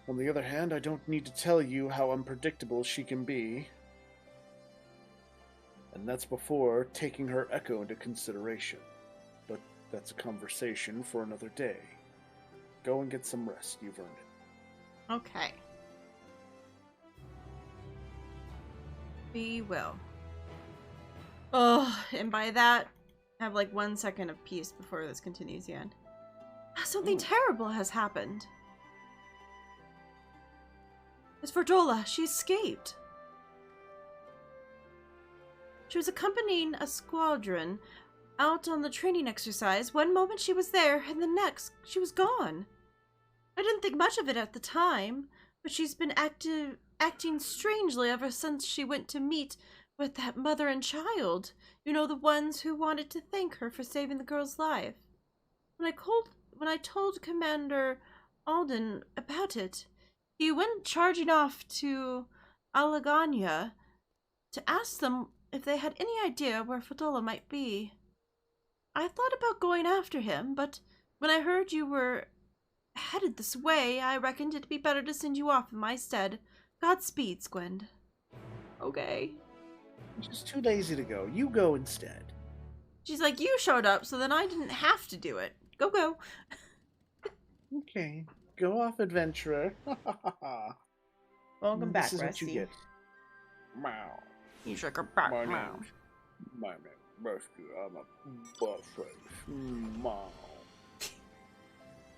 On the other hand, I don't need to tell you how unpredictable she can be. And that's before taking her echo into consideration. But that's a conversation for another day. Go and get some rest, you've earned it. Okay. We will. Oh, and by that, have like 1 second of peace before this continues again. Something terrible has happened. It's Fordola. She escaped. She was accompanying a squadron out on the training exercise. One moment she was there, and the next she was gone. I didn't think much of it at the time, but she's been acting strangely ever since she went to meet with that mother and child. You know, the ones who wanted to thank her for saving the girl's life. When I told Commander Alden about it, he went charging off to Alagania to ask them if they had any idea where Fordola might be. I thought about going after him, but when I heard you were headed this way, I reckoned it'd be better to send you off in my stead. Godspeed, Squend. Okay. I'm just too lazy to go. You go instead. She's like, you showed up, so then I didn't have to do it. Go. Okay. Go off, adventurer. Welcome back, This is Rusty. what you get. Meow. You shook her back. My Meow. name Rescue. I'm a buttface. Meow.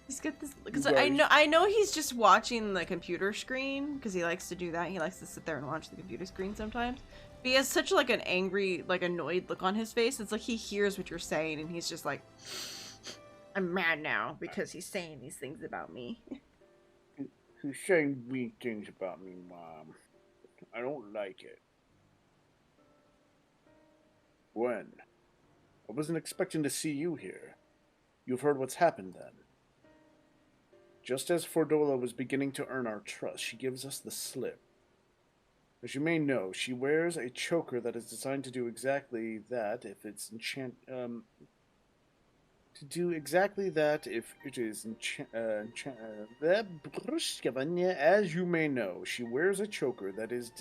He's got this because I know he's just watching the computer screen because he likes to do that. He likes to sit there and watch the computer screen sometimes. But he has such like an angry, like annoyed look on his face. It's like he hears what you're saying and he's just like, I'm mad now because he's saying these things about me. He's saying mean things about me, Mom. I don't like it. When? I wasn't expecting to see you here. You've heard what's happened then. Just as Fordola was beginning to earn our trust, she gives us the slip. As you may know, she wears a choker that is designed to do exactly that if it's as you may know, she wears a choker that is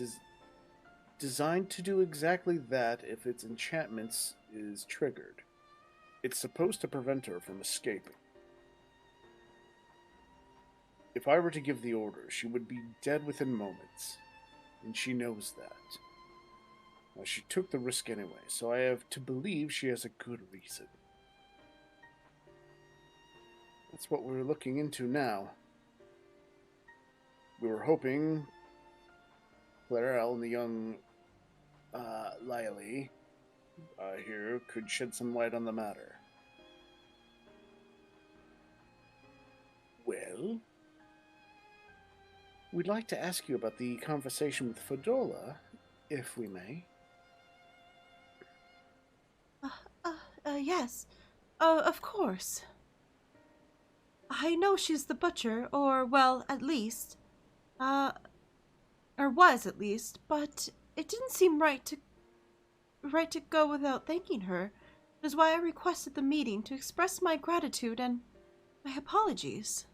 designed to do exactly that if its enchantments is triggered. It's supposed to prevent her from escaping. If I were to give the order, she would be dead within moments, and she knows that. Well, she took the risk anyway, so I have to believe she has a good reason. That's what we're looking into now. We were hoping Clarel and the young Lily here could shed some light on the matter. Well, we'd like to ask you about the conversation with Fodola, if we may. Yes. Of course. I know she's the butcher, or, well, at least. Or was at least, but it didn't seem right to go without thanking her. That is why I requested the meeting to express my gratitude and my apologies.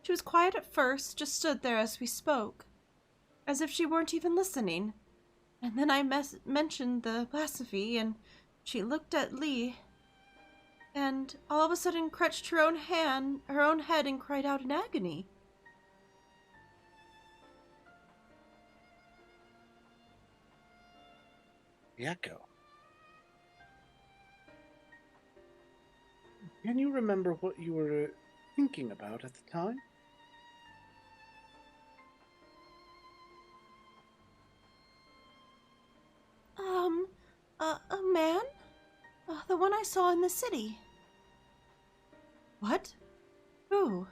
She was quiet at first, just stood there as we spoke, as if she weren't even listening. And then I mentioned the blasphemy, and she looked at Lee, and all of a sudden clutched her own head, and cried out in agony. The echo. Can you remember what you were thinking about at the time? A man? The one I saw in the city. What? Who?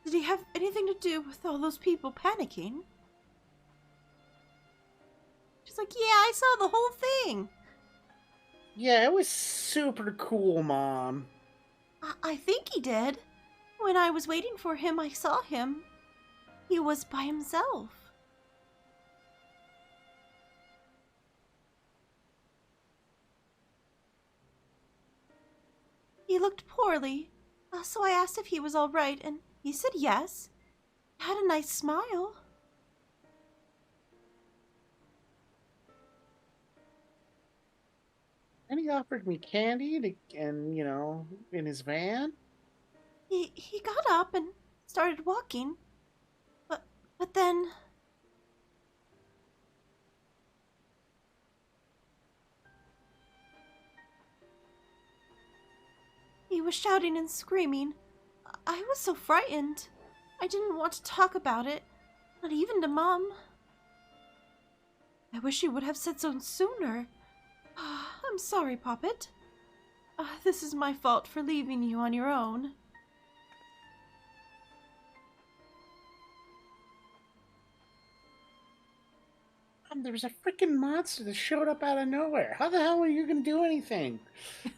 Did he have anything to do with all those people panicking? She's like, yeah, I saw the whole thing. Yeah, it was super cool, Mom. I think he did. When I was waiting for him, I saw him. He was by himself. He looked poorly, so I asked if he was all right, and he said yes. He had a nice smile. And he offered me candy in his van. He got up and started walking, but then he was shouting and screaming. I was so frightened. I didn't want to talk about it, not even to Mom. I wish he would have said so sooner. I'm sorry, Poppet. This is my fault for leaving you on your own. There was a freaking monster that showed up out of nowhere. How the hell are you going to do anything? The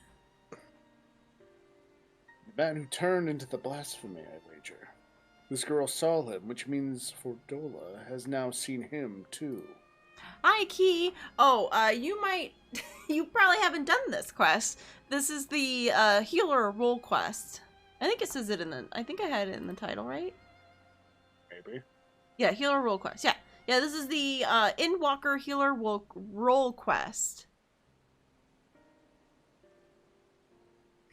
man who turned into the blasphemy, I wager. This girl saw him, which means Fordola has now seen him, too. Hi, Key. Oh, you probably haven't done this quest. This is the healer role quest. I think it says it I think I had it in the title, right? Maybe. Yeah, healer role quest. Yeah. Yeah, this is the Endwalker healer role quest.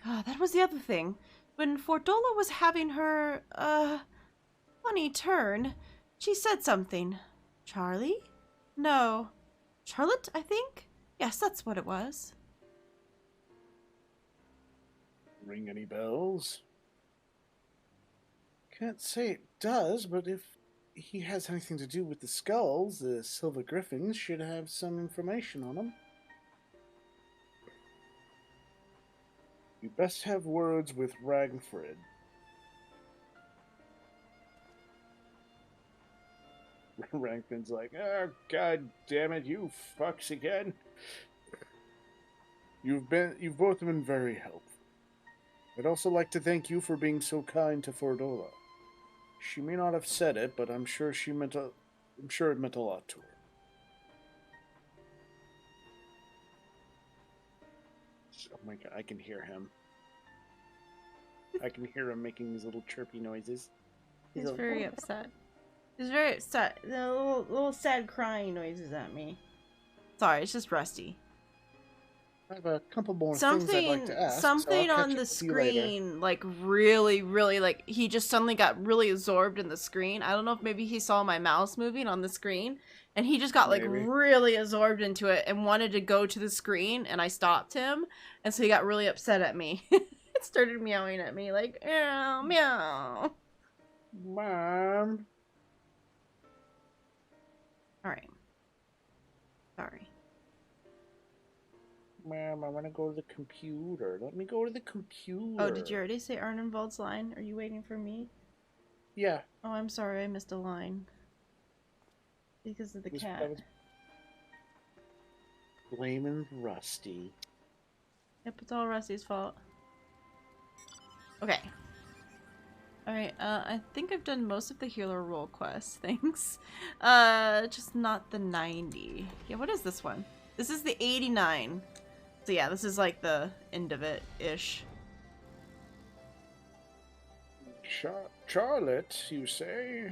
That was the other thing. When Fordola was having her, funny turn, she said something. Charlie? No. Charlotte, I think? Yes, that's what it was. Ring any bells? Can't say it does, but if he has anything to do with the skulls, the Silver Griffins should have some information on them. You best have words with Ragfred. Ragfred's like, oh, god damn it, you fucks again. You've both been very helpful. I'd also like to thank you for being so kind to Fordola. She may not have said it, but I'm sure it meant a lot to her. Oh my god, I can hear him. I can hear him making these little chirpy noises. He's very upset. He's very upset. The little sad crying noises at me. Sorry, it's just Rusty. I have a couple more things I'd like to ask. Something on the screen, like, really, like, he just suddenly got really absorbed in the screen. I don't know if maybe he saw my mouse moving on the screen, and he just got, like, really absorbed into it and wanted to go to the screen, and I stopped him, and so he got really upset at me. It started meowing at me, like, meow, meow. Mom. Alright. Sorry. Ma'am, I want to go to the computer. Let me go to the computer. Oh, did you already say Arnenwald's line? Are you waiting for me? Yeah. Oh, I'm sorry, I missed a line. Because of the cat. That was blaming Rusty. Yep, it's all Rusty's fault. Okay. Alright, I think I've done most of the healer role quests, thanks. Just not the 90. Yeah, what is this one? This is the 89. So yeah, this is like the end of it-ish. Charlotte, you say?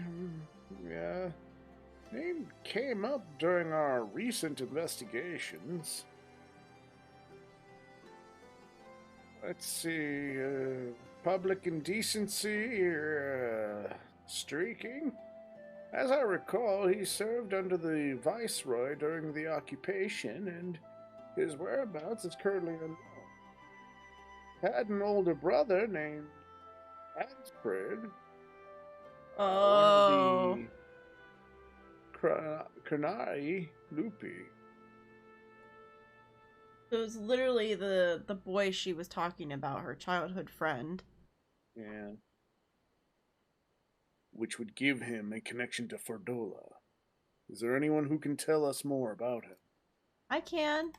Yeah. Name came up during our recent investigations. Let's see, public indecency, streaking. As I recall, he served under the Viceroy during the occupation, and his whereabouts is currently unknown. Had an older brother named Adsprid. Oh. One of the Canari Lupi. It was literally the boy she was talking about, her childhood friend. Yeah. Which would give him a connection to Fordola. Is there anyone who can tell us more about him? I can.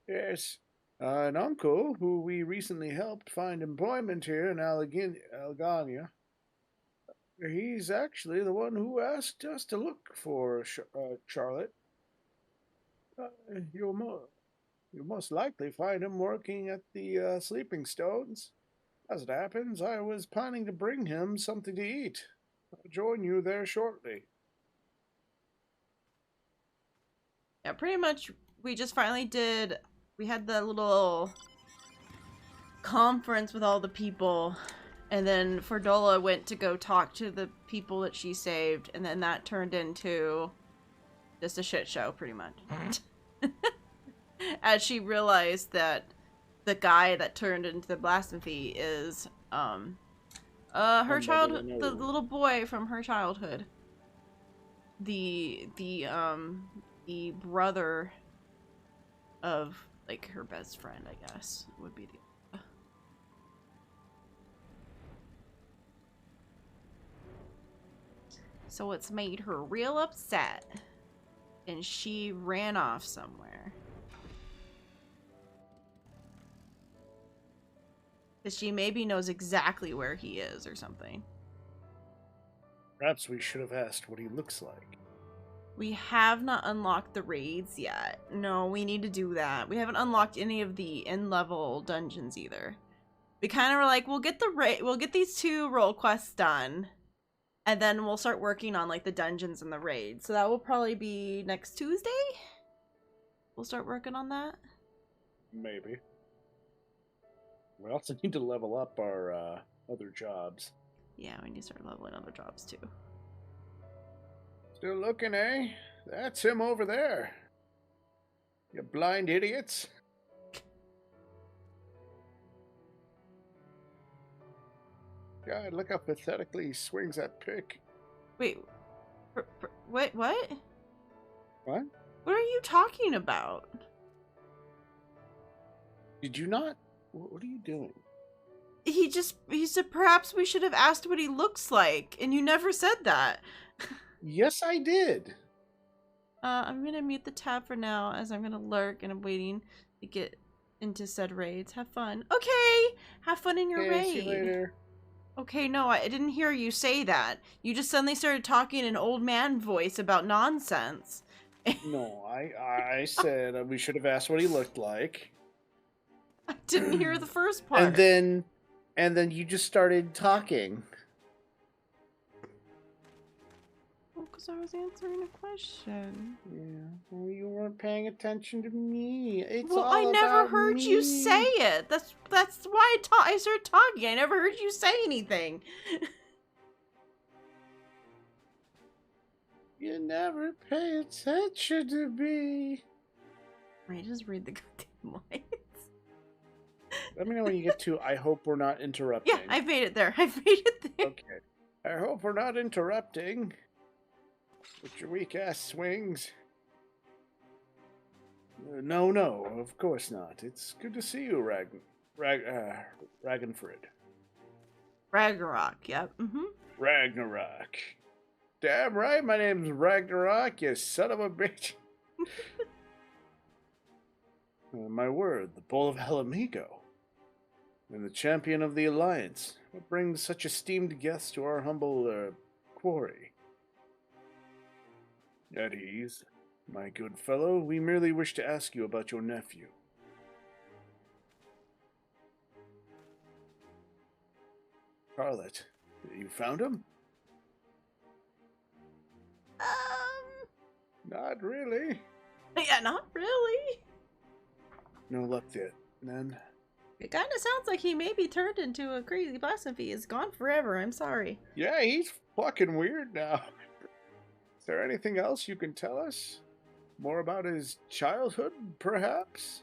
Yes. An uncle who we recently helped find employment here in Algania. He's actually the one who asked us to look for Charlotte. You'll most likely find him working at the Sleeping Stones. As it happens, I was planning to bring him something to eat. I'll join you there shortly. Yeah, pretty much we just finally we had the little conference with all the people, and then Fordola went to go talk to the people that she saved, and then that turned into just a shit show, pretty much. As she realized that the guy that turned into the blasphemy is her childhood, the little boy from her childhood, the brother of like her best friend, I guess would be the. So it's made her real upset, and she ran off somewhere. Because she maybe knows exactly where he is or something. Perhaps we should have asked what he looks like. We have not unlocked the raids yet. No, we need to do that. We haven't unlocked any of the end-level dungeons either. We kind of were like, we'll get these 2 role quests done, and then we'll start working on like the dungeons and the raids. So that will probably be next Tuesday. We'll start working on that. Maybe. We also need to level up our other jobs. Yeah, we need to start leveling other jobs too. Still looking, eh? That's him over there. You blind idiots. God, look how pathetically he swings that pick. Wait, what? What? What? What are you talking about? Did you not? What are you doing? He said perhaps we should have asked what he looks like, and you never said that. Yes, I did. I'm gonna mute the tab for now, as I'm gonna lurk and I'm waiting to get into said raids. Have fun. Okay! Have fun in your raid. See you later. Okay, no, I didn't hear you say that. You just suddenly started talking in an old man voice about nonsense. No, I said we should have asked what he looked like. I didn't hear the first part. And then you just started talking. Well, because I was answering a question. Yeah, well, you weren't paying attention to me. It's well, all I never about heard me. you say it. That's why I started talking. I never heard you say anything. You never pay attention to me. Right, just read the goddamn lines. Let me know when you get to I hope we're not interrupting. Yeah, I made it there. I made it there. Okay. I hope we're not interrupting with your weak ass swings. No, of course not. It's good to see you, Ragnfrid. Ragnarok, yep. Ragnarok. Damn right, my name's Ragnarok, you son of a bitch. My word, the Bull of Helamigo. And the champion of the Alliance. What brings such esteemed guests to our humble quarry? At ease, my good fellow. We merely wish to ask you about your nephew. Charlotte, you found him? Not really. Yeah, not really. No luck yet, then. It kind of sounds like he maybe turned into a crazy blasphemy. He's gone forever. I'm sorry. Yeah, he's fucking weird now. Is there anything else you can tell us? More about his childhood, perhaps?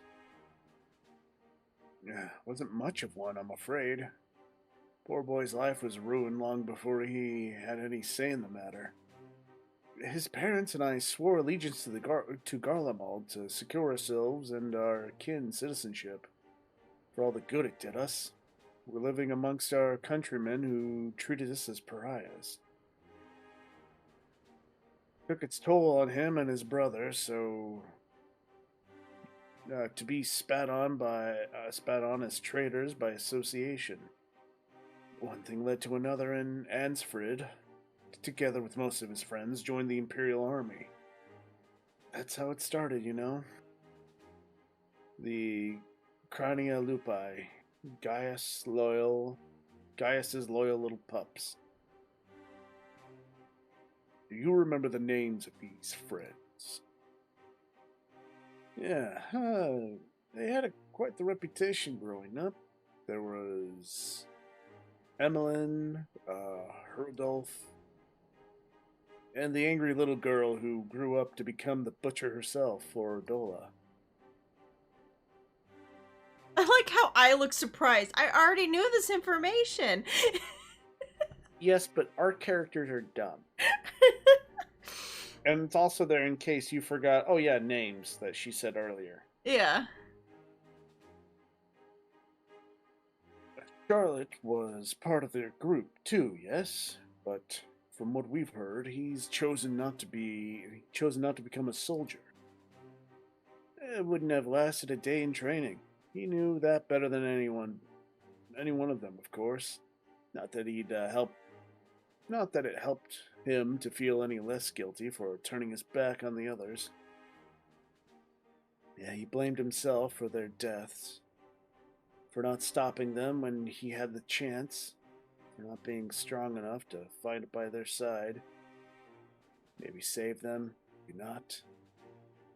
Yeah, wasn't much of one, I'm afraid. Poor boy's life was ruined long before he had any say in the matter. His parents and I swore allegiance to Garlemald to secure ourselves and our kin citizenship. For all the good it did us. We're living amongst our countrymen who treated us as pariahs. Took its toll on him and his brother, so to be spat on as traitors by association. One thing led to another, and Ansfrid, together with most of his friends, joined the Imperial Army. That's how it started, you know. The Crania Lupi, Gaius's loyal little pups. Do you remember the names of these friends? Yeah, they had quite the reputation growing up. There was Emmeline, Herdolf, and the angry little girl who grew up to become the butcher herself for Dola. I like how I look surprised. I already knew this information. Yes, but our characters are dumb. And it's also there in case you forgot, oh yeah, names that she said earlier. Yeah. Charlotte was part of their group too, yes? But from what we've heard, he's chosen not to become a soldier. It wouldn't have lasted a day in training. He knew that better than any one of them, of course. Not that it helped him to feel any less guilty for turning his back on the others. Yeah, he blamed himself for their deaths, for not stopping them when he had the chance, for not being strong enough to fight by their side. Maybe save them, maybe not.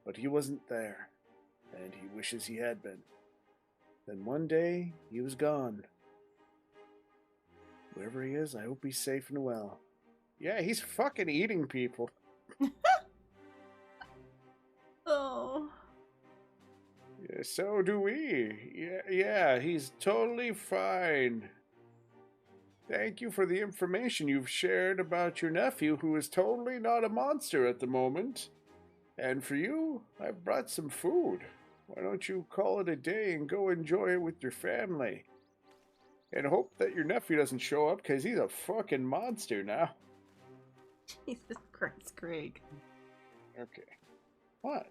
But he wasn't there, and he wishes he had been. Then one day, he was gone. Wherever he is, I hope he's safe and well. Yeah, he's fucking eating people. Oh. Yeah, so do we. Yeah, he's totally fine. Thank you for the information you've shared about your nephew, who is totally not a monster at the moment. And for you, I've brought some food. Why don't you call it a day and go enjoy it with your family? And hope that your nephew doesn't show up, because he's a fucking monster now. Jesus Christ, Craig. Okay. What?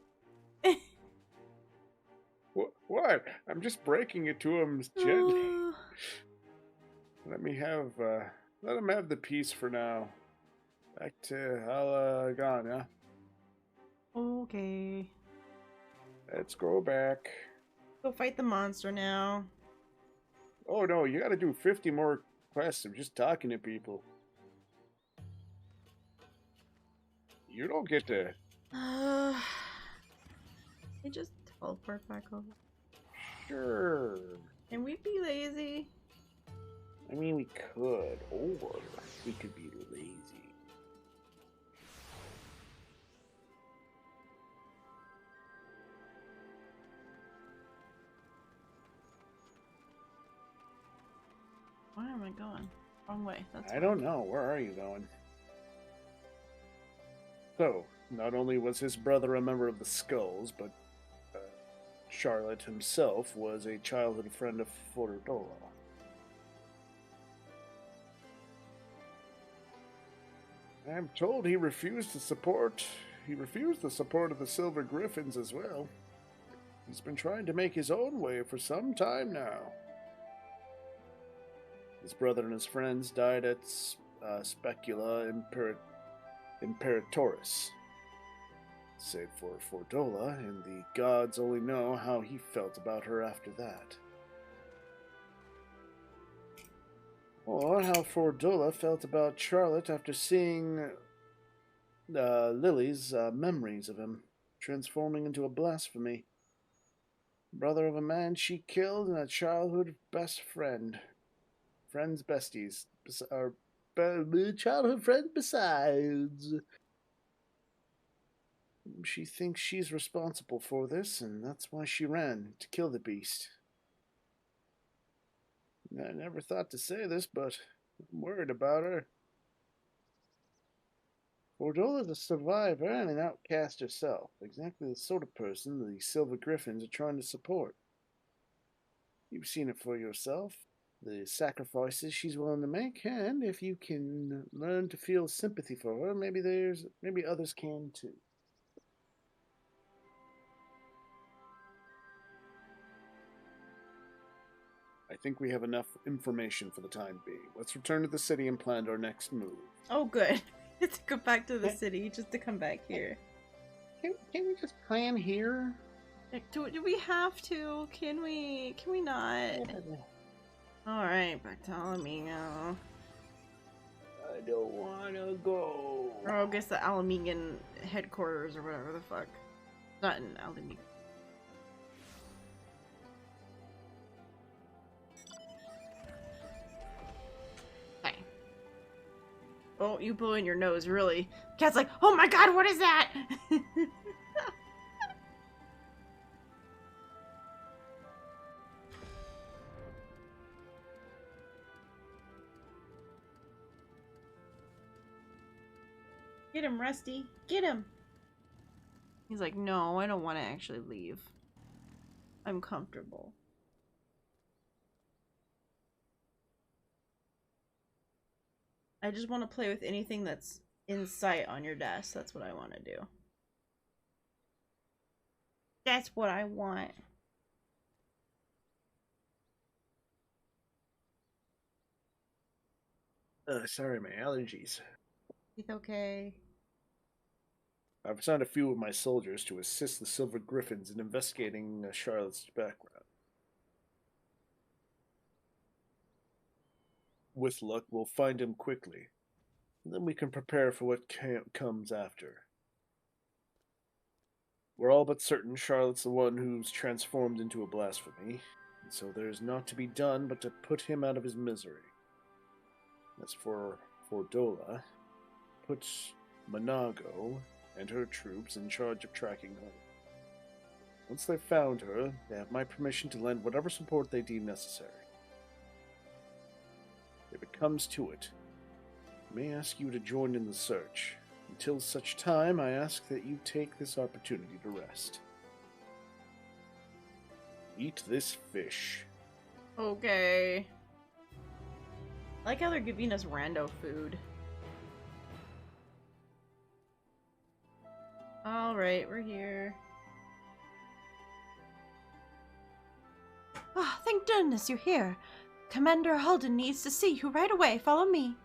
What? I'm just breaking it to him gently. Let him have the peace for now. Back to Halagon, yeah? Okay. Let's go back. Go fight the monster now. Oh no, you gotta do 50 more quests of just talking to people. You don't get to... They just teleport back over. Sure. Can we be lazy? I mean, we could, or we could be lazy. Where am I going? Wrong way. I don't know. Where are you going? So, not only was his brother a member of the Skulls, but Charlotte himself was a childhood friend of Fordola. I'm told he refused the support of the Silver Griffins as well. He's been trying to make his own way for some time now. His brother and his friends died at Specula Imperatoris. Save for Fordola, and the gods only know how he felt about her after that. Or how Fordola felt about Charlotte after seeing Lily's memories of him, transforming into a blasphemy. Brother of a man she killed and a childhood best friend. Friends besties. Childhood friend besides. She thinks she's responsible for this, and that's why she ran, to kill the beast. I never thought to say this, but I'm worried about her. Fordola's a survivor and an outcast herself, exactly the sort of person the Silver Griffins are trying to support. You've seen it for yourself, the sacrifices she's willing to make, and if you can learn to feel sympathy for her, maybe others can too. I think we have enough information for the time being. Let's return to the city and plan our next move. Oh, good. To go back to the city, just to come back here. Can we just plan here? Do we have to? Can we not? Alright, back to Alamingo. I don't wanna go. Or I guess the Alamingan headquarters or whatever the fuck. Not in Alamingo. Oh, you blew in your nose, really. Cat's like, oh my god, what is that? Get him, Rusty. Get him. He's like, no, I don't want to actually leave. I'm comfortable. I just want to play with anything that's in sight on your desk. That's what I want to do. That's what I want. Sorry, my allergies. It's okay. I've assigned a few of my soldiers to assist the Silver Griffins in investigating Charlotte's background. With luck, we'll find him quickly. And then we can prepare for what comes after. We're all but certain Charlotte's the one who's transformed into a blasphemy, and so there's naught to be done but to put him out of his misery. As for Fordola, put Monago and her troops in charge of tracking her. Once they've found her, they have my permission to lend whatever support they deem necessary. If it comes to it, I may ask you to join in the search. Until such time, I ask that you take this opportunity to rest. Eat this fish. Okay. I like how they're giving us rando food. Alright, we're here. Ah, thank goodness you're here. Commander Halden needs to see you right away. Follow me.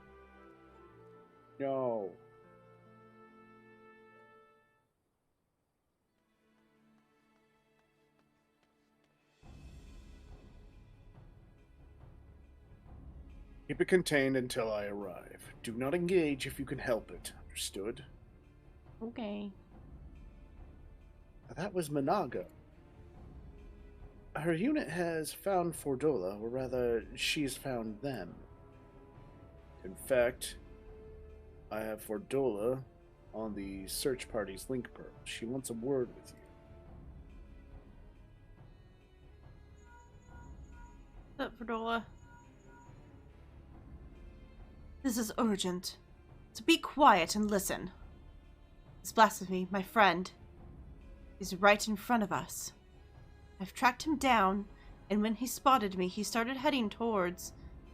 No. Keep it contained until I arrive. Do not engage if you can help it. Understood? Okay. That was Monago. Her unit has found Fordola, or rather, she's found them. In fact, I have Fordola on the search party's link pearl. She wants a word with you. What's up, Fordola? This is urgent. So be quiet and listen. This blasphemy, my friend, is right in front of us. I've tracked him down, and when he spotted me, he started heading towards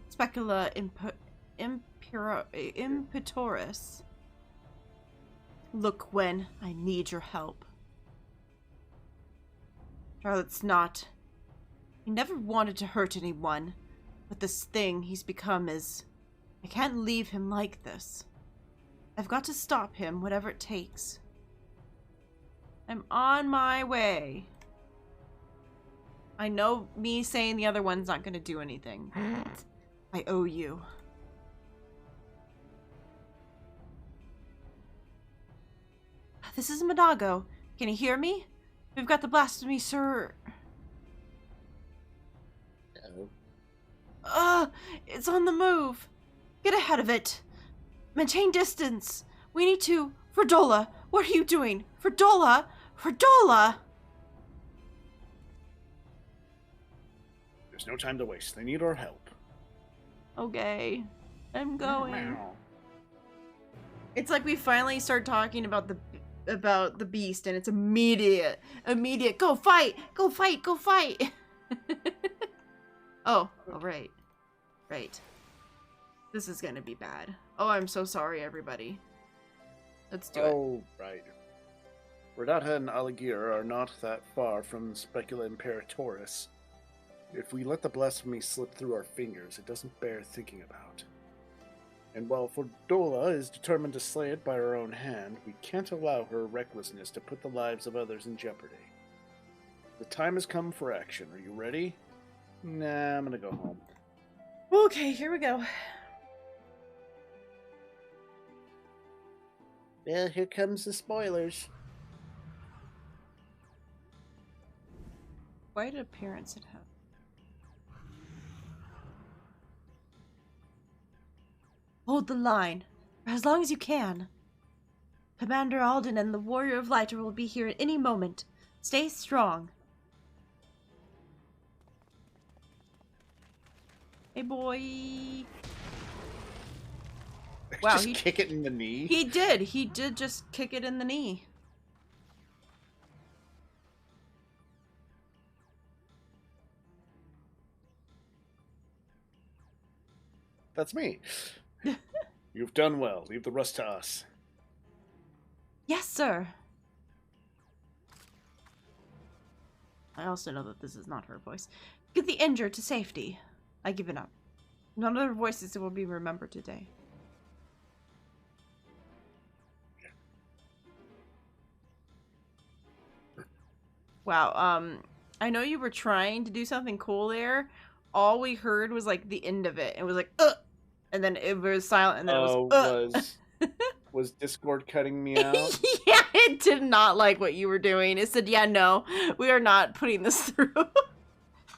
Specula Impetoris. Look, Gwen, I need your help. Charlotte's not. He never wanted to hurt anyone, but this thing he's become is... I can't leave him like this. I've got to stop him, whatever it takes. I'm on my way. I know me saying the other one's not going to do anything. I owe you. This is Monago. Can you hear me? We've got the blasphemy, sir. It's on the move. Get ahead of it. Maintain distance. We need to... Ferdola, what are you doing? Ferdola! Ferdola! There's no time to waste. They need our help. Okay. I'm going. It's like we finally start talking about the beast, and it's immediate. Go fight! Go fight! Go fight! Oh, right. Right. This is gonna be bad. Oh, I'm so sorry, everybody. Let's do it. Oh, right. Radata and Aligir are not that far from Specula Imperatoris. If we let the blasphemy slip through our fingers, it doesn't bear thinking about. And while Fordola is determined to slay it by her own hand, we can't allow her recklessness to put the lives of others in jeopardy. The time has come for action. Are you ready? Nah, I'm gonna go home. Okay, here we go. Well, here comes the spoilers. Quite an appearance it has. Hold the line, for as long as you can. Commander Alden and the Warrior of Lighter will be here at any moment. Stay strong. Hey, boy. Wow, Wow, just kick it in the knee. He did. He did just kick it in the knee. That's me. You've done well. Leave the rest to us. Yes, sir. I also know that this is not her voice. Get the injured to safety. I give it up. None of their voices will be remembered today. Wow, I know you were trying to do something cool there. All we heard was like the end of it. It was like, and then it was silent, and then it was, Was Discord cutting me out? Yeah, it did not like what you were doing. It said, yeah, no, we are not putting this through.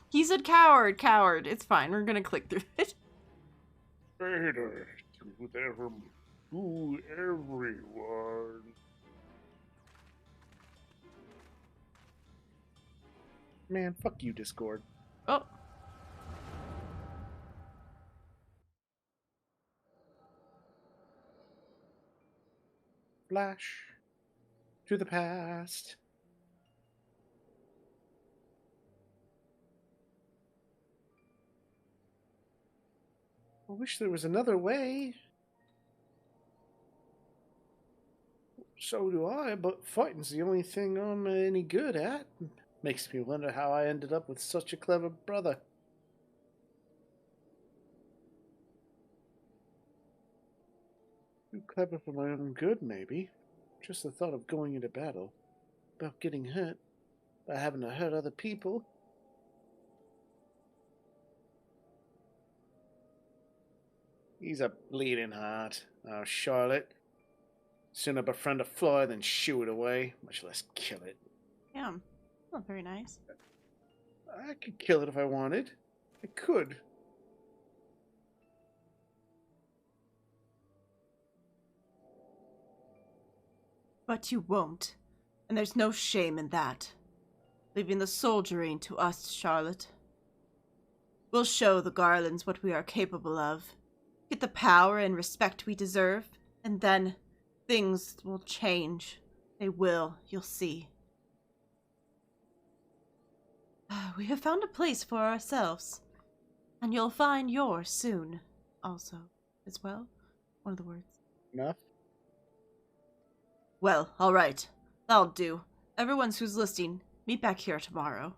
He said, coward, coward. It's fine. We're gonna click through it. Better to them, to everyone. Man, fuck you, Discord. Oh. Flash to the past. I wish there was another way. So do I, but fighting's the only thing I'm any good at. Makes me wonder how I ended up with such a clever brother. Too clever for my own good, maybe. Just the thought of going into battle, about getting hurt, by having to hurt other people. He's a bleeding heart. Oh, Charlotte. Sooner befriend a fly than shoo it away, much less kill it. Yeah. Not very nice. I could kill it if I wanted. I could. But you won't. And there's no shame in that. Leaving the soldiering to us, Charlotte. We'll show the Garlands what we are capable of. Get the power and respect we deserve, and then things will change. They will, you'll see. We have found a place for ourselves. And you'll find yours soon. Also, as well. One of the words. Enough? Well, alright. That'll do. Everyone who's listening, meet back here tomorrow.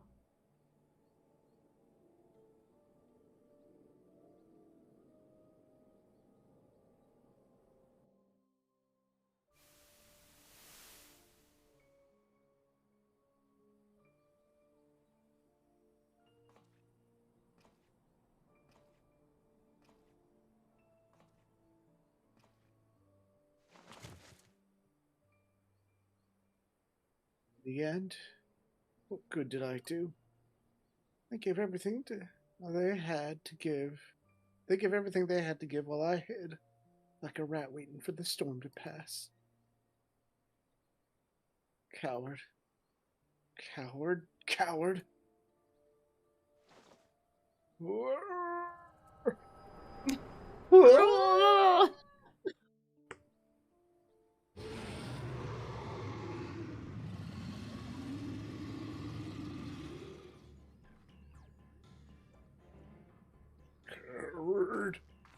The end? What good did I do? They gave everything they had to give. They gave everything they had to give while I hid, like a rat waiting for the storm to pass. Coward. Coward. Coward. Coward.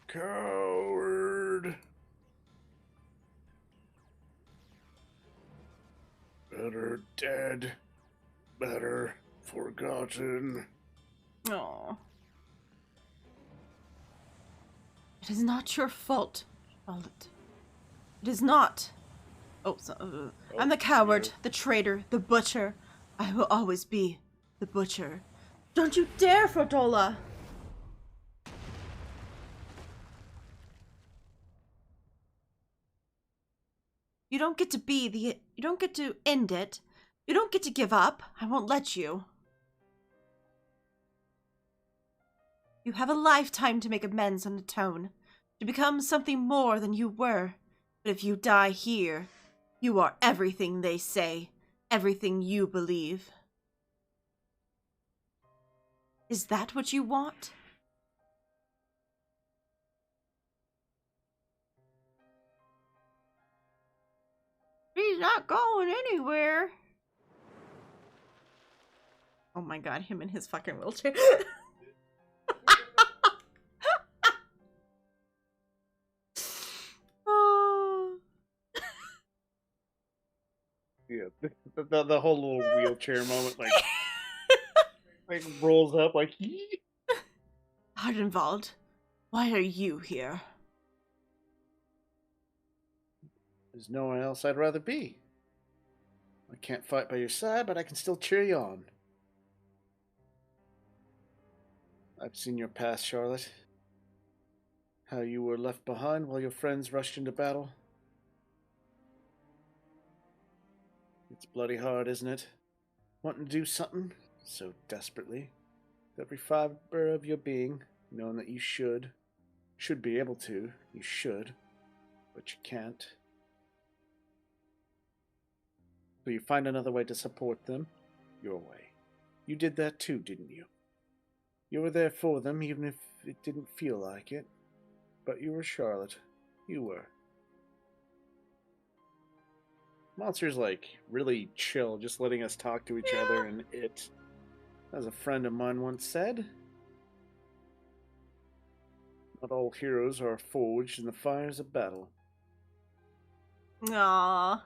Coward. Better dead. Better forgotten. Oh. It is not your fault, Charlotte. It is not. I'm the coward, the traitor, the butcher. I will always be the butcher. Don't you dare, Frodola! You don't get to end it. You don't get to give up. I won't let you. You have a lifetime to make amends and atone, to become something more than you were. But if you die here, you are everything they say, everything you believe. Is that what you want? He's not going anywhere. Oh my god, him in his fucking wheelchair. Oh. Yeah, the whole little wheelchair moment, like rolls up, like. Hardenwald, why are you here? There's no one else I'd rather be. I can't fight by your side, but I can still cheer you on. I've seen your past, Charlotte. How you were left behind while your friends rushed into battle. It's bloody hard, isn't it? Wanting to do something so desperately. With every fiber of your being, knowing that you should be able to, you should, but you can't. So you find another way to support them, your way. You did that too, didn't you? You were there for them, even if it didn't feel like it. But you were Charlotte. You were. Monster's like really chill, just letting us talk to each other and it. As a friend of mine once said, not all heroes are forged in the fires of battle. Aww.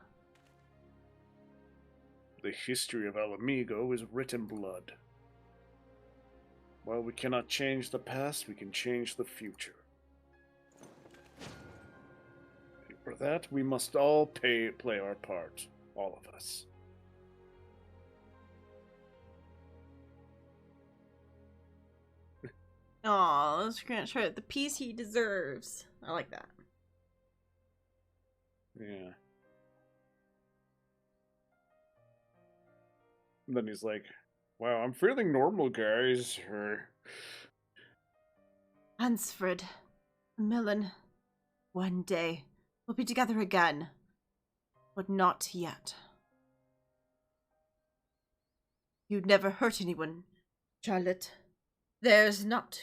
The history of Alamigo is written blood. While we cannot change the past, we can change the future. For that, we must all play our part. All of us. Aw, let's grant Charlotte the peace he deserves. I like that. Yeah. And then he's like, wow, I'm feeling normal, guys. Hansfred, Millen, one day we'll be together again, but not yet. You'd never hurt anyone, Charlotte, that is not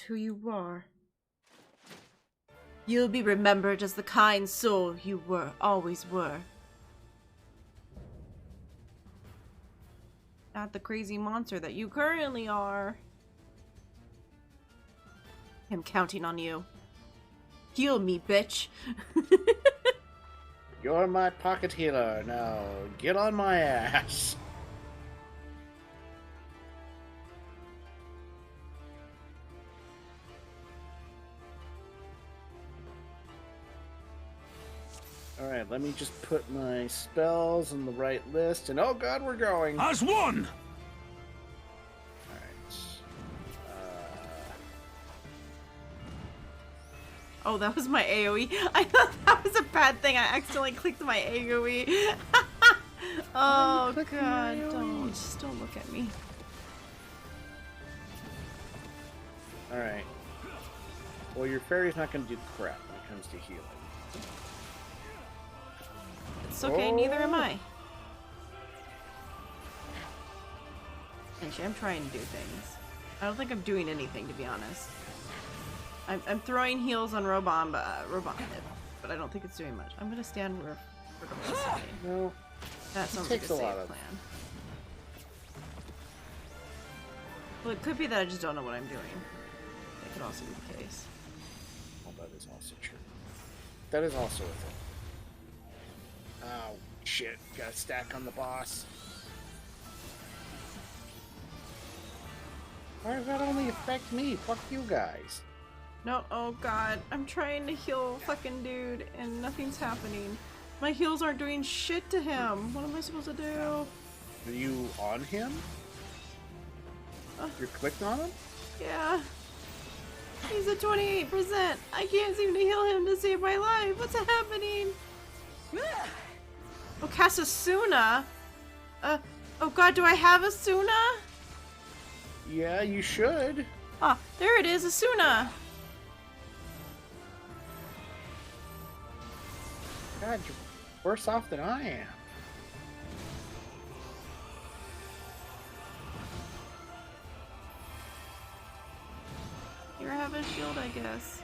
who you are. You'll be remembered as the kind soul you always were. Not the crazy monster that you currently are. I'm counting on you. Heal me, bitch. You're my pocket healer. Now get on my ass. Alright, let me just put my spells in the right list, and oh god, we're going! As one! Alright. Oh, that was my AoE. I thought that was a bad thing. I accidentally clicked my AoE. Oh god, don't look at me. Alright. Well, your fairy's not gonna do crap when it comes to healing. It's okay, neither am I. Actually, I'm trying to do things. I don't think I'm doing anything, to be honest. I'm throwing heals on Robon, but I don't think it's doing much. I'm gonna stand where No. that sounds like a safe plan. Well, it could be that I just don't know what I'm doing. That could also be the case. Well, that is also true. That is also a thing. Oh, shit. Got a stack on the boss. Why does that only affect me? Fuck you guys. No, oh god. I'm trying to heal fucking dude, and nothing's happening. My heals aren't doing shit to him. What am I supposed to do? Are you on him? You're clicked on him? Yeah. He's at 28%. I can't seem to heal him to save my life. What's happening? Oh, cast Asuna. Oh god, do I have Asuna? Yeah, you should. Ah, there it is, Asuna. God, you're worse off than I am. Here, have a shield, I guess.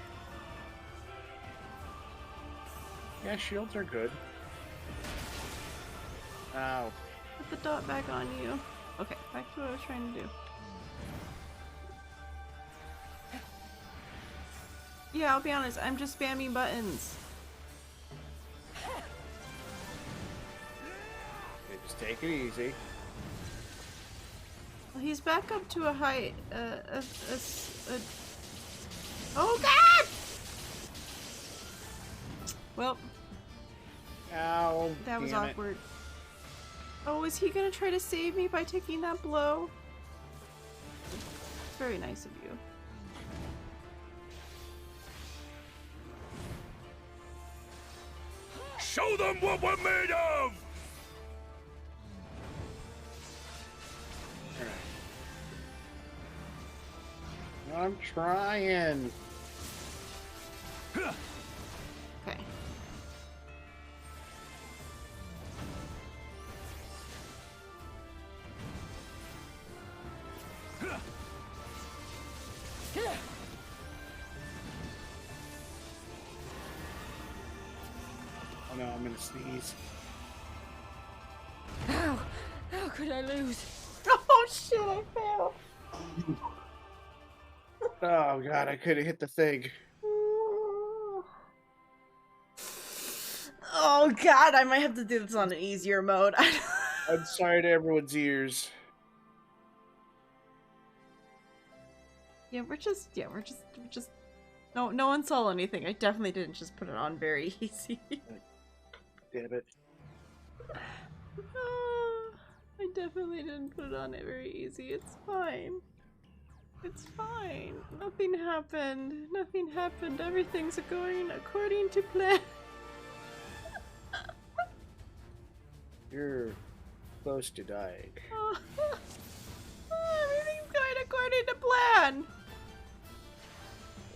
Yeah, shields are good. Ow. Put the dot back on you. Okay, back to what I was trying to do. Yeah, I'll be honest, I'm just spamming buttons. Okay, just take it easy. Well, he's back up to a height, oh god! Well, Ow. that was damn it. awkward. Oh, is he gonna try to save me by taking that blow? It's very nice of you. Show them what we're made of! I'm trying. Okay. Oh no, I'm gonna sneeze. How? How could I lose? Oh shit, I failed. Oh god, I could have hit the thing. Oh god, I might have to do this on an easier mode. I'm sorry to everyone's ears. We're just no one saw anything. I definitely didn't just put it on very easy. Damn it. I definitely didn't put it on it very easy. It's fine. It's fine. Nothing happened. Nothing happened. Everything's going according to plan. You're close to dying. Everything's going according to plan.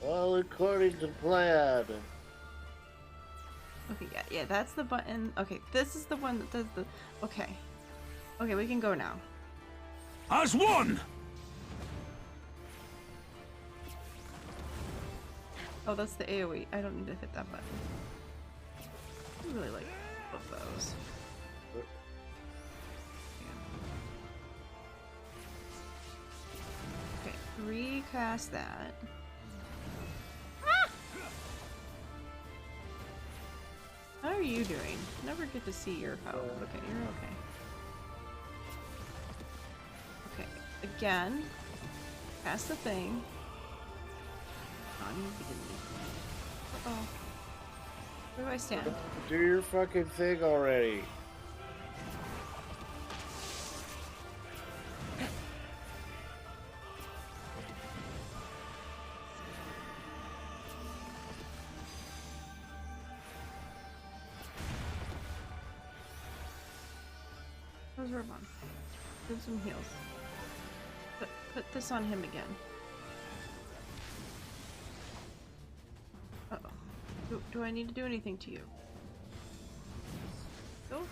All according to plan. Okay, yeah, that's the button. Okay, this is the one that does the... Okay. Okay, we can go now. As one! Oh, that's the AoE. I don't need to hit that button. I really like both those. recast that. How are you doing? Never get to see your health. Okay, you're okay. Okay, again. Cast the thing. Uh-oh. Where do I stand? Do your fucking thing already. How's Rebon? Give some heals. Put this on him again. Uh-oh. Do I need to do anything to you? Go?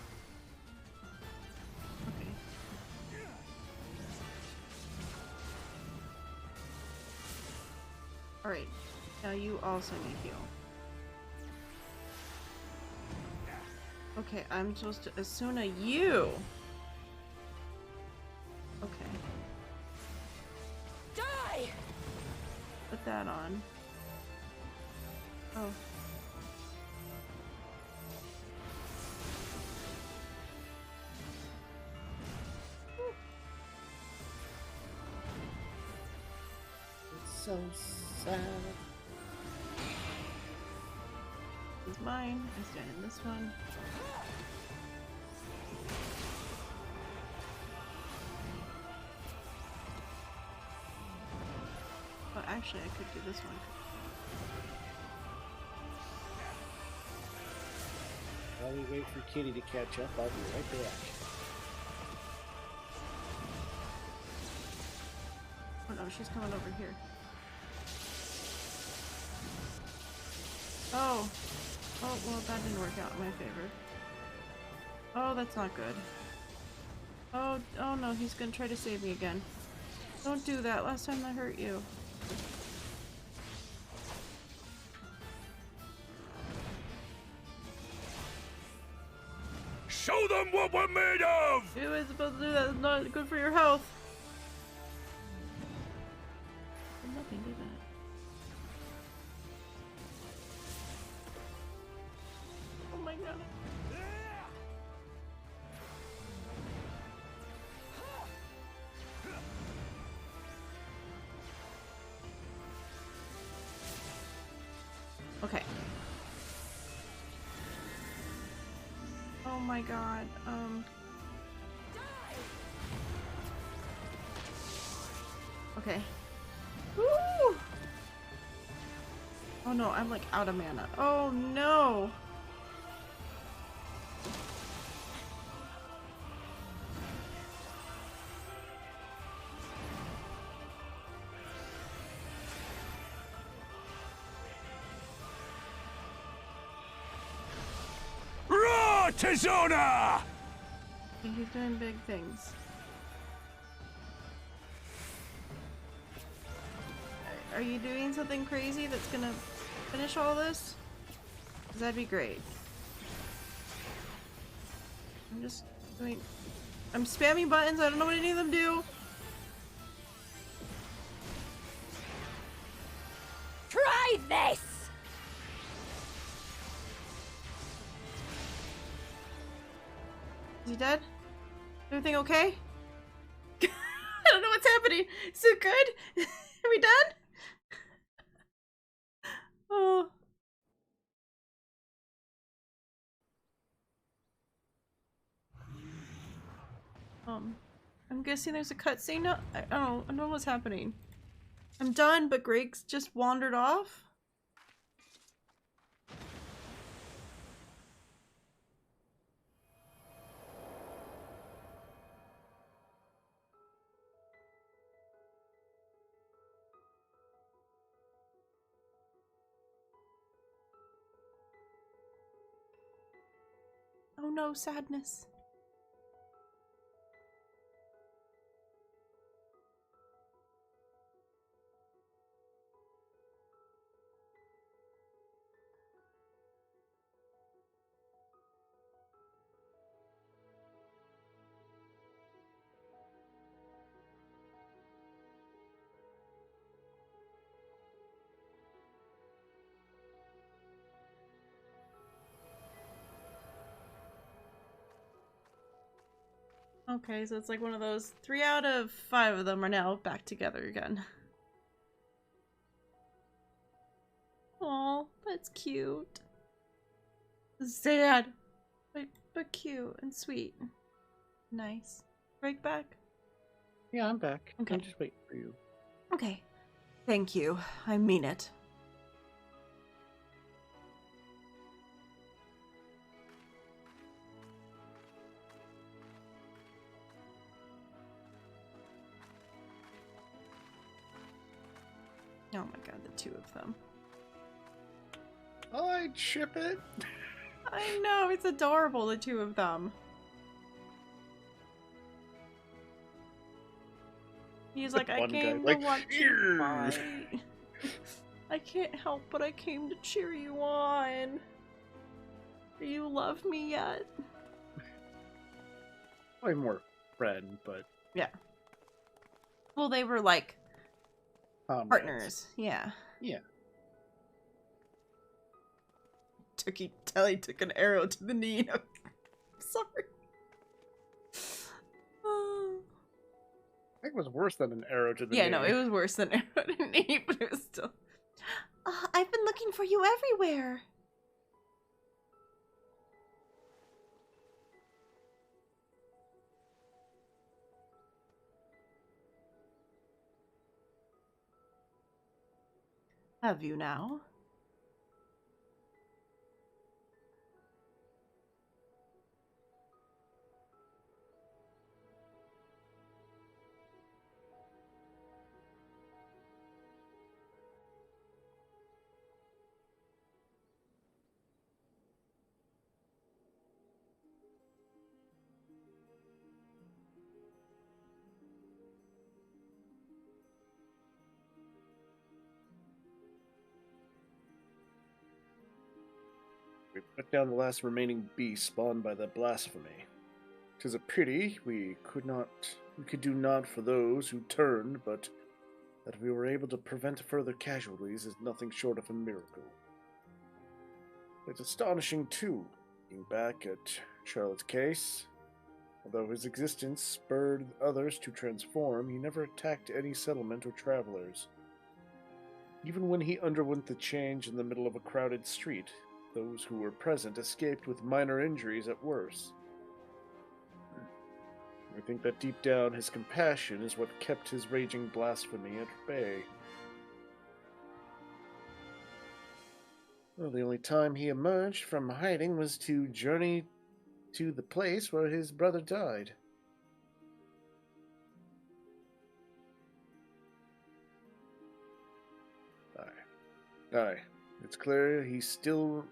Okay. Alright. Now you also need heal. Okay, I'm supposed to Asuna you! Okay. Die! Put that on. Oh. It's so sad. This is mine. I stand in this one. Well, actually, I could do this one. While we wait for Kitty to catch up, I'll be right back. Oh no, she's coming over here. Oh! Oh, well, that didn't work out in my favor. Oh, that's not good. Oh, oh no, he's gonna try to save me again. Don't do that. Last time I hurt you. Show them what we're made of! You ain't supposed to do that. It's not good for your health. Nothing did that. Oh my god. Okay. Oh my god. Okay. Woo! Oh no, I'm like out of mana. Oh no! Raw Tizona! He's doing big things. Are you doing something crazy that's gonna finish all this? 'Cause that'd be great. I'm just doing... I'm spamming buttons, I don't know what any of them do. Try this! Is he dead? Everything okay? I don't know what's happening. Is it good? Are we done? Oh. I'm guessing there's a cutscene. No, I don't know what's happening. I'm done, but Greg's just wandered off. Oh no, sadness. Okay, so it's like one of those 3 out of 5 of them are now back together again. Aw, that's cute. Sad, but cute and sweet. Nice. Break back? Yeah, I'm back. Okay. I'm just waiting for you. Okay. Thank you. I mean it. Oh my god, the 2 of them. I'd ship it. I know, it's adorable, the 2 of them. He's like, I One guy, came to like, watch you fight. I can't help but I came to cheer you on. Do you love me yet? Probably more friend, but Yeah. Well, they were like comrades. partners. Yeah. Yeah. Telly took an arrow to the knee. I'm sorry. I think it was worse than an arrow to the Yeah, knee. no, it was worse than arrow to the knee, but it was still. I've been looking for you everywhere. Have you now? We put down the last remaining beast spawned by the blasphemy. 'Tis a pity we could do naught for those who turned, but that we were able to prevent further casualties is nothing short of a miracle. It's astonishing, too, looking back at Charlotte's case. Although his existence spurred others to transform, he never attacked any settlement or travelers. Even when he underwent the change in the middle of a crowded street, those who were present escaped with minor injuries at worst. I think that deep down his compassion is what kept his raging blasphemy at bay. Well, the only time he emerged from hiding was to journey to the place where his brother died. Aye. It's clear he still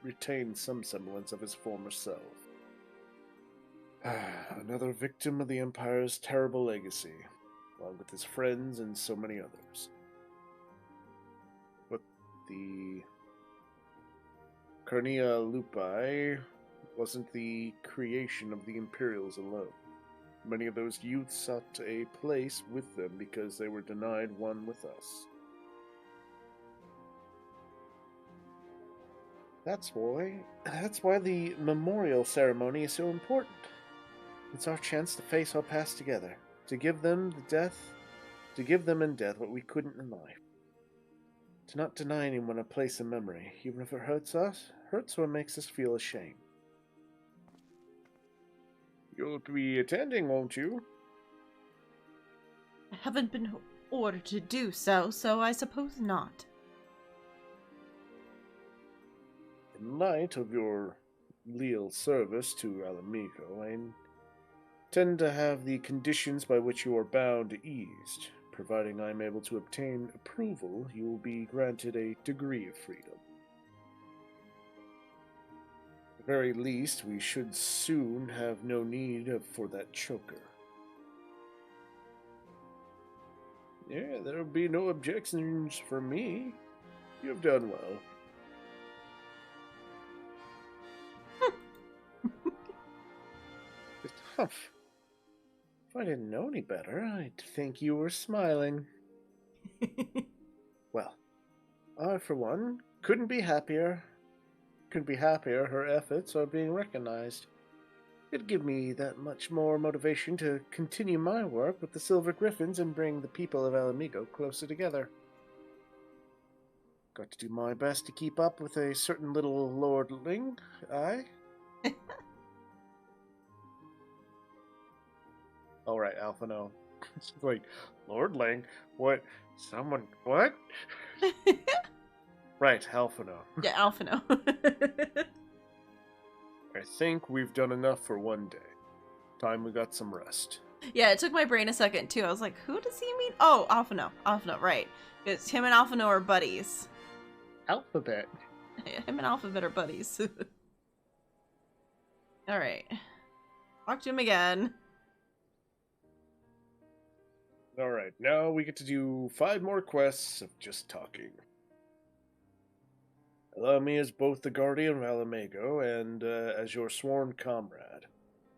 retains some semblance of his former self. Another victim of the Empire's terrible legacy, along with his friends and so many others. But the Carnea Lupi wasn't the creation of the Imperials alone. Many of those youths sought a place with them because they were denied one with us. That's why the memorial ceremony is so important. It's our chance to face our past together, to give them in death what we couldn't in life. To not deny anyone a place in memory, even if it hurts or makes us feel ashamed. You'll be attending, won't you? I haven't been ordered to do so, so I suppose not. In light of your leal service to Alamico, I intend to have the conditions by which you are bound eased. Providing I am able to obtain approval, you will be granted a degree of freedom. At the very least, we should soon have no need for that choker. Yeah, there will be no objections from me. You have done well. It's tough. If I didn't know any better, I'd think you were smiling. Well, I, for one, couldn't be happier her efforts are being recognized. It'd give me that much more motivation to continue my work with the Silver Griffins and bring the people of Alamigo closer together. Got to do my best to keep up with a certain little lordling, aye? All right, Alphino. It's like, lordling? What? Someone, what? Right, Alphino. Yeah, Alphino. I think we've done enough for one day. Time we got some rest. Yeah, it took my brain a second too. I was like, who does he mean? Oh, Alphino. Alphino, right. It's him and Alphino are buddies. Alphabet. Him and Alphabet are buddies. Alright. Talk to him again. Alright, now we get to do 5 more quests of just talking. Allow me as both the Guardian of Alamigo and as your sworn comrade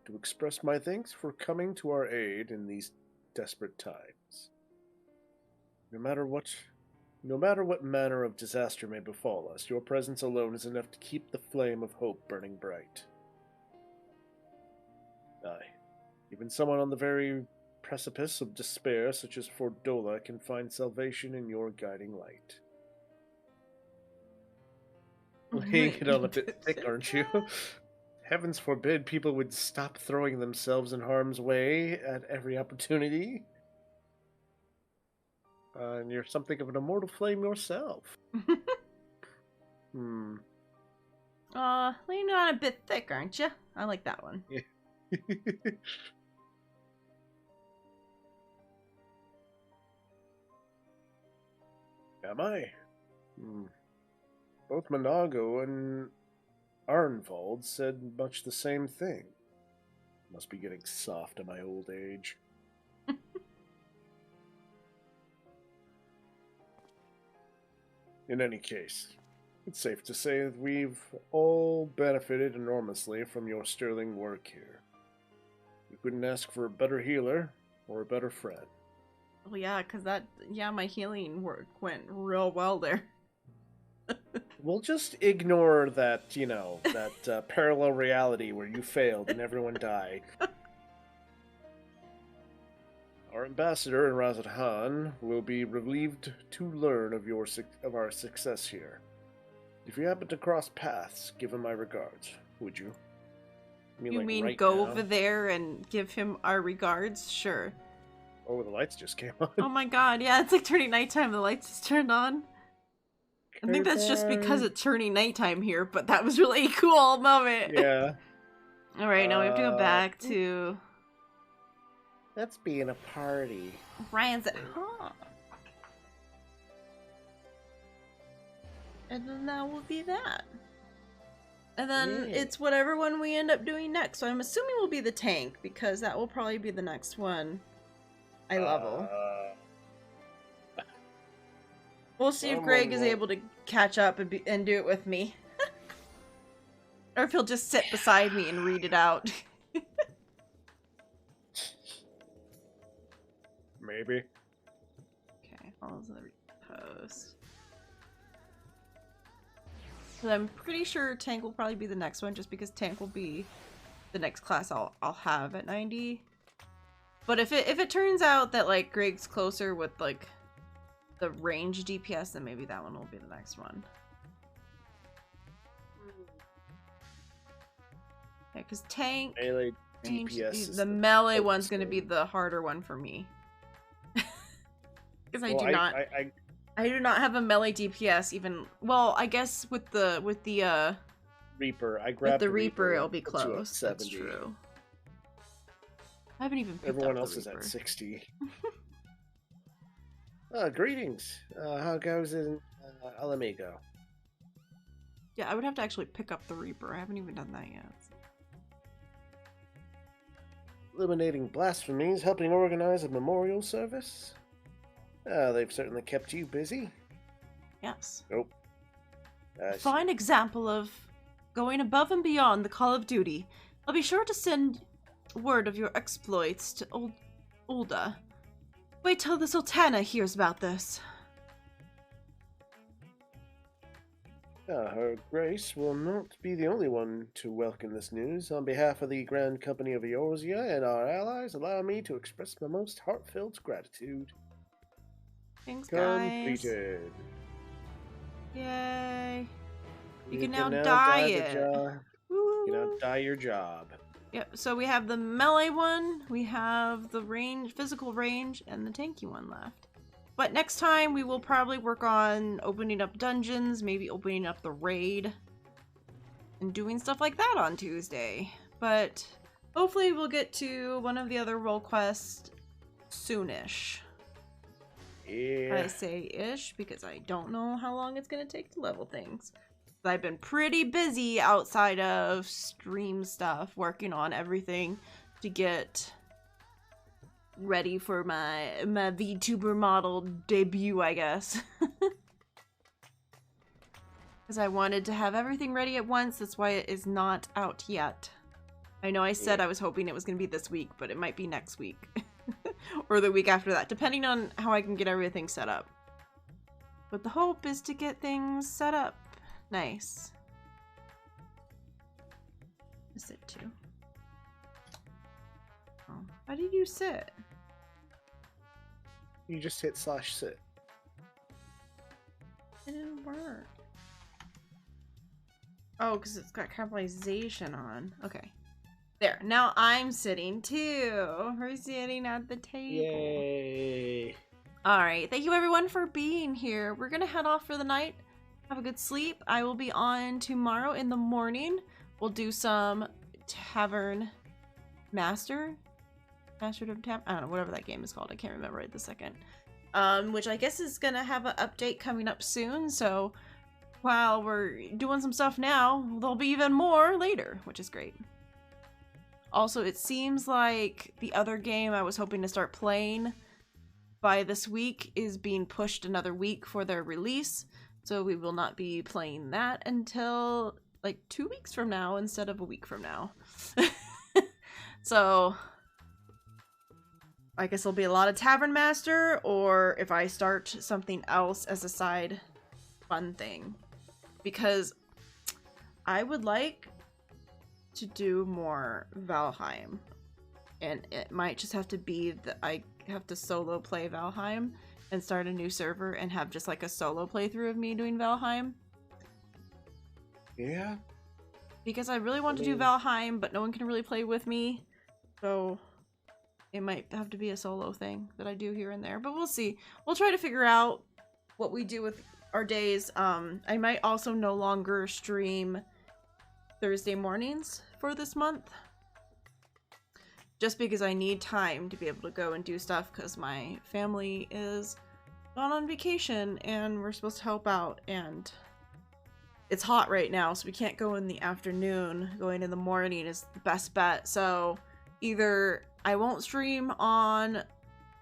to express my thanks for coming to our aid in these desperate times. No matter what manner of disaster may befall us, your presence alone is enough to keep the flame of hope burning bright. Aye, even someone on the very precipice of despair, such as Fordola, can find salvation in your guiding light. Laying it on a bit thick, aren't you? Heavens forbid people would stop throwing themselves in harm's way at every opportunity. And you're something of an immortal flame yourself. Laying it on a bit thick, aren't you? I like that one. Yeah. Am I? Both Monago and Arnvald said much the same thing. Must be getting soft in my old age. In any case, it's safe to say that we've all benefited enormously from your sterling work here. We couldn't ask for a better healer or a better friend. Well, yeah, because my healing work went real well there. We'll just ignore that, that parallel reality where you failed and everyone died. Our ambassador in Razathan will be relieved to learn of our success here. If you happen to cross paths, give him my regards, would you? You mean right go now? over there and give him our regards? Sure. Oh, the lights just came on. Oh my god, yeah, it's like turning nighttime, the lights just turned on. I think that's just because it's turning nighttime here, but that was really a cool moment. Yeah. Alright, now we have to go back to... Let's be in a party. Ryan's at home. And then that will be that. And then it's whatever one we end up doing next. So I'm assuming we'll be the tank, because that will probably be the next one I level. We'll see if Greg is able to catch up and do it with me. Or if he'll just sit beside me and read it out. Maybe. Okay, follows the repost. So I'm pretty sure tank will probably be the next one, just because tank will be the next class I'll have at 90. But if it turns out that like Greg's closer with like the range DPS, then maybe that one will be the next one. Yeah, because tank, Melee DPS the melee one's going to be the harder one for me. Because I do not have a melee DPS even. Well, I guess with the Reaper, I grabbed the Reaper it'll be puts you at close. 70. That's true. I haven't even picked Everyone up else the is at Reaper. 60. Greetings. How goes in Alamigo? Yeah, I would have to actually pick up the Reaper. I haven't even done that yet. Eliminating blasphemies, helping organize a memorial service? They've certainly kept you busy. Yes. Nope. A fine example of going above and beyond the call of duty. I'll be sure to send word of your exploits to Ulda. Wait till the Sultana hears about this. Her Grace will not be the only one to welcome this news. On behalf of the Grand Company of Eorzea and our allies, allow me to express my most heartfelt gratitude. Thanks, guys. Completed. Yay. You can can now dye the it. job. You can now dye your job. Yep, so we have the melee one, we have the range, physical range, and the tanky one left. But next time we will probably work on opening up dungeons, maybe opening up the raid, and doing stuff like that on Tuesday. But hopefully we'll get to one of the other role quests soonish. Yeah. I say ish because I don't know how long it's going to take to level things. I've been pretty busy outside of stream stuff, working on everything to get ready for my VTuber model debut, I guess. Because I wanted to have everything ready at once, that's why it is not out yet. I know I said I was hoping it was going to be this week, but it might be next week. Or the week after that, depending on how I can get everything set up. But the hope is to get things set up nice. Sit too. Oh, how did you sit? You just hit /sit. It didn't work. Oh, because it's got capitalization on. Okay. There. Now I'm sitting too. We're sitting at the table. Yay. Alright. Thank you everyone for being here. We're going to head off for the night. Have a good sleep. I will be on tomorrow in the morning. We'll do some Tavern Master. Master of Tavern? I don't know, whatever that game is called. I can't remember right this second. Which I guess is going to have an update coming up soon. So while we're doing some stuff now, there'll be even more later, which is great. Also, it seems like the other game I was hoping to start playing by this week is being pushed another week for their release. So we will not be playing that until like 2 weeks from now instead of a week from now. So I guess it'll be a lot of Tavern Master, or if I start something else as a side fun thing. Because I would like to do more Valheim. And it might just have to be that I have to solo play Valheim and start a new server and have just like a solo playthrough of me doing Valheim. Yeah. Because I really want to do Valheim, but no one can really play with me. So it might have to be a solo thing that I do here and there. But we'll see. We'll try to figure out what we do with our days. I might also no longer stream Thursday mornings for this month. Just because I need time to be able to go and do stuff because my family is gone on vacation and we're supposed to help out, and it's hot right now, so we can't go in the afternoon. Going in the morning is the best bet. So either I won't stream on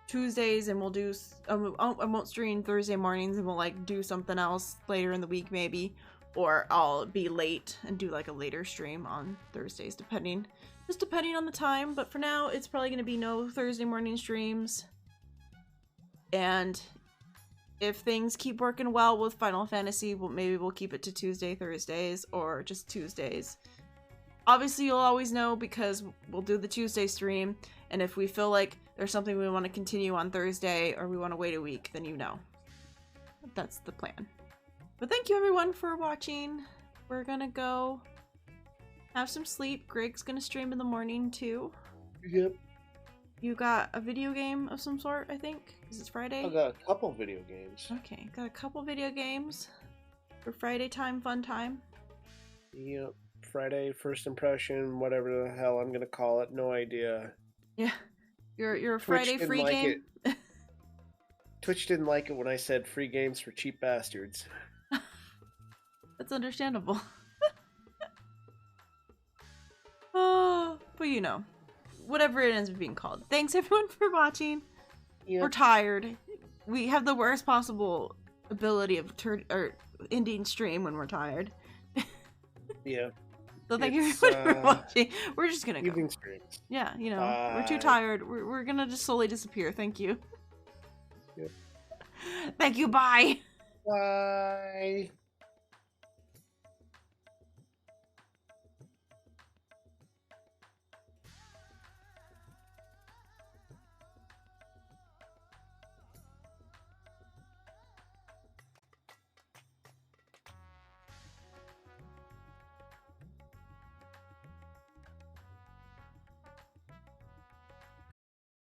Tuesdays and we'll do I won't stream Thursday mornings and we'll like do something else later in the week maybe, or I'll be late and do like a later stream on Thursdays, depending on the time. But for now, it's probably going to be no Thursday morning streams. And if things keep working well with Final Fantasy, maybe we'll keep it to Tuesday, Thursdays, or just Tuesdays. Obviously, you'll always know because we'll do the Tuesday stream. And if we feel like there's something we want to continue on Thursday or we want to wait a week, then you know. That's the plan. But thank you everyone for watching. We're going to go have some sleep. Greg's gonna stream in the morning too. Yep. You got a video game of some sort, I think? Because it's Friday? I got a couple video games. Okay, got a couple video games for Friday time, fun time. Yep. Friday, first impression, whatever the hell I'm gonna call it. No idea. Yeah. Your a Friday free game? Twitch didn't like it when I said free games for cheap bastards. That's understandable. Oh, but you know, whatever it ends up being called. Thanks everyone for watching. Yep. We're tired. We have the worst possible ability of ending stream when we're tired. Yeah. So thank you everyone for watching. We're just gonna go. Evening streams. Yeah, you know, Bye. we're too tired. We're gonna just slowly disappear. Thank you. Yep. Thank you. Bye. Bye.